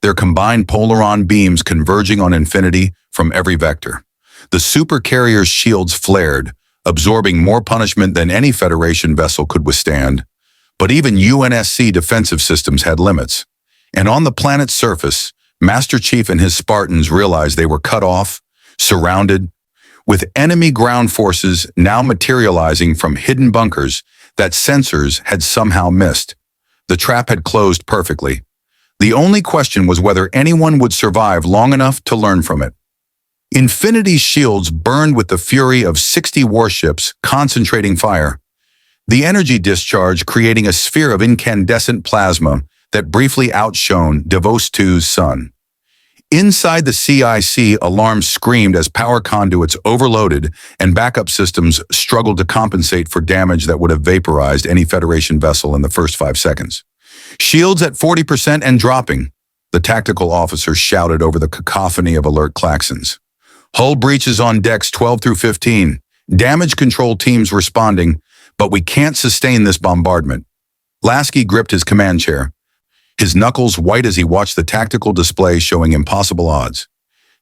their combined polaron beams converging on Infinity from every vector. The supercarrier's shields flared, absorbing more punishment than any Federation vessel could withstand. But even UNSC defensive systems had limits. And on the planet's surface, Master Chief and his Spartans realized they were cut off, surrounded, with enemy ground forces now materializing from hidden bunkers that sensors had somehow missed. The trap had closed perfectly. The only question was whether anyone would survive long enough to learn from it. Infinity's shields burned with the fury of 60 warships concentrating fire, the energy discharge creating a sphere of incandescent plasma that briefly outshone Davos II's sun. Inside the CIC, alarms screamed as power conduits overloaded and backup systems struggled to compensate for damage that would have vaporized any Federation vessel in the first 5 seconds. "Shields at 40% and dropping," the tactical officer shouted over the cacophony of alert klaxons. "Hull breaches on decks 12 through 15. Damage control teams responding, but we can't sustain this bombardment." Lasky gripped his command chair, his knuckles white as he watched the tactical display showing impossible odds.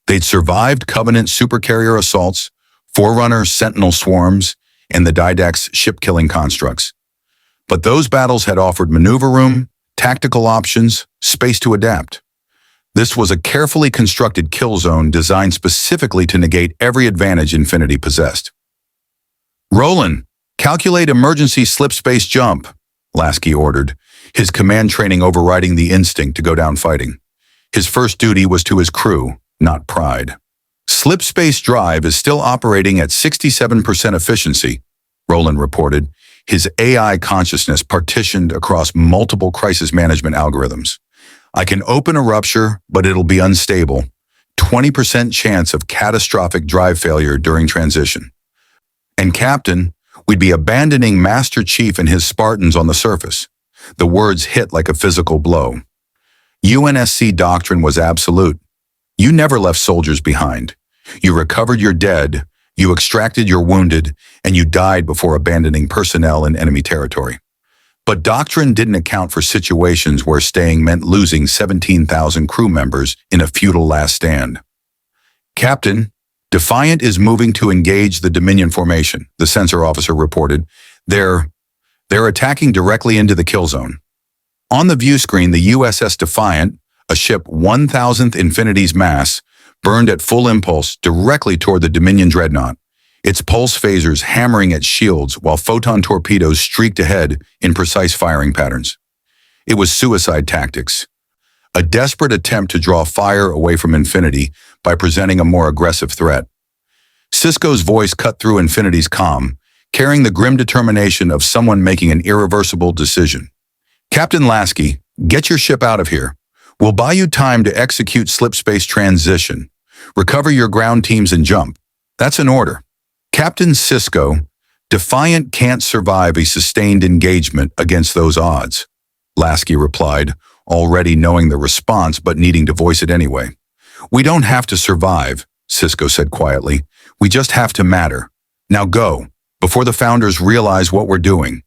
They'd survived Covenant supercarrier assaults, Forerunner Sentinel swarms, and the Didact's ship-killing constructs. But those battles had offered maneuver room, tactical options, space to adapt. This was a carefully constructed kill zone designed specifically to negate every advantage Infinity possessed. "Roland, calculate emergency slipspace jump," Lasky ordered, his command training overriding the instinct to go down fighting. His first duty was to his crew, not pride. "Slipspace drive is still operating at 67% efficiency," Roland reported, his AI consciousness partitioned across multiple crisis management algorithms. "I can open a rupture, but it'll be unstable. 20% chance of catastrophic drive failure during transition. And Captain, we'd be abandoning Master Chief and his Spartans on the surface." The words hit like a physical blow. UNSC doctrine was absolute. You never left soldiers behind. You recovered your dead, you extracted your wounded, and you died before abandoning personnel in enemy territory. But doctrine didn't account for situations where staying meant losing 17,000 crew members in a futile last stand. "Captain, Defiant is moving to engage the Dominion formation," the sensor officer reported. They're attacking directly into the kill zone. On the view screen, the USS Defiant, a ship 1,000th Infinity's mass, burned at full impulse directly toward the Dominion dreadnought, its pulse phasers hammering at shields while photon torpedoes streaked ahead in precise firing patterns. It was suicide tactics, a desperate attempt to draw fire away from Infinity by presenting a more aggressive threat. Sisko's voice cut through Infinity's calm, carrying the grim determination of someone making an irreversible decision. "Captain Lasky, get your ship out of here. We'll buy you time to execute slipspace transition. Recover your ground teams and jump. That's an order." "Captain Sisko, Defiant can't survive a sustained engagement against those odds," Lasky replied, already knowing the response but needing to voice it anyway. "We don't have to survive," Sisko said quietly. "We just have to matter. Now go, before the Founders realize what we're doing."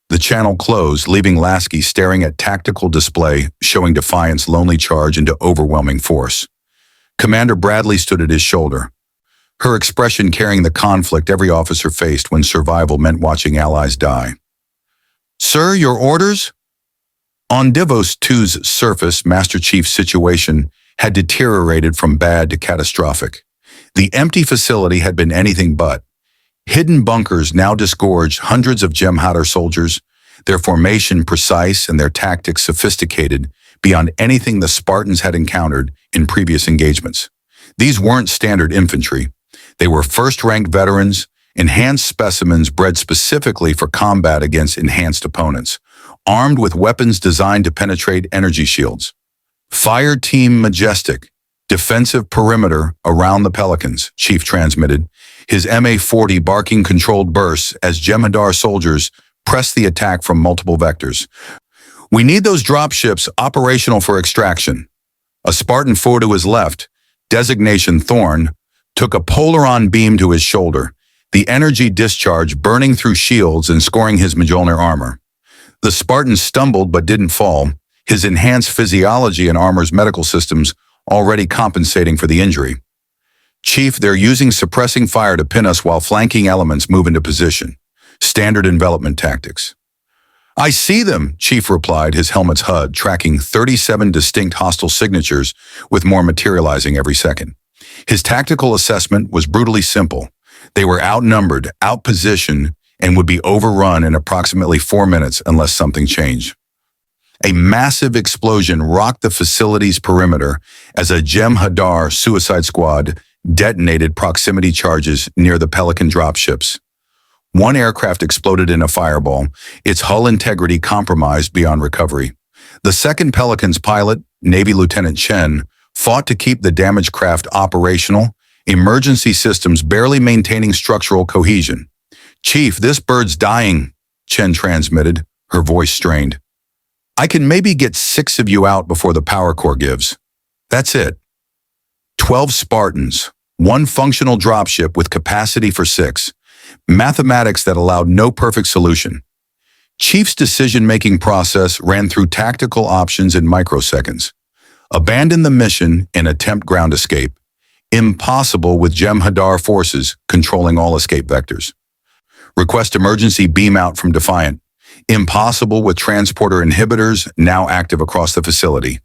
The channel closed, leaving Lasky staring at tactical display showing Defiant's lonely charge into overwhelming force. Commander Bradley stood at his shoulder, her expression carrying the conflict every officer faced when survival meant watching allies die. "Sir, your orders?" On Davos II's surface, Master Chief's situation had deteriorated from bad to catastrophic. The empty facility had been anything but. Hidden bunkers now disgorged hundreds of Jem'Hadar soldiers, their formation precise and their tactics sophisticated beyond anything the Spartans had encountered in previous engagements. These weren't standard infantry. They were first-ranked veterans, enhanced specimens bred specifically for combat against enhanced opponents, armed with weapons designed to penetrate energy shields. Fire Team Majestic, defensive perimeter around the Pelicans, Chief transmitted, his MA-40 barking controlled bursts as Jem'Hadar soldiers pressed the attack from multiple vectors. We need those dropships operational for extraction. A Spartan 4 to his left, designation Thorn, took a Polaron beam to his shoulder, the energy discharge burning through shields and scoring his Mjolnir armor. The Spartan stumbled but didn't fall, his enhanced physiology and armor's medical systems already compensating for the injury. Chief, they're using suppressing fire to pin us while flanking elements move into position. Standard envelopment tactics. I see them, Chief replied, his helmet's HUD tracking 37 distinct hostile signatures with more materializing every second. His tactical assessment was brutally simple. They were outnumbered, outpositioned, and would be overrun in approximately 4 minutes unless something changed. A massive explosion rocked the facility's perimeter as a Jem'Hadar suicide squad detonated proximity charges near the Pelican dropships. One aircraft exploded in a fireball, its hull integrity compromised beyond recovery. The second Pelican's pilot, Navy Lieutenant Chen, fought to keep the damaged craft operational, emergency systems barely maintaining structural cohesion. Chief, this bird's dying, Chen transmitted, her voice strained. I can maybe get 6 of you out before the power core gives. That's it. 12 Spartans, 1 functional dropship with capacity for 6. Mathematics that allowed no perfect solution. Chief's decision-making process ran through tactical options in microseconds. Abandon the mission and attempt ground escape. Impossible with Jem'Hadar forces controlling all escape vectors. Request emergency beam out from Defiant. Impossible with transporter inhibitors now active across the facility.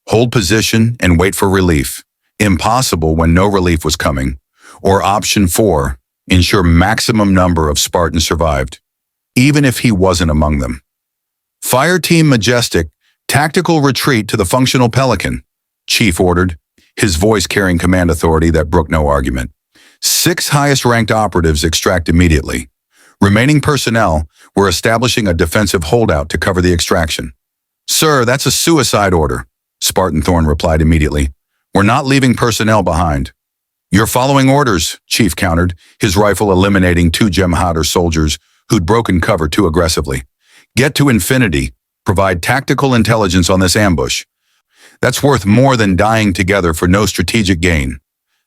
Hold position and wait for relief. Impossible when no relief was coming. Or option 4, ensure maximum number of Spartans survived, even if he wasn't among them. Fire Team Majestic, tactical retreat to the functional Pelican, Chief ordered, his voice carrying command authority that brooked no argument. 6 highest-ranked operatives extract immediately. Remaining personnel were establishing a defensive holdout to cover the extraction. Sir, that's a suicide order, Spartan Thorn replied immediately. We're not leaving personnel behind. You're following orders, Chief countered, his rifle eliminating 2 Jem'Hadar soldiers who'd broken cover too aggressively. Get to Infinity. Provide tactical intelligence on this ambush. That's worth more than dying together for no strategic gain.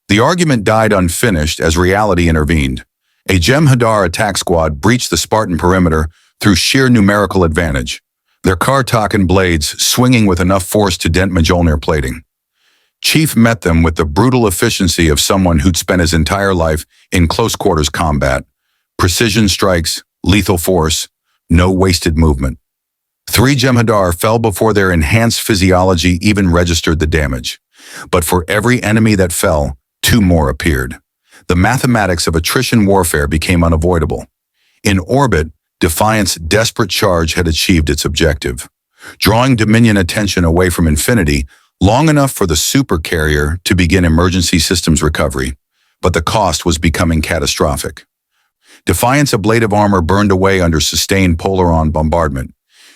The argument died unfinished as reality intervened. A Jem'Hadar attack squad breached the Spartan perimeter through sheer numerical advantage, their Kartakan blades swinging with enough force to dent Mjolnir plating. Chief met them with the brutal efficiency of someone who'd spent his entire life in close-quarters combat. Precision strikes, lethal force, no wasted movement. 3 Jem'Hadar fell before their enhanced physiology even registered the damage. But for every enemy that fell, 2 more appeared. The mathematics of attrition warfare became unavoidable. In orbit, Defiant's desperate charge had achieved its objective, drawing Dominion attention away from Infinity long enough for the supercarrier to begin emergency systems recovery, but the cost was becoming catastrophic. Defiant's ablative armor burned away under sustained Polaron bombardment.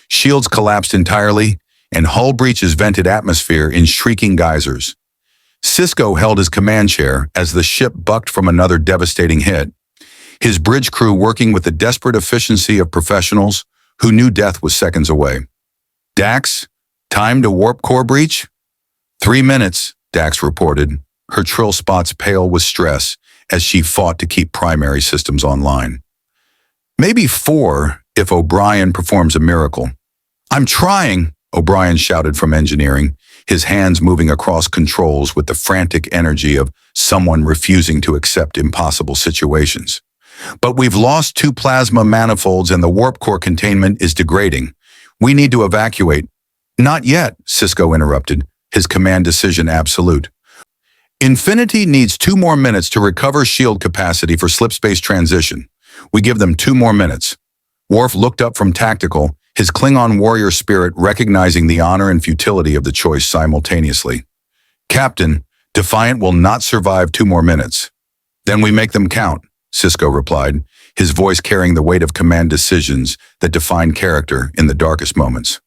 Shields collapsed entirely, and hull breaches vented atmosphere in shrieking geysers. Sisko held his command chair as the ship bucked from another devastating hit, his bridge crew working with the desperate efficiency of professionals who knew death was seconds away. Dax, time to warp core breach? 3 minutes, Dax reported, her trill spots pale with stress as she fought to keep primary systems online. Maybe 4 if O'Brien performs a miracle. I'm trying, O'Brien shouted from engineering, his hands moving across controls with the frantic energy of someone refusing to accept impossible situations. But we've lost 2 plasma manifolds and the warp core containment is degrading. We need to evacuate. Not yet, Sisko interrupted, his command decision absolute. Infinity needs 2 more minutes to recover shield capacity for slipspace transition. We give them 2 more minutes. Worf looked up from tactical, his Klingon warrior spirit recognizing the honor and futility of the choice simultaneously. Captain, Defiant will not survive 2 more minutes. Then we make them count, Sisko replied, his voice carrying the weight of command decisions that define character in the darkest moments.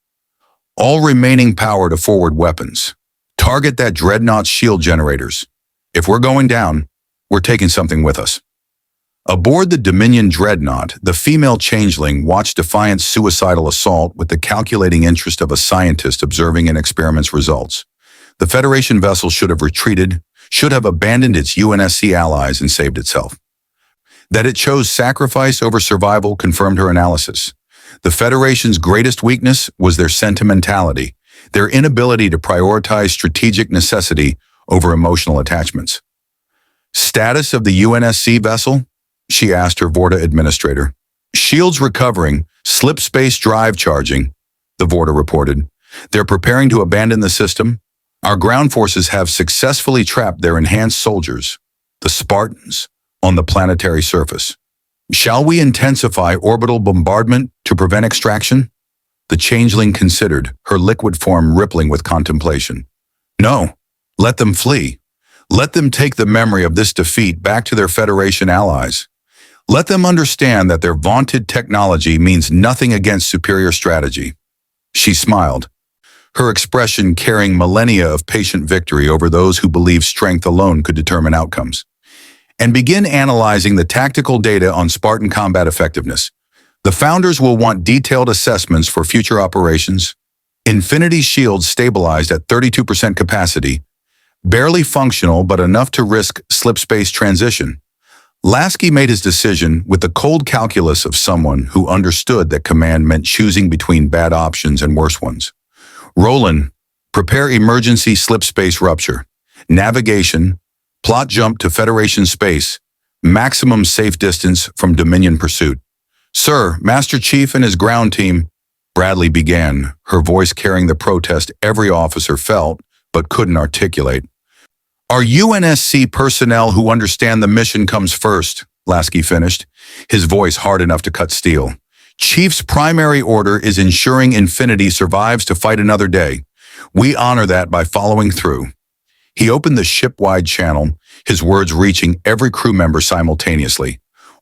All remaining power to forward weapons. Target that dreadnought's shield generators. If we're going down, we're taking something with us. Aboard the Dominion dreadnought, the female changeling watched Defiant's suicidal assault with the calculating interest of a scientist observing an experiment's results. The Federation vessel should have retreated, should have abandoned its UNSC allies and saved itself. That it chose sacrifice over survival confirmed her analysis. The Federation's greatest weakness was their sentimentality, their inability to prioritize strategic necessity over emotional attachments. Status of the UNSC vessel? She asked her Vorta administrator. Shields recovering, slipspace drive charging, the Vorta reported. They're preparing to abandon the system. Our ground forces have successfully trapped their enhanced soldiers, the Spartans, on the planetary surface. Shall we intensify orbital bombardment to prevent extraction? The changeling considered, her liquid form rippling with contemplation. No, let them flee. Let them take the memory of this defeat back to their Federation allies. Let them understand that their vaunted technology means nothing against superior strategy. She smiled, her expression carrying millennia of patient victory over those who believed strength alone could determine outcomes. And begin analyzing the tactical data on Spartan combat effectiveness. The founders will want detailed assessments for future operations. Infinity's shields stabilized at 32% capacity, barely functional but enough to risk slipspace transition. Lasky made his decision with the cold calculus of someone who understood that command meant choosing between bad options and worse ones. Roland, prepare emergency slipspace rupture. Navigation, plot jump to Federation space, maximum safe distance from Dominion pursuit. Sir, Master Chief and his ground team, Bradley began, her voice carrying the protest every officer felt but couldn't articulate. Our UNSC personnel who understand the mission comes first, Lasky finished, his voice hard enough to cut steel. Chief's primary order is ensuring Infinity survives to fight another day. We honor that by following through. He opened the ship-wide channel, his words reaching every crew member simultaneously.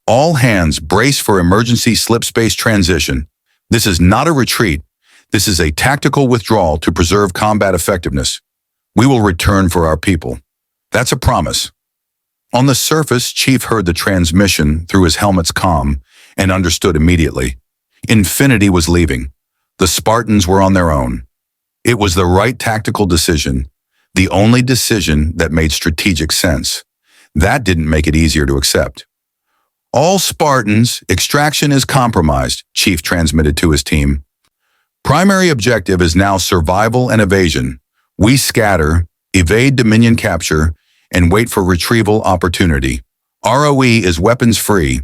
All hands brace for emergency slipspace transition. This is not a retreat. This is a tactical withdrawal to preserve combat effectiveness. We will return for our people. That's a promise. On the surface, Chief heard the transmission through his helmet's comm and understood immediately. Infinity was leaving. The Spartans were on their own. It was the right tactical decision, the only decision that made strategic sense. That didn't make it easier to accept. All Spartans, extraction is compromised, Chief transmitted to his team. Primary objective is now survival and evasion. We scatter, evade Dominion capture, and wait for retrieval opportunity. ROE is weapons free.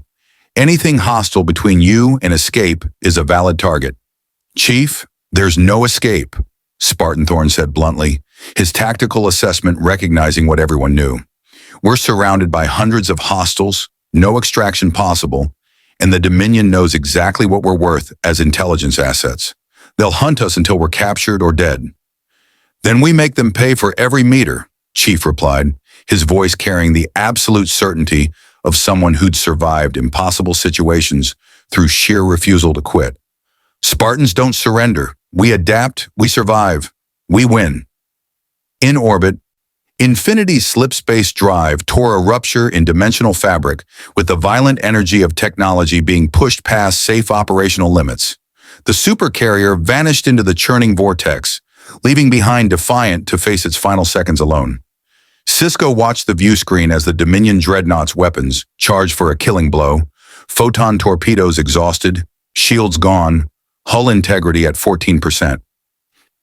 Anything hostile between you and escape is a valid target. Chief, there's no escape, Spartanthorn said bluntly, his tactical assessment recognizing what everyone knew. We're surrounded by hundreds of hostiles, no extraction possible, and the Dominion knows exactly what we're worth as intelligence assets. They'll hunt us until we're captured or dead. Then we make them pay for every meter, Chief replied, his voice carrying the absolute certainty of someone who'd survived impossible situations through sheer refusal to quit. Spartans don't surrender. We adapt, we survive, we win. In orbit, Infinity's slipspace drive tore a rupture in dimensional fabric with the violent energy of technology being pushed past safe operational limits. The supercarrier vanished into the churning vortex, leaving behind Defiant to face its final seconds alone. Sisko watched the view screen as the Dominion dreadnought's weapons charged for a killing blow, photon torpedoes exhausted, shields gone, hull integrity at 14%.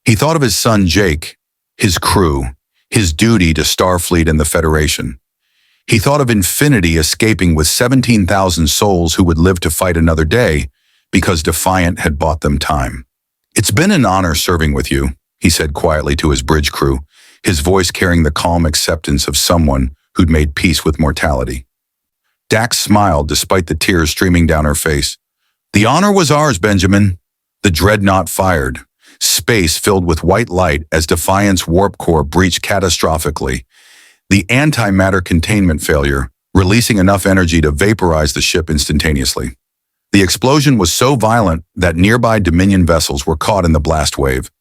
He thought of his son Jake, his crew, his duty to Starfleet and the Federation. He thought of Infinity escaping with 17,000 souls who would live to fight another day because Defiant had bought them time. It's been an honor serving with you, he said quietly to his bridge crew, his voice carrying the calm acceptance of someone who'd made peace with mortality. Dax smiled despite the tears streaming down her face. The honor was ours, Benjamin. The dreadnought fired. Space filled with white light as Defiant's warp core breached catastrophically. The antimatter containment failure, releasing enough energy to vaporize the ship instantaneously. The explosion was so violent that nearby Dominion vessels were caught in the blast wave,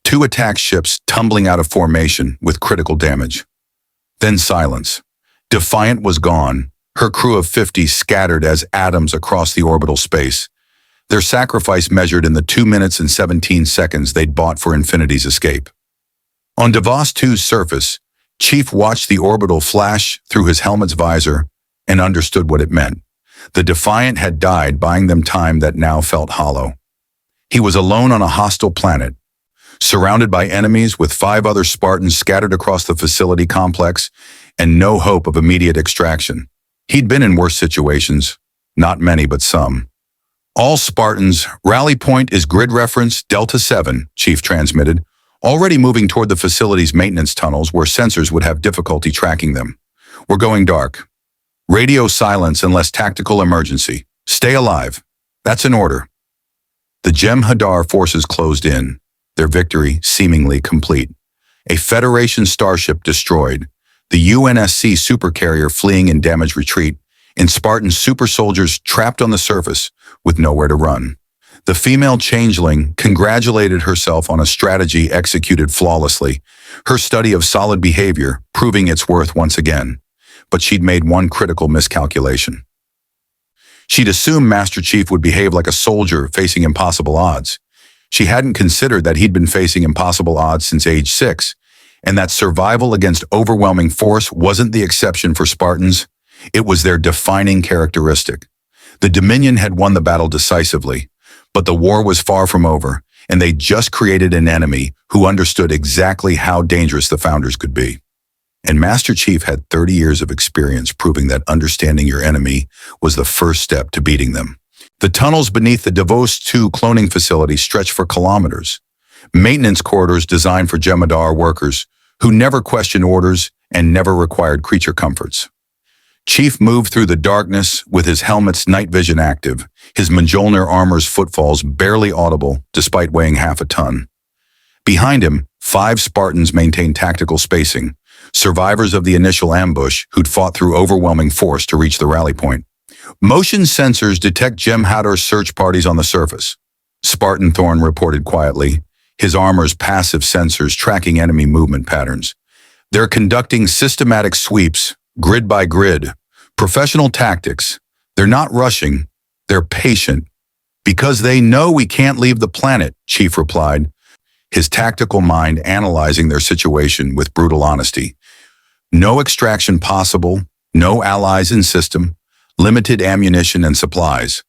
2 attack ships tumbling out of formation with critical damage. Then silence. Defiant was gone, her crew of 50 scattered as atoms across the orbital space, their sacrifice measured in the 2 minutes and 17 seconds they'd bought for Infinity's escape. On Davos 2's surface, Chief watched the orbital flash through his helmet's visor and understood what it meant. The Defiant had died, buying them time that now felt hollow. He was alone on a hostile planet, surrounded by enemies with 5 other Spartans scattered across the facility complex and no hope of immediate extraction. He'd been in worse situations, not many but some. All Spartans, rally point is grid reference Delta 7, Chief transmitted, already moving toward the facility's maintenance tunnels where sensors would have difficulty tracking them. We're going dark. Radio silence unless tactical emergency. Stay alive. That's an order. The Jem'Hadar forces closed in, their victory seemingly complete. A Federation starship destroyed, the UNSC supercarrier fleeing in damaged retreat, and Spartan super soldiers trapped on the surface with nowhere to run. The female changeling congratulated herself on a strategy executed flawlessly, her study of solid behavior proving its worth once again. But she'd made one critical miscalculation. She'd assumed Master Chief would behave like a soldier facing impossible odds. She hadn't considered that he'd been facing impossible odds since age 6, and that survival against overwhelming force wasn't the exception for Spartans. It was their defining characteristic. The Dominion had won the battle decisively, but the war was far from over, and they just created an enemy who understood exactly how dangerous the Founders could be. And Master Chief had 30 years of experience proving that understanding your enemy was the first step to beating them. The tunnels beneath the Davos 2 cloning facility stretched for kilometers. Maintenance corridors designed for Jem'Hadar workers who never questioned orders and never required creature comforts. Chief moved through the darkness with his helmet's night vision active, his Mjolnir armor's footfalls barely audible despite weighing half a ton. Behind him, 5 Spartans maintained tactical spacing, survivors of the initial ambush who'd fought through overwhelming force to reach the rally point. Motion sensors detect Jem'Hadar search parties on the surface. Spartan Thorn reported quietly, his armor's passive sensors tracking enemy movement patterns. They're conducting systematic sweeps, grid by grid, professional tactics. They're not rushing, they're patient. Because they know we can't leave the planet, Chief replied, his tactical mind analyzing their situation with brutal honesty. No extraction possible, no allies in system, limited ammunition and supplies.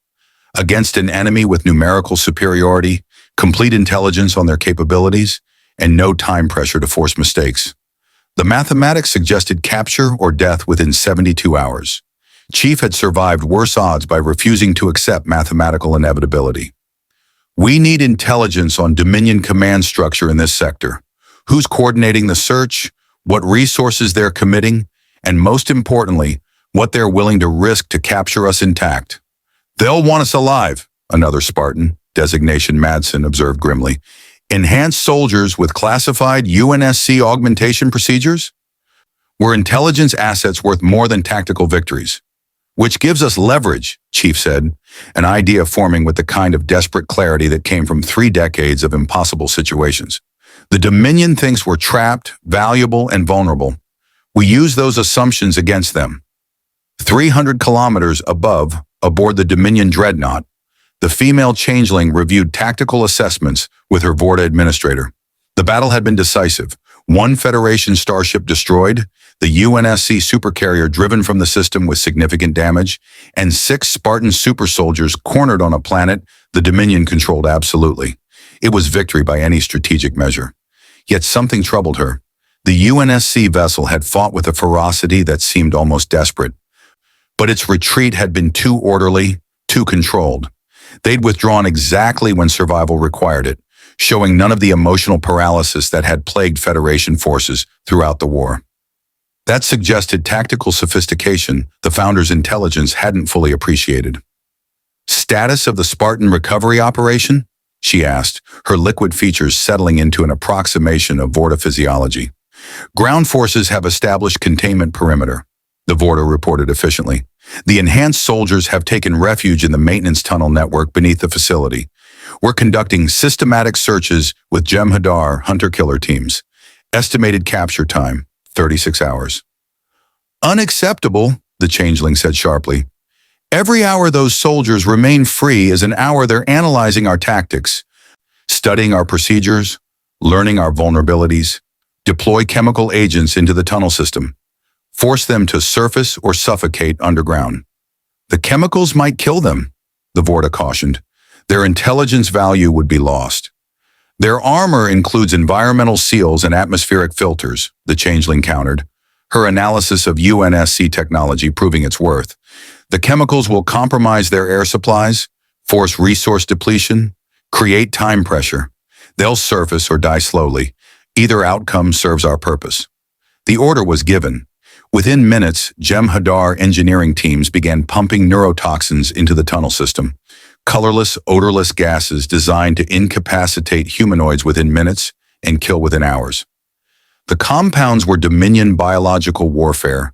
Against an enemy with numerical superiority, complete intelligence on their capabilities, and no time pressure to force mistakes. The mathematics suggested capture or death within 72 hours. Chief had survived worse odds by refusing to accept mathematical inevitability. We need intelligence on Dominion command structure in this sector. Who's coordinating the search, what resources they're committing, and most importantly, what they're willing to risk to capture us intact. They'll want us alive, another Spartan, designation Madsen, observed grimly. Enhanced soldiers with classified UNSC augmentation procedures? Were intelligence assets worth more than tactical victories? Which gives us leverage, Chief said, an idea forming with the kind of desperate clarity that came from 3 decades of impossible situations. The Dominion thinks we're trapped, valuable, and vulnerable. We use those assumptions against them. 300 kilometers above, aboard the Dominion dreadnought, the female changeling reviewed tactical assessments with her Vorta administrator. The battle had been decisive. 1 Federation starship destroyed, the UNSC supercarrier driven from the system with significant damage, and 6 Spartan super soldiers cornered on a planet the Dominion controlled absolutely. It was victory by any strategic measure. Yet something troubled her. The UNSC vessel had fought with a ferocity that seemed almost desperate. But its retreat had been too orderly, too controlled. They'd withdrawn exactly when survival required it, showing none of the emotional paralysis that had plagued Federation forces throughout the war. That suggested tactical sophistication the Founders' intelligence hadn't fully appreciated. Status of the Spartan recovery operation? She asked, her liquid features settling into an approximation of Vorta physiology. Ground forces have established containment perimeter, the Vorta reported efficiently. The enhanced soldiers have taken refuge in the maintenance tunnel network beneath the facility. We're conducting systematic searches with Jem'Hadar hunter-killer teams. Estimated capture time, 36 hours. Unacceptable, the changeling said sharply. Every hour those soldiers remain free is an hour they're analyzing our tactics, studying our procedures, learning our vulnerabilities, deploy chemical agents into the tunnel system, force them to surface or suffocate underground. The chemicals might kill them, the Vorta cautioned. Their intelligence value would be lost. Their armor includes environmental seals and atmospheric filters, the changeling countered, her analysis of UNSC technology proving its worth. The chemicals will compromise their air supplies, force resource depletion, create time pressure. They'll surface or die slowly. Either outcome serves our purpose. The order was given. Within minutes, Jem'Hadar engineering teams began pumping neurotoxins into the tunnel system. Colorless, odorless gases designed to incapacitate humanoids within minutes and kill within hours. The compounds were Dominion biological warfare,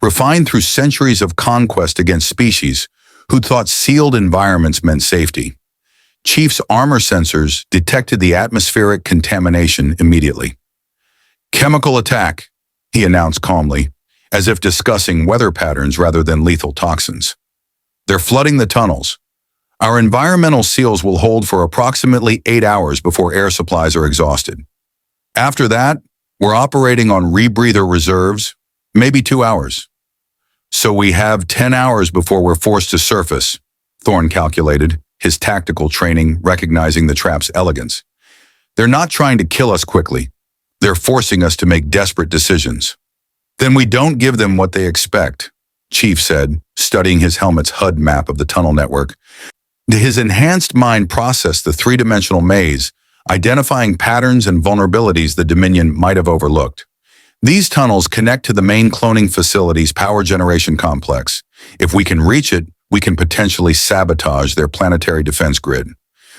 refined through centuries of conquest against species who thought sealed environments meant safety. Chief's armor sensors detected the atmospheric contamination immediately. Chemical attack, he announced calmly, as if discussing weather patterns rather than lethal toxins. They're flooding the tunnels. Our environmental seals will hold for approximately 8 hours before air supplies are exhausted. After that, we're operating on rebreather reserves, maybe 2 hours. So we have 10 hours before we're forced to surface, Thorne calculated, his tactical training recognizing the trap's elegance. They're not trying to kill us quickly. They're forcing us to make desperate decisions. Then we don't give them what they expect, Chief said, studying his helmet's HUD map of the tunnel network. His enhanced mind processed the three-dimensional maze, identifying patterns and vulnerabilities the Dominion might have overlooked. These tunnels connect to the main cloning facility's power generation complex. If we can reach it, we can potentially sabotage their planetary defense grid.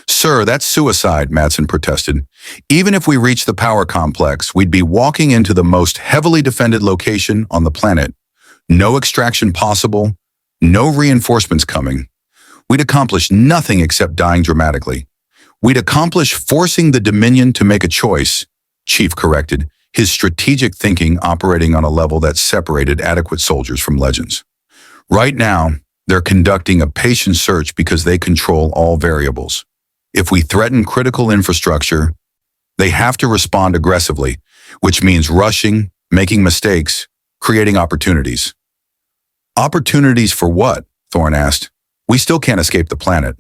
Sir, that's suicide, Madsen protested. Even if we reach the power complex, we'd be walking into the most heavily defended location on the planet. No extraction possible, no reinforcements coming. We'd accomplish nothing except dying dramatically. We'd accomplish forcing the Dominion to make a choice, Chief corrected, his strategic thinking operating on a level that separated adequate soldiers from legends. Right now, they're conducting a patient search because they control all variables. If we threaten critical infrastructure, they have to respond aggressively, which means rushing, making mistakes, creating opportunities. Opportunities for what? Thorne asked. We still can't escape the planet.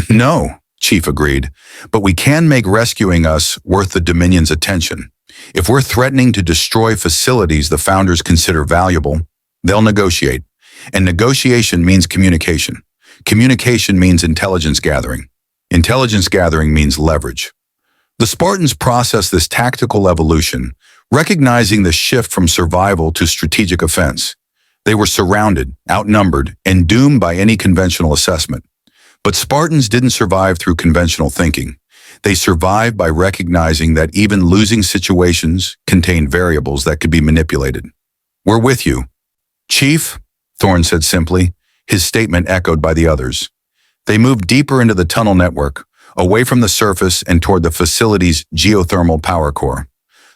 No, Chief agreed, but we can make rescuing us worth the Dominion's attention. If we're threatening to destroy facilities the Founders consider valuable, they'll negotiate. And negotiation means communication. Communication means intelligence gathering. Intelligence gathering means leverage. The Spartans processed this tactical evolution, recognizing the shift from survival to strategic offense. They were surrounded, outnumbered, and doomed by any conventional assessment. But Spartans didn't survive through conventional thinking. They survived by recognizing that even losing situations contained variables that could be manipulated. We're with you. Chief, Thorne said simply, his statement echoed by the others. They moved deeper into the tunnel network, away from the surface and toward the facility's geothermal power core.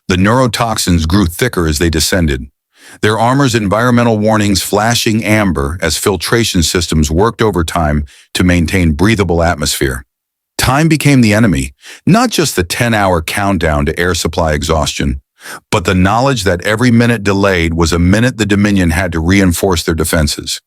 The neurotoxins grew thicker as they descended, their armor's environmental warnings flashing amber as filtration systems worked overtime to maintain breathable atmosphere. Time became the enemy, not just the 10-hour countdown to air supply exhaustion, but the knowledge that every minute delayed was a minute the Dominion had to reinforce their defenses.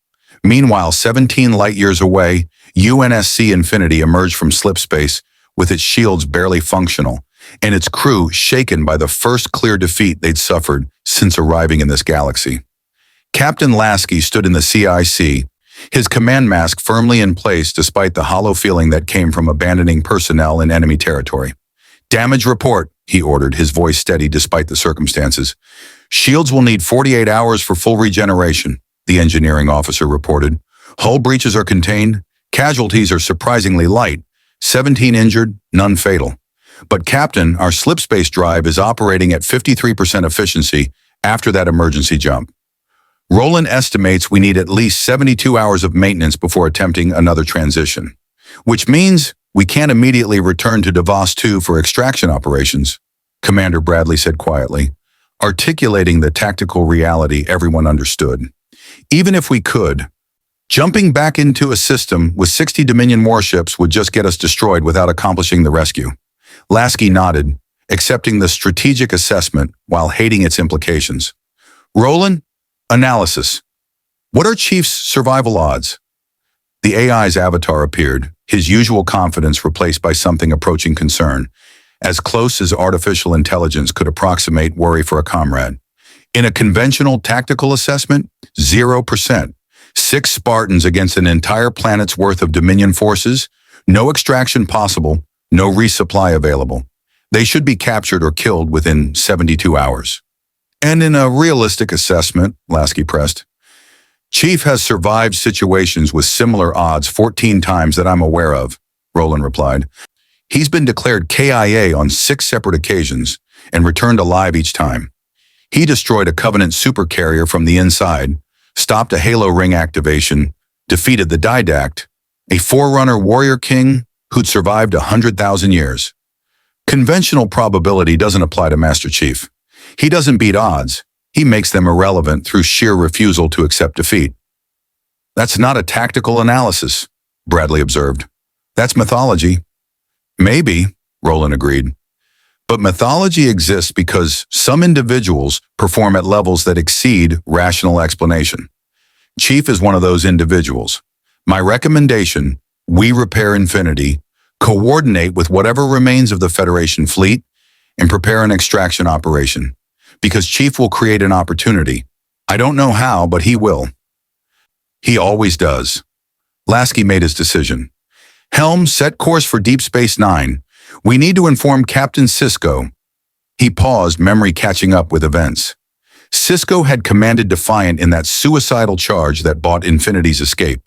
Meanwhile, 17 light-years away, UNSC Infinity emerged from slipspace with its shields barely functional, and its crew shaken by the first clear defeat they'd suffered since arriving in this galaxy. Captain Lasky stood in the CIC, his command mask firmly in place despite the hollow feeling that came from abandoning personnel in enemy territory. Damage report, he ordered, his voice steady despite the circumstances. Shields will need 48 hours for full regeneration, the engineering officer reported. Hull breaches are contained. Casualties are surprisingly light. 17 injured, none fatal. But Captain, our slipspace drive is operating at 53% efficiency after that emergency jump. Roland estimates we need at least 72 hours of maintenance before attempting another transition, which means we can't immediately return to Davos 2 for extraction operations, Commander Bradley said quietly, articulating the tactical reality everyone understood. Even if we could, jumping back into a system with 60 Dominion warships would just get us destroyed without accomplishing the rescue. Lasky nodded, accepting the strategic assessment while hating its implications. Roland, analysis. What are Chief's survival odds? The AI's avatar appeared, his usual confidence replaced by something approaching concern, as close as artificial intelligence could approximate worry for a comrade. In a conventional tactical assessment, 0%. 6 Spartans against an entire planet's worth of Dominion forces, no extraction possible, no resupply available. They should be captured or killed within 72 hours. And in a realistic assessment, Lasky pressed, Chief has survived situations with similar odds 14 times that I'm aware of, Roland replied. He's been declared KIA on 6 separate occasions and returned alive each time. He destroyed a Covenant supercarrier from the inside, stopped a Halo ring activation, defeated the Didact, a Forerunner warrior king who'd survived 100,000 years. Conventional probability doesn't apply to Master Chief. He doesn't beat odds. He makes them irrelevant through sheer refusal to accept defeat. That's not a tactical analysis, Bradley observed. That's mythology. Maybe, Roland agreed. But mythology exists because some individuals perform at levels that exceed rational explanation. Chief is one of those individuals. My recommendation, we repair Infinity, coordinate with whatever remains of the Federation fleet, and prepare an extraction operation. Because Chief will create an opportunity. I don't know how, but he will. He always does. Lasky made his decision. Helm, set course for Deep Space Nine. We need to inform Captain Sisko. He paused, memory catching up with events. Sisko had commanded Defiant in that suicidal charge that bought Infinity's escape.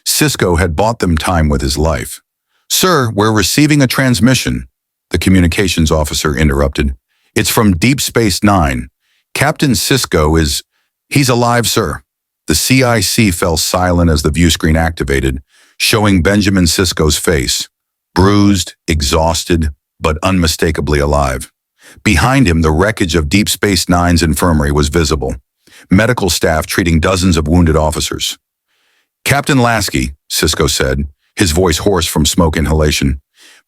Sisko had bought them time with his life. Sir, we're receiving a transmission, the communications officer interrupted. It's from Deep Space Nine. Captain Sisko is... He's alive, sir. The CIC fell silent as the viewscreen activated, showing Benjamin Sisko's face, bruised, exhausted, but unmistakably alive. Behind him, the wreckage of Deep Space Nine's infirmary was visible, medical staff treating dozens of wounded officers. Captain Lasky, Sisko said, his voice hoarse from smoke inhalation.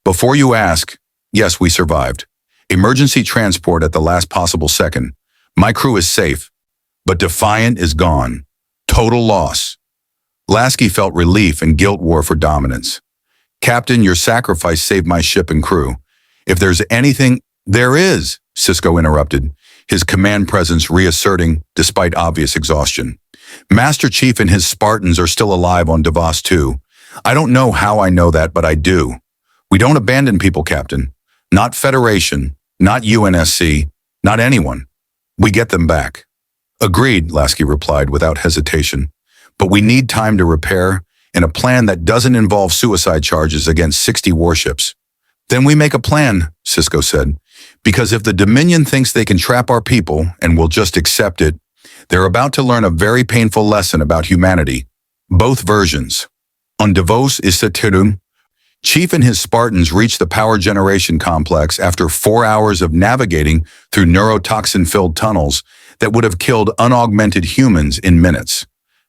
Before you ask, yes, we survived. Emergency transport at the last possible second. My crew is safe, but Defiant is gone. Total loss. Lasky felt relief and guilt war for dominance. Captain, your sacrifice saved my ship and crew. If there's anything... There is, Sisko interrupted, his command presence reasserting despite obvious exhaustion. Master Chief and his Spartans are still alive on Davos 2. I don't know how I know that, but I do. We don't abandon people, Captain. Not Federation, not UNSC, not anyone. We get them back. Agreed, Lasky replied without hesitation. But we need time to repair, and a plan that doesn't involve suicide charges against 60 warships. Then we make a plan, Sisko said, because if the Dominion thinks they can trap our people and will just accept it, they're about to learn a very painful lesson about humanity. Both versions. On Davos Isatirum, Chief and his Spartans reached the power generation complex after 4 hours of navigating through neurotoxin-filled tunnels that would have killed unaugmented humans in minutes.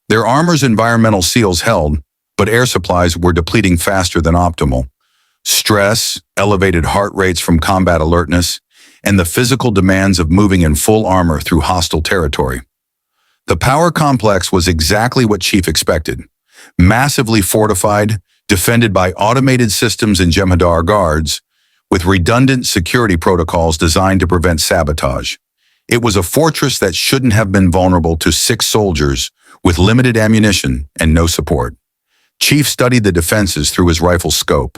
Their armor's environmental seals held, but air supplies were depleting faster than optimal. Stress, elevated heart rates from combat alertness, and the physical demands of moving in full armor through hostile territory. The power complex was exactly what Chief expected. Massively fortified, defended by automated systems and Jem'Hadar guards, with redundant security protocols designed to prevent sabotage. It was a fortress that shouldn't have been vulnerable to 6 soldiers with limited ammunition and no support. Chief studied the defenses through his rifle's scope.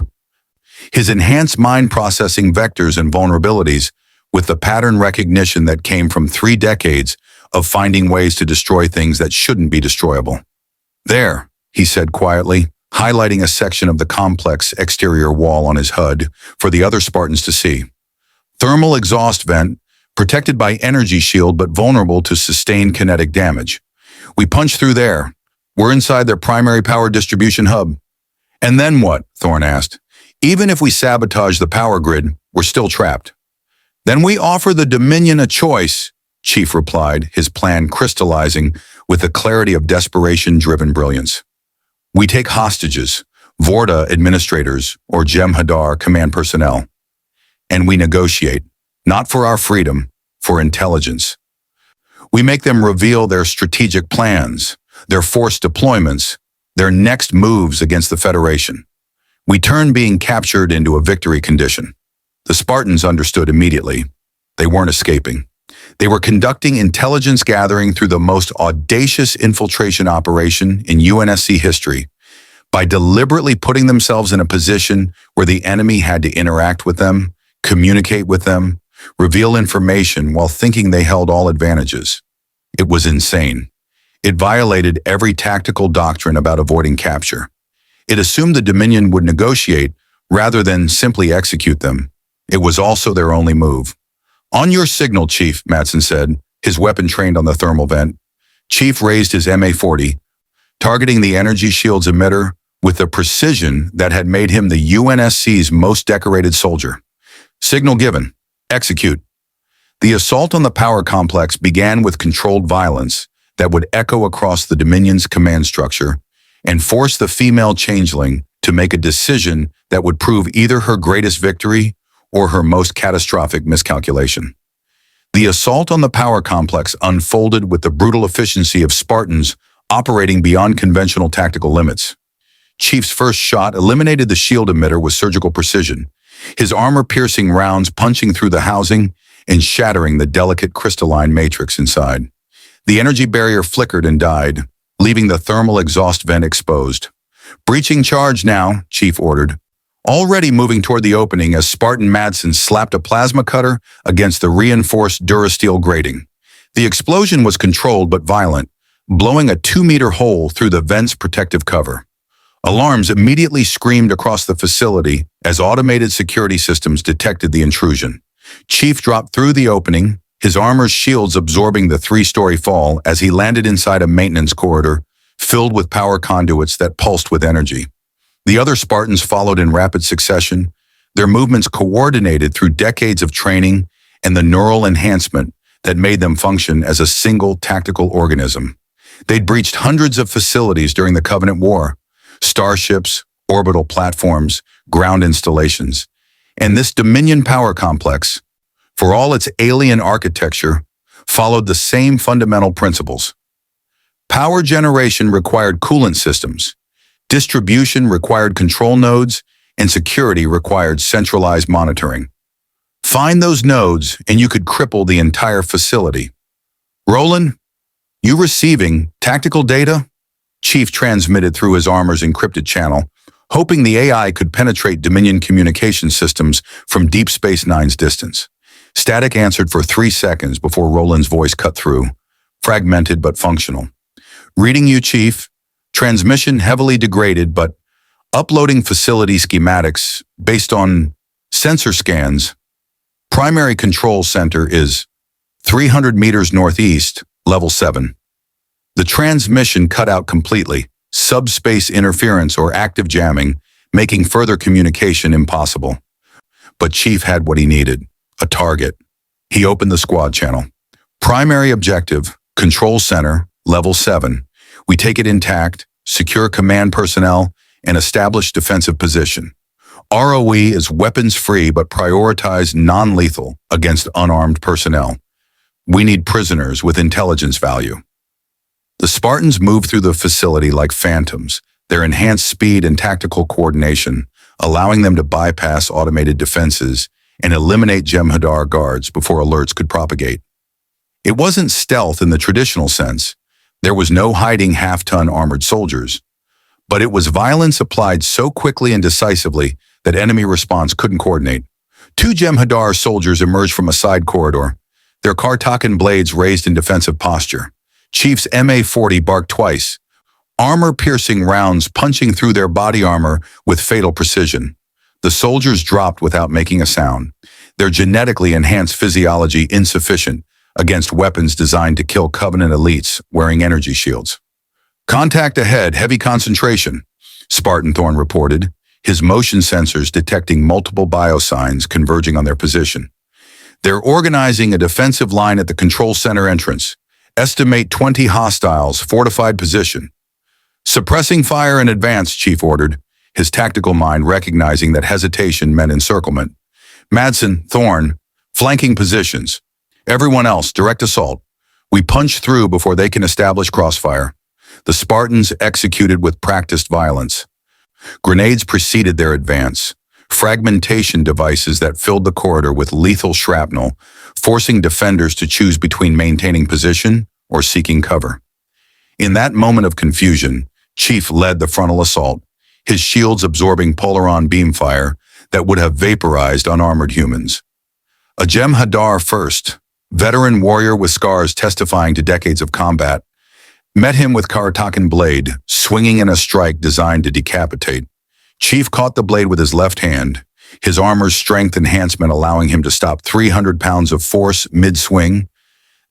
His enhanced mind processing vectors and vulnerabilities with the pattern recognition that came from 3 decades of finding ways to destroy things that shouldn't be destroyable. There, he said quietly, highlighting a section of the complex exterior wall on his HUD for the other Spartans to see. Thermal exhaust vent, protected by energy shield but vulnerable to sustained kinetic damage. We punch through there. We're inside their primary power distribution hub. And then what? Thorne asked. Even if we sabotage the power grid, we're still trapped. Then we offer the Dominion a choice, Chief replied, his plan crystallizing with the clarity of desperation-driven brilliance. We take hostages, Vorta administrators, or Jem'Hadar command personnel. And we negotiate, not for our freedom, for intelligence. We make them reveal their strategic plans, their force deployments, their next moves against the Federation. We turn being captured into a victory condition. The Spartans understood immediately. They weren't escaping. They were conducting intelligence gathering through the most audacious infiltration operation in UNSC history by deliberately putting themselves in a position where the enemy had to interact with them, communicate with them, reveal information while thinking they held all advantages. It was insane. It violated every tactical doctrine about avoiding capture. It assumed the Dominion would negotiate rather than simply execute them. It was also their only move. On your signal, Chief, Matson said, his weapon trained on the thermal vent. Chief raised his MA-40, targeting the energy shield's emitter with a precision that had made him the UNSC's most decorated soldier. Signal given. Execute. The assault on the power complex began with controlled violence that would echo across the Dominion's command structure and force the female changeling to make a decision that would prove either her greatest victory or her most catastrophic miscalculation. The assault on the power complex unfolded with the brutal efficiency of Spartans operating beyond conventional tactical limits. Chief's first shot eliminated the shield emitter with surgical precision, his armor-piercing rounds punching through the housing and shattering the delicate crystalline matrix inside. The energy barrier flickered and died, leaving the thermal exhaust vent exposed. Breaching charge now, Chief ordered, already moving toward the opening as Spartan Madsen slapped a plasma cutter against the reinforced Durasteel grating. The explosion was controlled but violent, blowing a 2-meter hole through the vent's protective cover. Alarms immediately screamed across the facility as automated security systems detected the intrusion. Chief dropped through the opening, his armor's shields absorbing the 3-story fall as he landed inside a maintenance corridor filled with power conduits that pulsed with energy. The other Spartans followed in rapid succession, their movements coordinated through decades of training and the neural enhancement that made them function as a single tactical organism. They'd breached hundreds of facilities during the Covenant War, starships, orbital platforms, ground installations, and this Dominion power complex, for all its alien architecture, followed the same fundamental principles. Power generation required coolant systems, distribution required control nodes, and security required centralized monitoring. Find those nodes and you could cripple the entire facility. Roland, you receiving tactical data? Chief transmitted through his armor's encrypted channel, hoping the AI could penetrate Dominion communication systems from Deep Space Nine's distance. Static answered for 3 seconds before Roland's voice cut through, fragmented but functional. Reading you, Chief. Transmission heavily degraded, but uploading facility schematics based on sensor scans. Primary control center is 300 meters northeast, level 7. The transmission cut out completely, subspace interference or active jamming, making further communication impossible. But Chief had what he needed, a target. He opened the squad channel. Primary objective, control center, level 7. We take it intact, secure command personnel, and establish defensive position. ROE is weapons-free but prioritize non-lethal against unarmed personnel. We need prisoners with intelligence value. The Spartans moved through the facility like phantoms, their enhanced speed and tactical coordination, allowing them to bypass automated defenses and eliminate Jem'Hadar guards before alerts could propagate. It wasn't stealth in the traditional sense. There was no hiding half-ton armored soldiers. But it was violence applied so quickly and decisively that enemy response couldn't coordinate. 2 Jem'Hadar soldiers emerged from a side corridor, their Kartakan blades raised in defensive posture. Chief's MA-40 barked twice, armor-piercing rounds punching through their body armor with fatal precision. The soldiers dropped without making a sound, their genetically enhanced physiology insufficient against weapons designed to kill Covenant elites wearing energy shields. "Contact ahead, heavy concentration," Spartan Thorn reported, his motion sensors detecting multiple biosigns converging on their position. "They're organizing a defensive line at the control center entrance. Estimate 20 hostiles, fortified position." "Suppressing fire in advance," Chief ordered, his tactical mind recognizing that hesitation meant encirclement. "Madsen, Thorn, flanking positions. Everyone else, direct assault. We punch through before they can establish crossfire." The Spartans executed with practiced violence. Grenades preceded their advance, fragmentation devices that filled the corridor with lethal shrapnel, forcing defenders to choose between maintaining position or seeking cover. In that moment of confusion, Chief led the frontal assault, his shields absorbing polaron beam fire that would have vaporized unarmored humans. A Jem'Hadar first, veteran warrior with scars testifying to decades of combat, met him with Karatakan blade, swinging in a strike designed to decapitate. Chief caught the blade with his left hand, his armor's strength enhancement allowing him to stop 300 pounds of force mid-swing,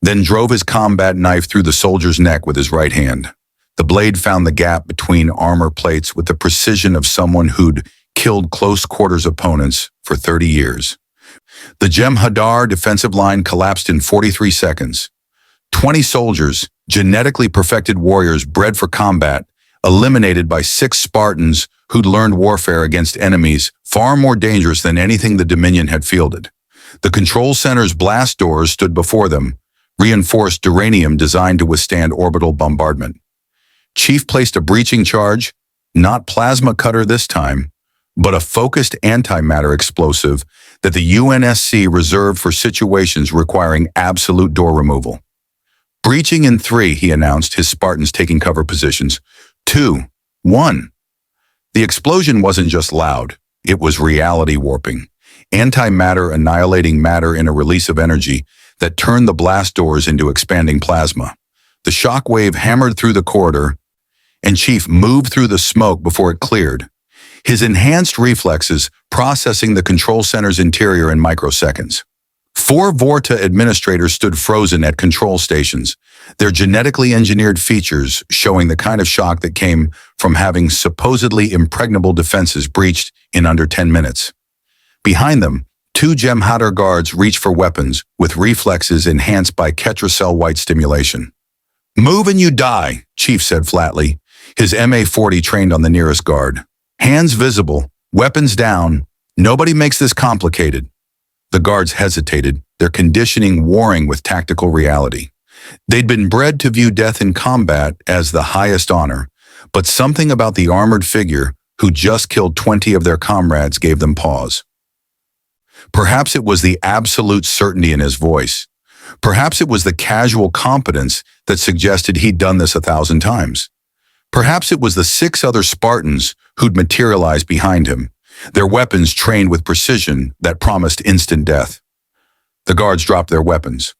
then drove his combat knife through the soldier's neck with his right hand. The blade found the gap between armor plates with the precision of someone who'd killed close-quarters opponents for 30 years. The Jem'Hadar defensive line collapsed in 43 seconds. 20 soldiers, genetically perfected warriors bred for combat, eliminated by 6 Spartans who'd learned warfare against enemies far more dangerous than anything the Dominion had fielded. The control center's blast doors stood before them, reinforced duranium designed to withstand orbital bombardment. Chief placed a breaching charge, not plasma cutter this time, but a focused antimatter explosive that the UNSC reserved for situations requiring absolute door removal. "Breaching in 3, he announced, his Spartans taking cover positions. 2, 1. The explosion wasn't just loud, it was reality warping. Antimatter annihilating matter in a release of energy that turned the blast doors into expanding plasma. The shock wave hammered through the corridor, and Chief moved through the smoke before it cleared, his enhanced reflexes processing the control center's interior in microseconds. 4 Vorta administrators stood frozen at control stations, their genetically engineered features showing the kind of shock that came from having supposedly impregnable defenses breached in under 10 minutes. Behind them, 2 Jem'Hadar guards reached for weapons with reflexes enhanced by Ketracell white stimulation. "Move and you die," Chief said flatly, his MA-40 trained on the nearest guard. "Hands visible, weapons down. Nobody makes this complicated." The guards hesitated, their conditioning warring with tactical reality. They'd been bred to view death in combat as the highest honor, but something about the armored figure who just killed 20 of their comrades gave them pause. Perhaps it was the absolute certainty in his voice. Perhaps it was the casual competence that suggested he'd done this 1,000 times. Perhaps it was the 6 other Spartans who'd materialized behind him, their weapons trained with precision that promised instant death. The guards dropped their weapons.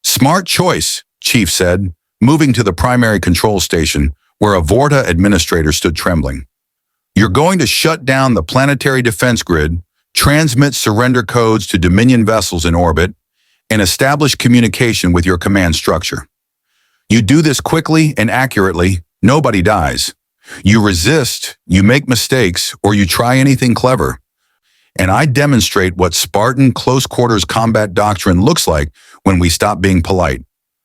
"Smart choice," Chief said, moving to the primary control station where a Vorta administrator stood trembling. "You're going to shut down the planetary defense grid, transmit surrender codes to Dominion vessels in orbit, and establish communication with your command structure. You do this quickly and accurately, nobody dies. You resist, you make mistakes, or you try anything clever. And I demonstrate what Spartan close-quarters combat doctrine looks like when we stop being polite."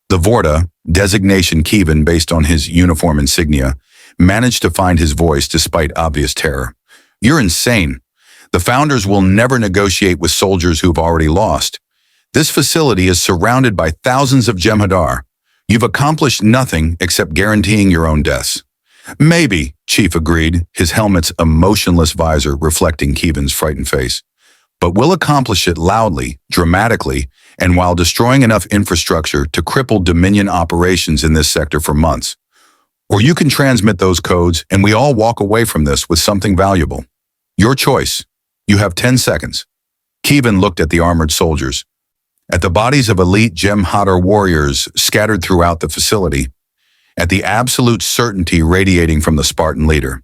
The Vorta, designation Kievan based on his uniform insignia, managed to find his voice despite obvious terror. "You're insane. The founders will never negotiate with soldiers who've already lost. This facility is surrounded by thousands of Jem'Hadar. You've accomplished nothing except guaranteeing your own deaths." "Maybe," Chief agreed, his helmet's emotionless visor reflecting Kievan's frightened face. "But we'll accomplish it loudly, dramatically, and while destroying enough infrastructure to cripple Dominion operations in this sector for months. Or you can transmit those codes and we all walk away from this with something valuable. Your choice. You have 10 seconds." Kievan looked at the armored soldiers, at the bodies of elite Jem'Hadar warriors scattered throughout the facility, at the absolute certainty radiating from the Spartan leader.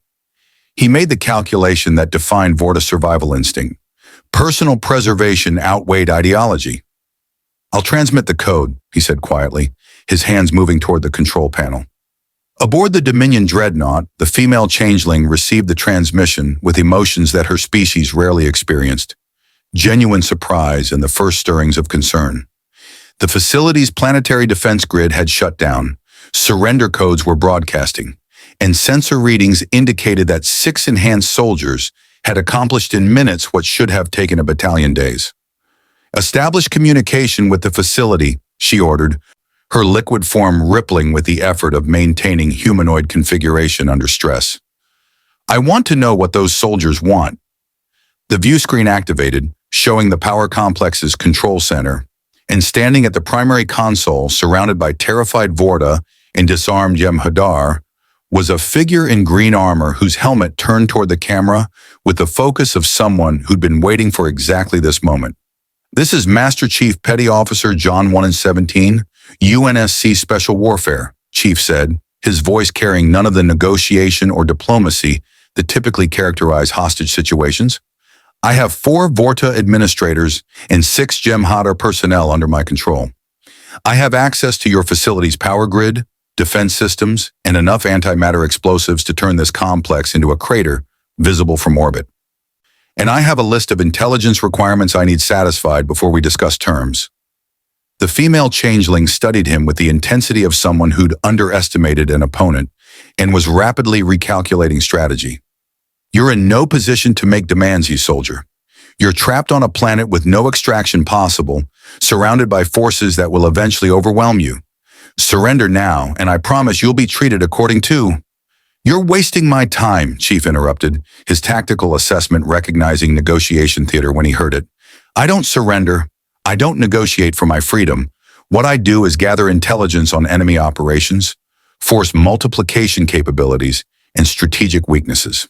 He made the calculation that defined Vorta's survival instinct. Personal preservation outweighed ideology. "I'll transmit the code," he said quietly, his hands moving toward the control panel. Aboard the Dominion dreadnought, the female changeling received the transmission with emotions that her species rarely experienced: genuine surprise and the first stirrings of concern. The facility's planetary defense grid had shut down, surrender codes were broadcasting, and sensor readings indicated that 6 enhanced soldiers had accomplished in minutes what should have taken a battalion days. "Establish communication with the facility," she ordered, her liquid form rippling with the effort of maintaining humanoid configuration under stress. "I want to know what those soldiers want." The view screen activated, showing the power complex's control center, and standing at the primary console, surrounded by terrified Vorta and disarmed Jem'Hadar, was a figure in green armor whose helmet turned toward the camera with the focus of someone who'd been waiting for exactly this moment. "This is Master Chief Petty Officer John 117, UNSC Special Warfare," Chief said, his voice carrying none of the negotiation or diplomacy that typically characterize hostage situations. "I have 4 Vorta administrators and 6 Jem'Hadar personnel under my control. I have access to your facility's power grid, defense systems, and enough antimatter explosives to turn this complex into a crater visible from orbit. And I have a list of intelligence requirements I need satisfied before we discuss terms." The female changeling studied him with the intensity of someone who'd underestimated an opponent and was rapidly recalculating strategy. "You're in no position to make demands, you soldier. You're trapped on a planet with no extraction possible, surrounded by forces that will eventually overwhelm you. Surrender now, and I promise you'll be treated according to—" "You're wasting my time," Chief interrupted, his tactical assessment recognizing negotiation theater when he heard it. "I don't surrender. I don't negotiate for my freedom. What I do is gather intelligence on enemy operations, force multiplication capabilities, and strategic weaknesses.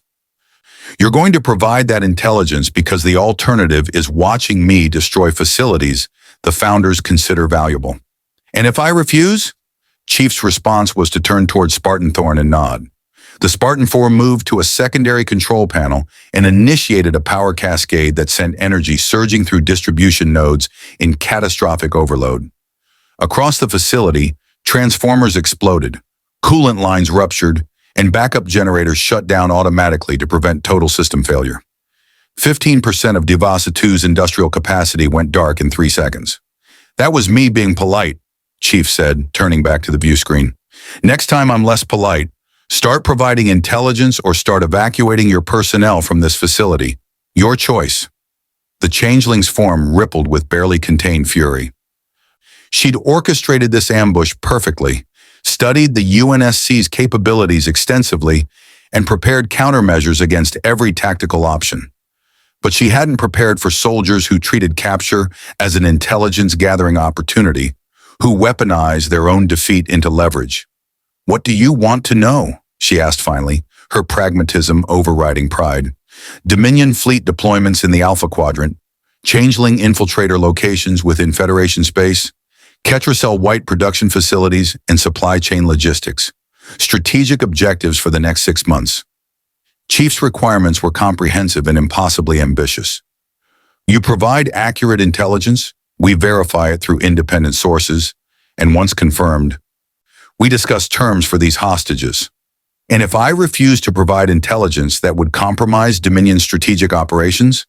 You're going to provide that intelligence because the alternative is watching me destroy facilities the founders consider valuable. And if I refuse?" Chief's response was to turn towards Spartan Thorn and nod. The Spartan 4 moved to a secondary control panel and initiated a power cascade that sent energy surging through distribution nodes in catastrophic overload. Across the facility, transformers exploded, coolant lines ruptured, and backup generators shut down automatically to prevent total system failure. 15% of Devasa 2's industrial capacity went dark in 3 seconds. "That was me being polite," Chief said, turning back to the view screen. "Next time I'm less polite. Start providing intelligence or start evacuating your personnel from this facility. Your choice." The changeling's form rippled with barely contained fury. She'd orchestrated this ambush perfectly, studied the UNSC's capabilities extensively, and prepared countermeasures against every tactical option. But she hadn't prepared for soldiers who treated capture as an intelligence-gathering opportunity, who weaponized their own defeat into leverage. "What do you want to know?" she asked finally, her pragmatism overriding pride. "Dominion fleet deployments in the Alpha Quadrant, changeling infiltrator locations within Federation space, Ketracel White production facilities, and supply chain logistics. Strategic objectives for the next 6 months." Chief's requirements were comprehensive and impossibly ambitious. "You provide accurate intelligence, we verify it through independent sources, and once confirmed, we discuss terms for these hostages. And if I refuse to provide intelligence that would compromise Dominion's strategic operations,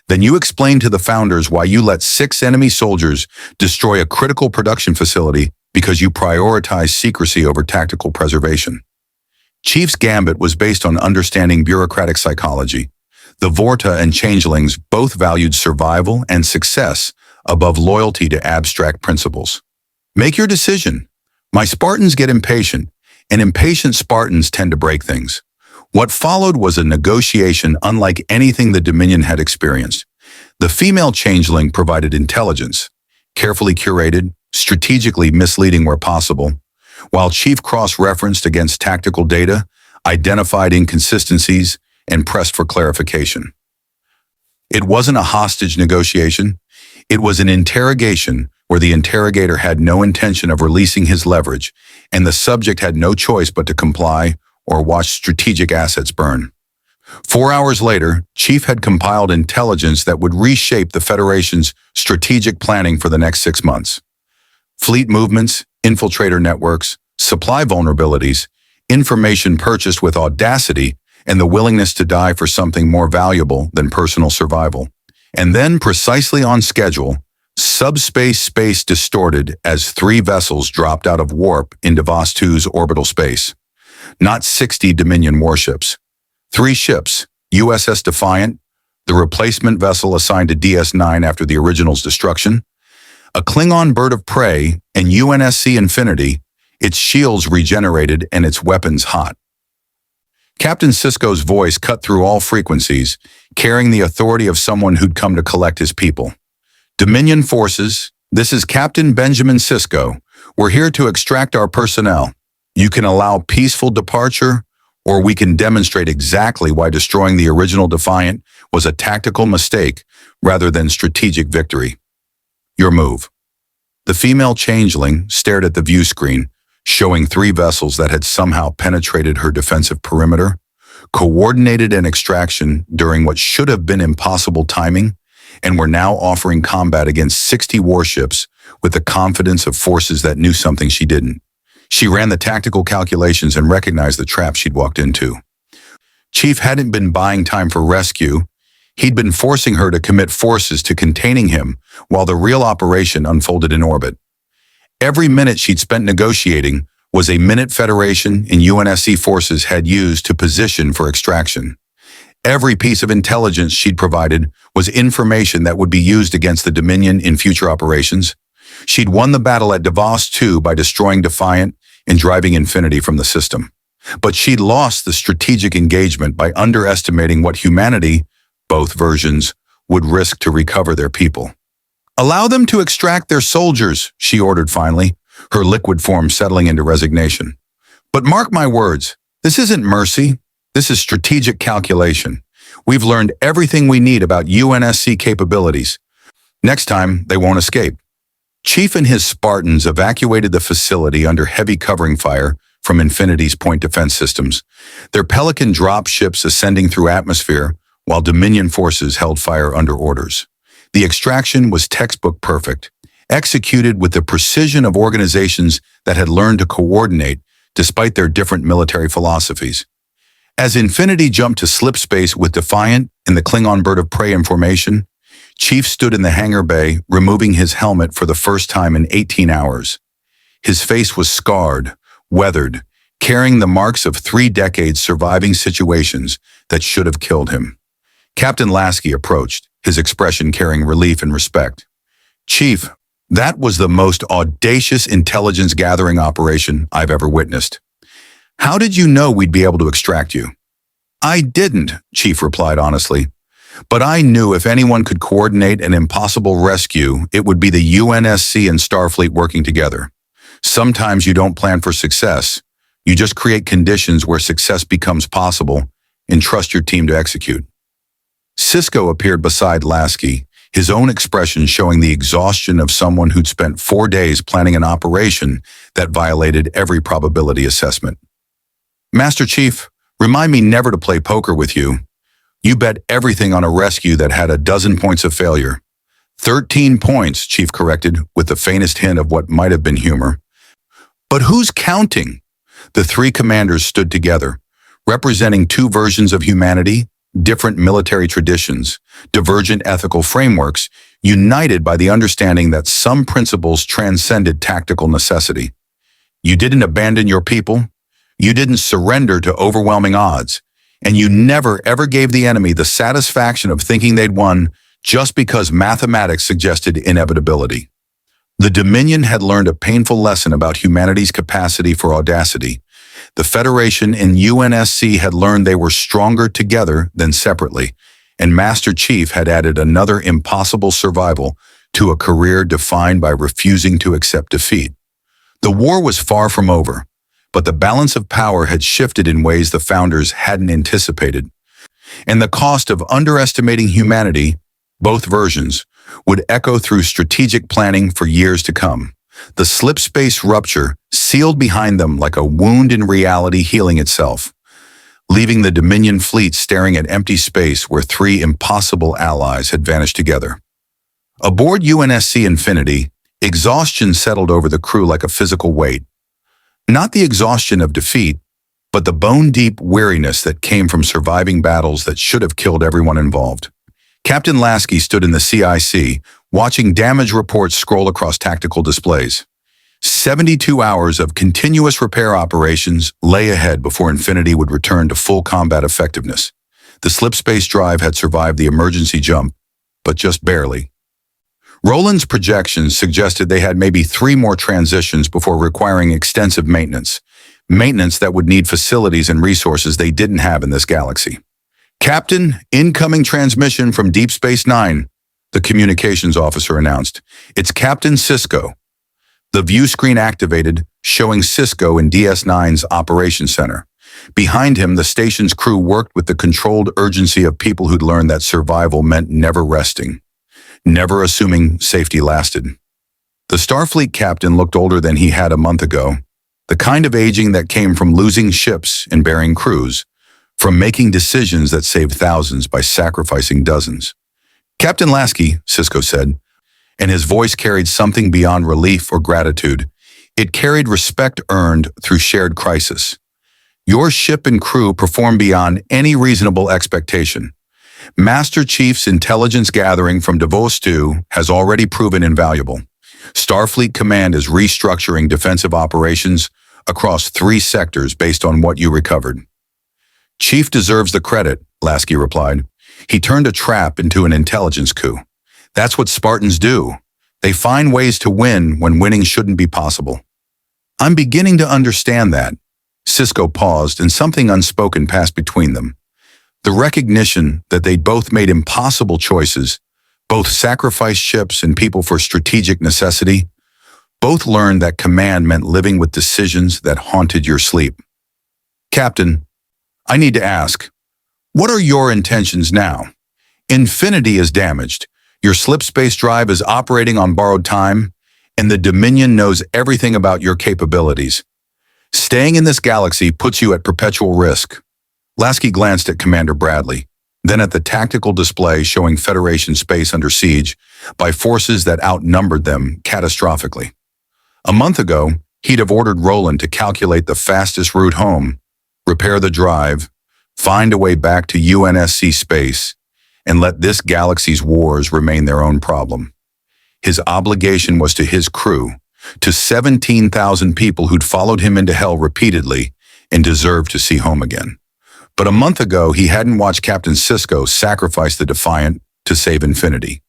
then you explain to the founders why you let 6 enemy soldiers destroy a critical production facility because you prioritize secrecy over tactical preservation." Chief's gambit was based on understanding bureaucratic psychology. The Vorta and changelings both valued survival and success above loyalty to abstract principles. "Make your decision. My Spartans get impatient, and impatient Spartans tend to break things." What followed was a negotiation unlike anything the Dominion had experienced. The female changeling provided intelligence, carefully curated, strategically misleading where possible, while Chief cross-referenced against tactical data, identified inconsistencies, and pressed for clarification. It wasn't a hostage negotiation. It was an interrogation where the interrogator had no intention of releasing his leverage, and the subject had no choice but to comply or watch strategic assets burn. 4 hours later, Chief had compiled intelligence that would reshape the Federation's strategic planning for the next 6 months. Fleet movements, infiltrator networks, supply vulnerabilities, information purchased with audacity, and the willingness to die for something more valuable than personal survival. And then, precisely on schedule, subspace space distorted as 3 vessels dropped out of warp into Vos 2's orbital space. Not 60 Dominion warships. 3 ships, USS Defiant, the replacement vessel assigned to DS-9 after the original's destruction, a Klingon bird of prey, and UNSC Infinity, its shields regenerated and its weapons hot. Captain Sisko's voice cut through all frequencies, carrying the authority of someone who'd come to collect his people. Dominion forces, this is Captain Benjamin Sisko. We're here to extract our personnel. You can allow peaceful departure, or we can demonstrate exactly why destroying the original Defiant was a tactical mistake rather than strategic victory. Your move. The female changeling stared at the view screen, showing 3 vessels that had somehow penetrated her defensive perimeter, coordinated an extraction during what should have been impossible timing, and were now offering combat against 60 warships with the confidence of forces that knew something she didn't. She ran the tactical calculations and recognized the trap she'd walked into. Chief hadn't been buying time for rescue. He'd been forcing her to commit forces to containing him while the real operation unfolded in orbit. Every minute she'd spent negotiating was a minute Federation and UNSC forces had used to position for extraction. Every piece of intelligence she'd provided was information that would be used against the Dominion in future operations. She'd won the battle at Vos 2 by destroying Defiant and driving Infinity from the system. But she'd lost the strategic engagement by underestimating what humanity, both versions, would risk to recover their people. Allow them to extract their soldiers, she ordered finally, her liquid form settling into resignation. But mark my words, this isn't mercy. This is strategic calculation. We've learned everything we need about UNSC capabilities. Next time, they won't escape. Chief and his Spartans evacuated the facility under heavy covering fire from Infinity's point defense systems, their Pelican drop ships ascending through atmosphere while Dominion forces held fire under orders. The extraction was textbook perfect, executed with the precision of organizations that had learned to coordinate despite their different military philosophies. As Infinity jumped to slipspace with Defiant and the Klingon bird of prey in formation, Chief stood in the hangar bay, removing his helmet for the first time in 18 hours. His face was scarred, weathered, carrying the marks of 3 decades surviving situations that should have killed him. Captain Lasky approached, his expression carrying relief and respect. Chief, that was the most audacious intelligence-gathering operation I've ever witnessed. How did you know we'd be able to extract you? I didn't, Chief replied honestly. But I knew if anyone could coordinate an impossible rescue, it would be the UNSC and Starfleet working together. Sometimes you don't plan for success. You just create conditions where success becomes possible and trust your team to execute. Sisko appeared beside Lasky, his own expression showing the exhaustion of someone who'd spent 4 days planning an operation that violated every probability assessment. Master Chief, remind me never to play poker with you. You bet everything on a rescue that had a dozen points of failure. 13 points, Chief corrected, with the faintest hint of what might have been humor. But who's counting? The 3 commanders stood together, representing 2 versions of humanity, different military traditions, divergent ethical frameworks, united by the understanding that some principles transcended tactical necessity. You didn't abandon your people. You didn't surrender to overwhelming odds. And you never ever gave the enemy the satisfaction of thinking they'd won just because mathematics suggested inevitability. The Dominion had learned a painful lesson about humanity's capacity for audacity. The Federation and UNSC had learned they were stronger together than separately, and Master Chief had added another impossible survival to a career defined by refusing to accept defeat. The war was far from over, but the balance of power had shifted in ways the founders hadn't anticipated. And the cost of underestimating humanity, both versions, would echo through strategic planning for years to come. The slipspace rupture sealed behind them like a wound in reality healing itself, leaving the Dominion fleet staring at empty space where three impossible allies had vanished together. Aboard UNSC Infinity, exhaustion settled over the crew like a physical weight. Not the exhaustion of defeat, but the bone-deep weariness that came from surviving battles that should have killed everyone involved. Captain Lasky stood in the CIC, watching damage reports scroll across tactical displays. 72 hours of continuous repair operations lay ahead before Infinity would return to full combat effectiveness. The slipspace drive had survived the emergency jump, but just barely. Roland's projections suggested they had maybe 3 more transitions before requiring extensive maintenance that would need facilities and resources they didn't have in this galaxy. "Captain, incoming transmission from Deep Space Nine," the communications officer announced. "It's Captain Sisko." The view screen activated, showing Sisko in DS9's Operations Center. Behind him, the station's crew worked with the controlled urgency of people who'd learned that survival meant never resting, never assuming safety lasted. The Starfleet captain looked older than he had a month ago, the kind of aging that came from losing ships and burying crews, from making decisions that saved thousands by sacrificing dozens. "Captain Lasky," Sisko said, and his voice carried something beyond relief or gratitude. It carried respect earned through shared crisis. "Your ship and crew performed beyond any reasonable expectation. Master Chief's intelligence gathering from Davos 2 has already proven invaluable. Starfleet Command is restructuring defensive operations across 3 sectors based on what you recovered." "Chief deserves the credit," Lasky replied. "He turned a trap into an intelligence coup. That's what Spartans do. They find ways to win when winning shouldn't be possible." "I'm beginning to understand that." Sisko paused, and something unspoken passed between them. The recognition that they'd both made impossible choices, both sacrificed ships and people for strategic necessity, both learned that command meant living with decisions that haunted your sleep. "Captain, I need to ask, what are your intentions now? Infinity is damaged. Your slipspace drive is operating on borrowed time, and the Dominion knows everything about your capabilities. Staying in this galaxy puts you at perpetual risk." Lasky glanced at Commander Bradley, then at the tactical display showing Federation space under siege by forces that outnumbered them catastrophically. A month ago, he'd have ordered Roland to calculate the fastest route home, repair the drive, find a way back to UNSC space, and let this galaxy's wars remain their own problem. His obligation was to his crew, to 17,000 people who'd followed him into hell repeatedly and deserved to see home again. But a month ago, he hadn't watched Captain Sisko sacrifice the Defiant to save Infinity.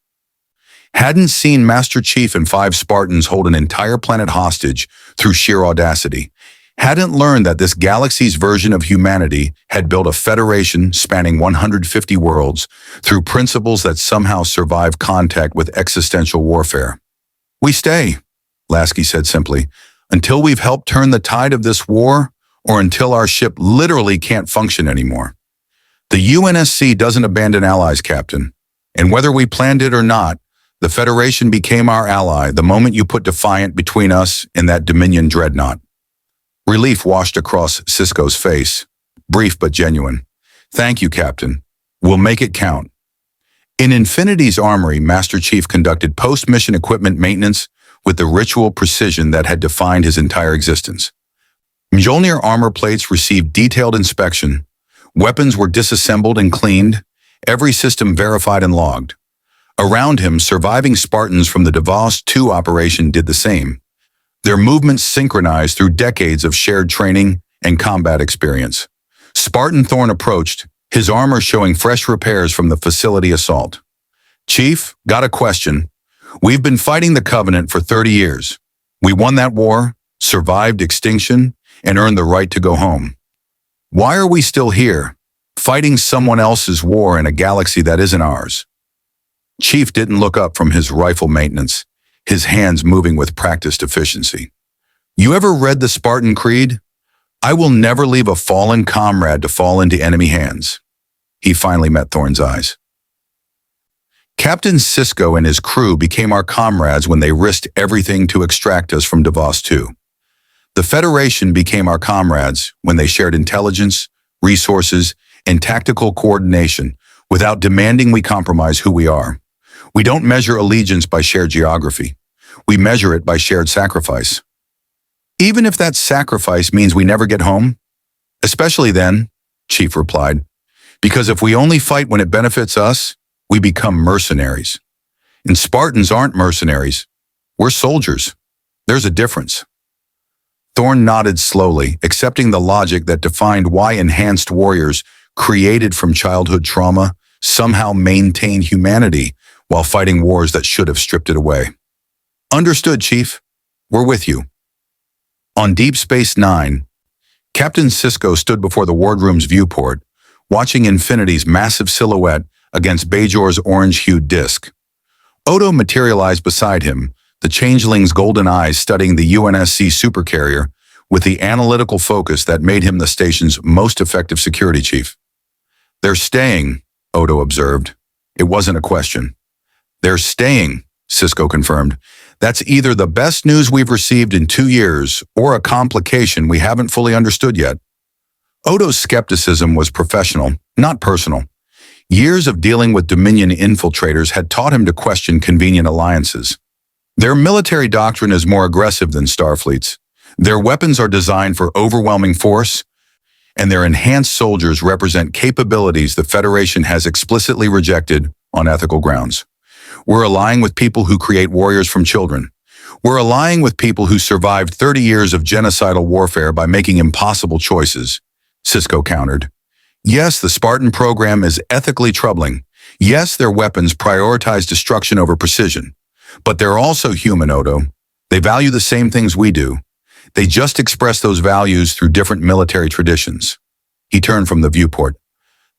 Hadn't seen Master Chief and 5 Spartans hold an entire planet hostage through sheer audacity. Hadn't learned that this galaxy's version of humanity had built a federation spanning 150 worlds through principles that somehow survived contact with existential warfare. "We stay," Lasky said simply, "until we've helped turn the tide of this war, or until our ship literally can't function anymore. The UNSC doesn't abandon allies, Captain. And whether we planned it or not, the Federation became our ally the moment you put Defiant between us and that Dominion dreadnought." Relief washed across Sisko's face, brief but genuine. "Thank you, Captain. We'll make it count." In Infinity's armory, Master Chief conducted post-mission equipment maintenance with the ritual precision that had defined his entire existence. Mjolnir armor plates received detailed inspection. Weapons were disassembled and cleaned, every system verified and logged. Around him, surviving Spartans from the Davos 2 operation did the same, their movements synchronized through decades of shared training and combat experience. Spartan Thorn approached, his armor showing fresh repairs from the facility assault. "Chief, got a question. We've been fighting the Covenant for 30 years. We won that war, survived extinction, and earned the right to go home. Why are we still here, fighting someone else's war in a galaxy that isn't ours?" Chief didn't look up from his rifle maintenance, his hands moving with practiced efficiency. "You ever read the Spartan Creed? I will never leave a fallen comrade to fall into enemy hands." He finally met Thorn's eyes. Captain Sisko and his crew became our comrades when they risked everything to extract us from Davos 2. The Federation became our comrades when they shared intelligence, resources, and tactical coordination without demanding we compromise who we are. We don't measure allegiance by shared geography. We measure it by shared sacrifice. Even if that sacrifice means we never get home? Especially then, Chief replied, because if we only fight when it benefits us, we become mercenaries. And Spartans aren't mercenaries. We're soldiers. There's a difference. Thorne nodded slowly, accepting the logic that defined why enhanced warriors created from childhood trauma somehow maintain humanity while fighting wars that should have stripped it away. Understood, Chief. We're with you. On Deep Space Nine, Captain Sisko stood before the wardroom's viewport, watching Infinity's massive silhouette against Bajor's orange-hued disk. Odo materialized beside him, the changeling's golden eyes studying the UNSC supercarrier with the analytical focus that made him the station's most effective security chief. They're staying, Odo observed. It wasn't a question. They're staying, Sisko confirmed. That's either the best news we've received in 2 years or a complication we haven't fully understood yet. Odo's skepticism was professional, not personal. Years of dealing with Dominion infiltrators had taught him to question convenient alliances. Their military doctrine is more aggressive than Starfleet's. Their weapons are designed for overwhelming force, and their enhanced soldiers represent capabilities the Federation has explicitly rejected on ethical grounds. We're allying with people who create warriors from children. We're allying with people who survived 30 years of genocidal warfare by making impossible choices, Sisko countered. Yes, the Spartan program is ethically troubling. Yes, their weapons prioritize destruction over precision. But they're also human, Odo. They value the same things we do. They just express those values through different military traditions. He turned from the viewport.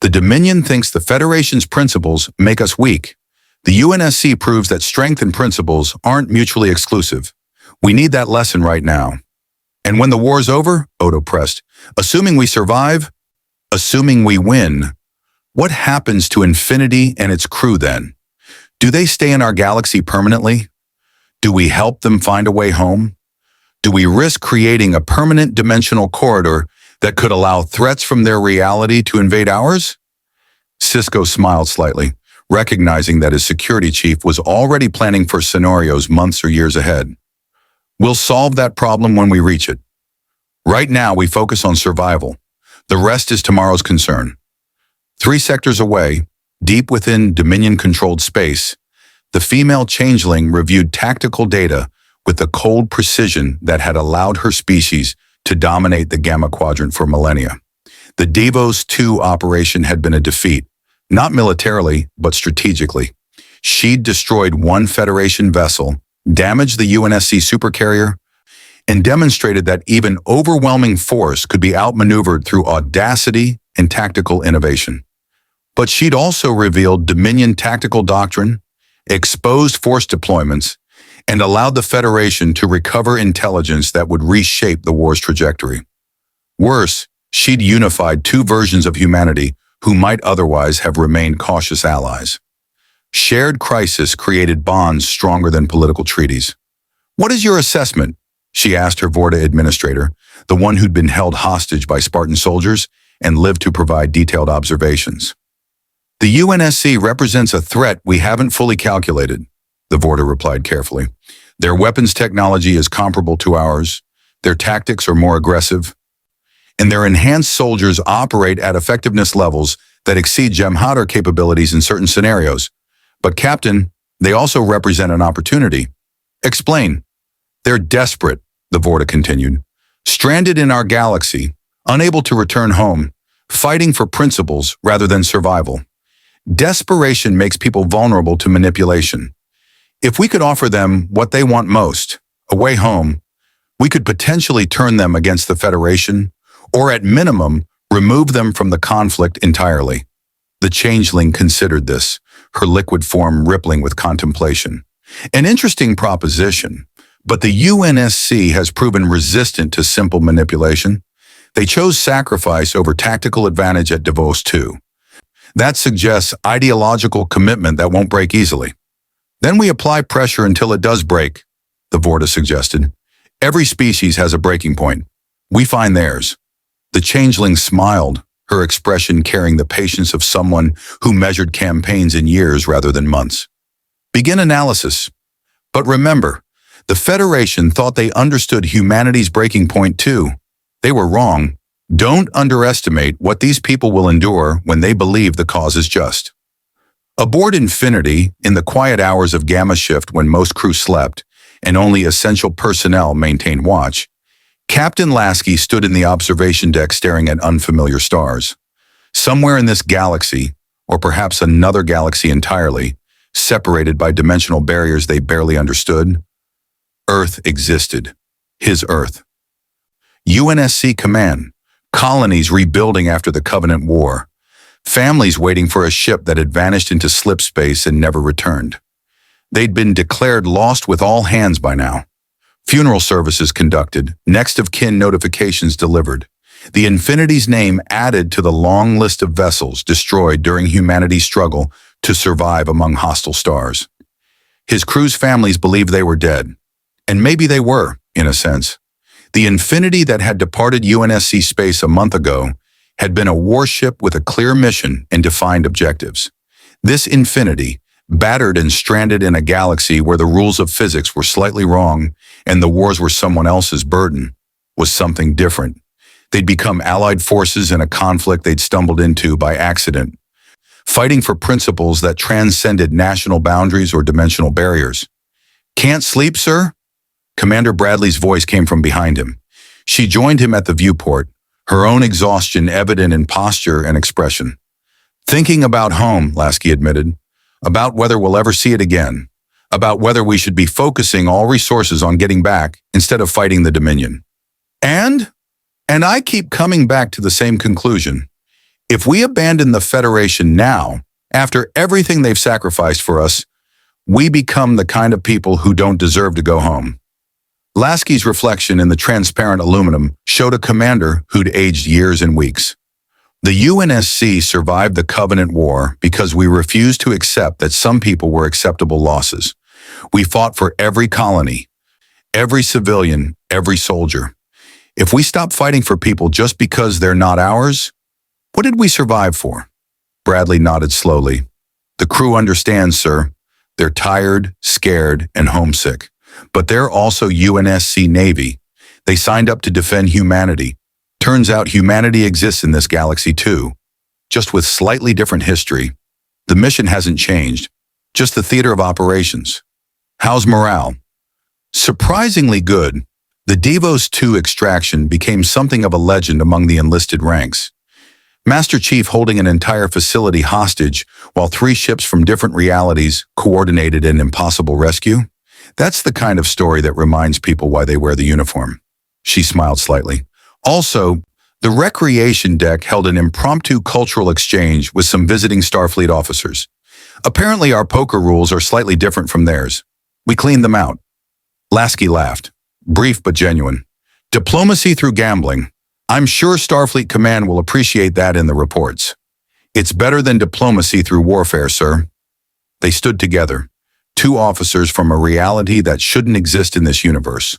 The Dominion thinks the Federation's principles make us weak. The UNSC proves that strength and principles aren't mutually exclusive. We need that lesson right now. And when the war's over, Odo pressed, assuming we survive, assuming we win, what happens to Infinity and its crew then? Do they stay in our galaxy permanently? Do we help them find a way home? Do we risk creating a permanent dimensional corridor that could allow threats from their reality to invade ours? Sisko smiled slightly, recognizing that his security chief was already planning for scenarios months or years ahead. We'll solve that problem when we reach it. Right now, we focus on survival. The rest is tomorrow's concern. 3 sectors away, deep within Dominion-controlled space, the female changeling reviewed tactical data with the cold precision that had allowed her species to dominate the Gamma Quadrant for millennia. The Davos 2 operation had been a defeat, not militarily, but strategically. She'd destroyed 1 Federation vessel, damaged the UNSC supercarrier, and demonstrated that even overwhelming force could be outmaneuvered through audacity and tactical innovation. But she'd also revealed Dominion tactical doctrine, exposed force deployments, and allowed the Federation to recover intelligence that would reshape the war's trajectory. Worse, she'd unified 2 versions of humanity who might otherwise have remained cautious allies. Shared crisis created bonds stronger than political treaties. What is your assessment? She asked her Vorta administrator, the one who'd been held hostage by Spartan soldiers and lived to provide detailed observations. The UNSC represents a threat we haven't fully calculated, the Vorta replied carefully. Their weapons technology is comparable to ours, their tactics are more aggressive, and their enhanced soldiers operate at effectiveness levels that exceed Jem'Hadar capabilities in certain scenarios. But Captain, they also represent an opportunity. Explain. They're desperate, the Vorta continued. Stranded in our galaxy, unable to return home, fighting for principles rather than survival. Desperation makes people vulnerable to manipulation. If we could offer them what they want most, a way home, we could potentially turn them against the Federation, or at minimum, remove them from the conflict entirely. The changeling considered this, her liquid form rippling with contemplation. An interesting proposition, but the UNSC has proven resistant to simple manipulation. They chose sacrifice over tactical advantage at Davos 2. That suggests ideological commitment that won't break easily. Then we apply pressure until it does break, the Vorta suggested. Every species has a breaking point. We find theirs. The changeling smiled, her expression carrying the patience of someone who measured campaigns in years rather than months. Begin analysis. But remember, the Federation thought they understood humanity's breaking point too. They were wrong. Don't underestimate what these people will endure when they believe the cause is just. Aboard Infinity, in the quiet hours of Gamma Shift when most crew slept and only essential personnel maintained watch, Captain Lasky stood in the observation deck staring at unfamiliar stars. Somewhere in this galaxy, or perhaps another galaxy entirely, separated by dimensional barriers they barely understood, Earth existed. His Earth. UNSC Command. Colonies rebuilding after the Covenant War. Families waiting for a ship that had vanished into slipspace and never returned. They'd been declared lost with all hands by now. Funeral services conducted, next of kin notifications delivered. The Infinity's name added to the long list of vessels destroyed during humanity's struggle to survive among hostile stars. His crew's families believed they were dead. And maybe they were, in a sense. The Infinity that had departed UNSC space a month ago had been a warship with a clear mission and defined objectives. This Infinity, battered and stranded in a galaxy where the rules of physics were slightly wrong and the wars were someone else's burden, was something different. They'd become allied forces in a conflict they'd stumbled into by accident, fighting for principles that transcended national boundaries or dimensional barriers. "Can't sleep, sir?" Commander Bradley's voice came from behind him. She joined him at the viewport, her own exhaustion evident in posture and expression. "Thinking about home," Lasky admitted. "About whether we'll ever see it again. About whether we should be focusing all resources on getting back instead of fighting the Dominion. And I keep coming back to the same conclusion. If we abandon the Federation now, after everything they've sacrificed for us, we become the kind of people who don't deserve to go home." Lasky's reflection in the transparent aluminum showed a commander who'd aged years and weeks. "The UNSC survived the Covenant War because we refused to accept that some people were acceptable losses. We fought for every colony, every civilian, every soldier. If we stop fighting for people just because they're not ours, what did we survive for?" Bradley nodded slowly. "The crew understands, sir. They're tired, scared, and homesick. But they're also UNSC Navy. They signed up to defend humanity. Turns out humanity exists in this galaxy too, just with slightly different history. The mission hasn't changed, just the theater of operations. How's morale?" "Surprisingly good. The Devos 2 extraction became something of a legend among the enlisted ranks. Master Chief holding an entire facility hostage while 3 ships from different realities coordinated an impossible rescue. That's the kind of story that reminds people why they wear the uniform." She smiled slightly. "Also, the recreation deck held an impromptu cultural exchange with some visiting Starfleet officers. Apparently our poker rules are slightly different from theirs. We cleaned them out." Lasky laughed, brief but genuine. "Diplomacy through gambling. I'm sure Starfleet Command will appreciate that in the reports. It's better than diplomacy through warfare, sir." They stood together. 2 officers from a reality that shouldn't exist in this universe,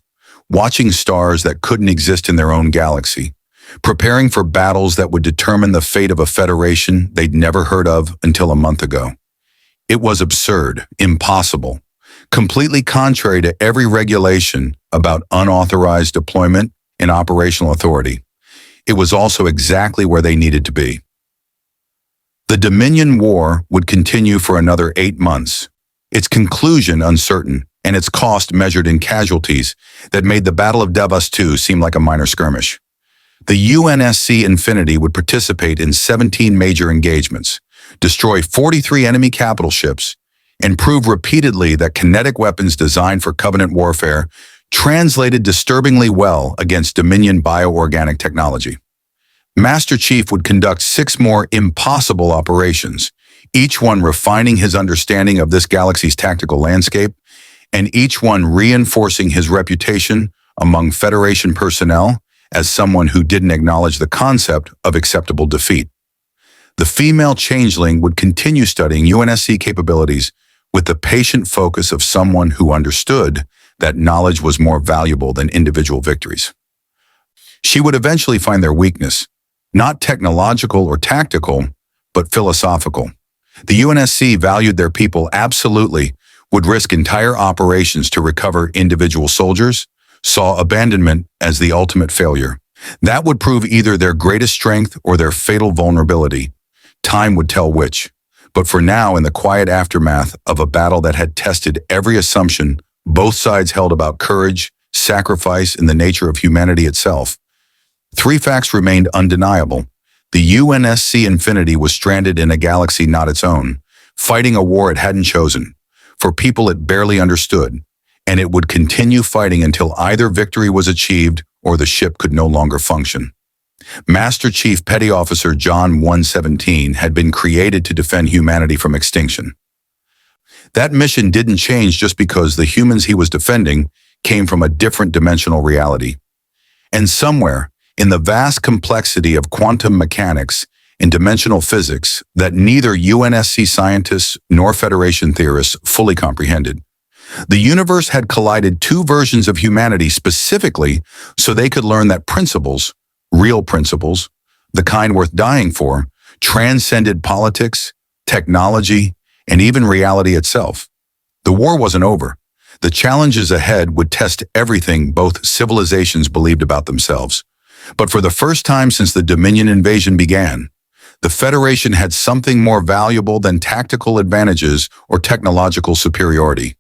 watching stars that couldn't exist in their own galaxy, preparing for battles that would determine the fate of a federation they'd never heard of until a month ago. It was absurd, impossible, completely contrary to every regulation about unauthorized deployment and operational authority. It was also exactly where they needed to be. The Dominion War would continue for another 8 months. Its conclusion uncertain, and its cost measured in casualties that made the Battle of Devos 2 seem like a minor skirmish. The UNSC Infinity would participate in 17 major engagements, destroy 43 enemy capital ships, and prove repeatedly that kinetic weapons designed for Covenant warfare translated disturbingly well against Dominion bioorganic technology. Master Chief would conduct 6 more impossible operations, each one refining his understanding of this galaxy's tactical landscape, and each one reinforcing his reputation among Federation personnel as someone who didn't acknowledge the concept of acceptable defeat. The female changeling would continue studying UNSC capabilities with the patient focus of someone who understood that knowledge was more valuable than individual victories. She would eventually find their weakness, not technological or tactical, but philosophical. The UNSC valued their people absolutely, would risk entire operations to recover individual soldiers, saw abandonment as the ultimate failure. That would prove either their greatest strength or their fatal vulnerability. Time would tell which. But for now, in the quiet aftermath of a battle that had tested every assumption both sides held about courage, sacrifice, and the nature of humanity itself, three facts remained undeniable. The UNSC Infinity was stranded in a galaxy not its own, fighting a war it hadn't chosen, for people it barely understood, and it would continue fighting until either victory was achieved or the ship could no longer function. Master Chief Petty Officer John 117 had been created to defend humanity from extinction. That mission didn't change just because the humans he was defending came from a different dimensional reality. And somewhere, in the vast complexity of quantum mechanics and dimensional physics that neither UNSC scientists nor Federation theorists fully comprehended, the universe had collided two versions of humanity specifically so they could learn that principles, real principles, the kind worth dying for, transcended politics, technology, and even reality itself. The war wasn't over. The challenges ahead would test everything both civilizations believed about themselves. But for the first time since the Dominion invasion began, the Federation had something more valuable than tactical advantages or technological superiority.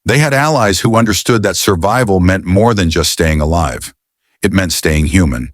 They had allies who understood that survival meant more than just staying alive. It meant staying human.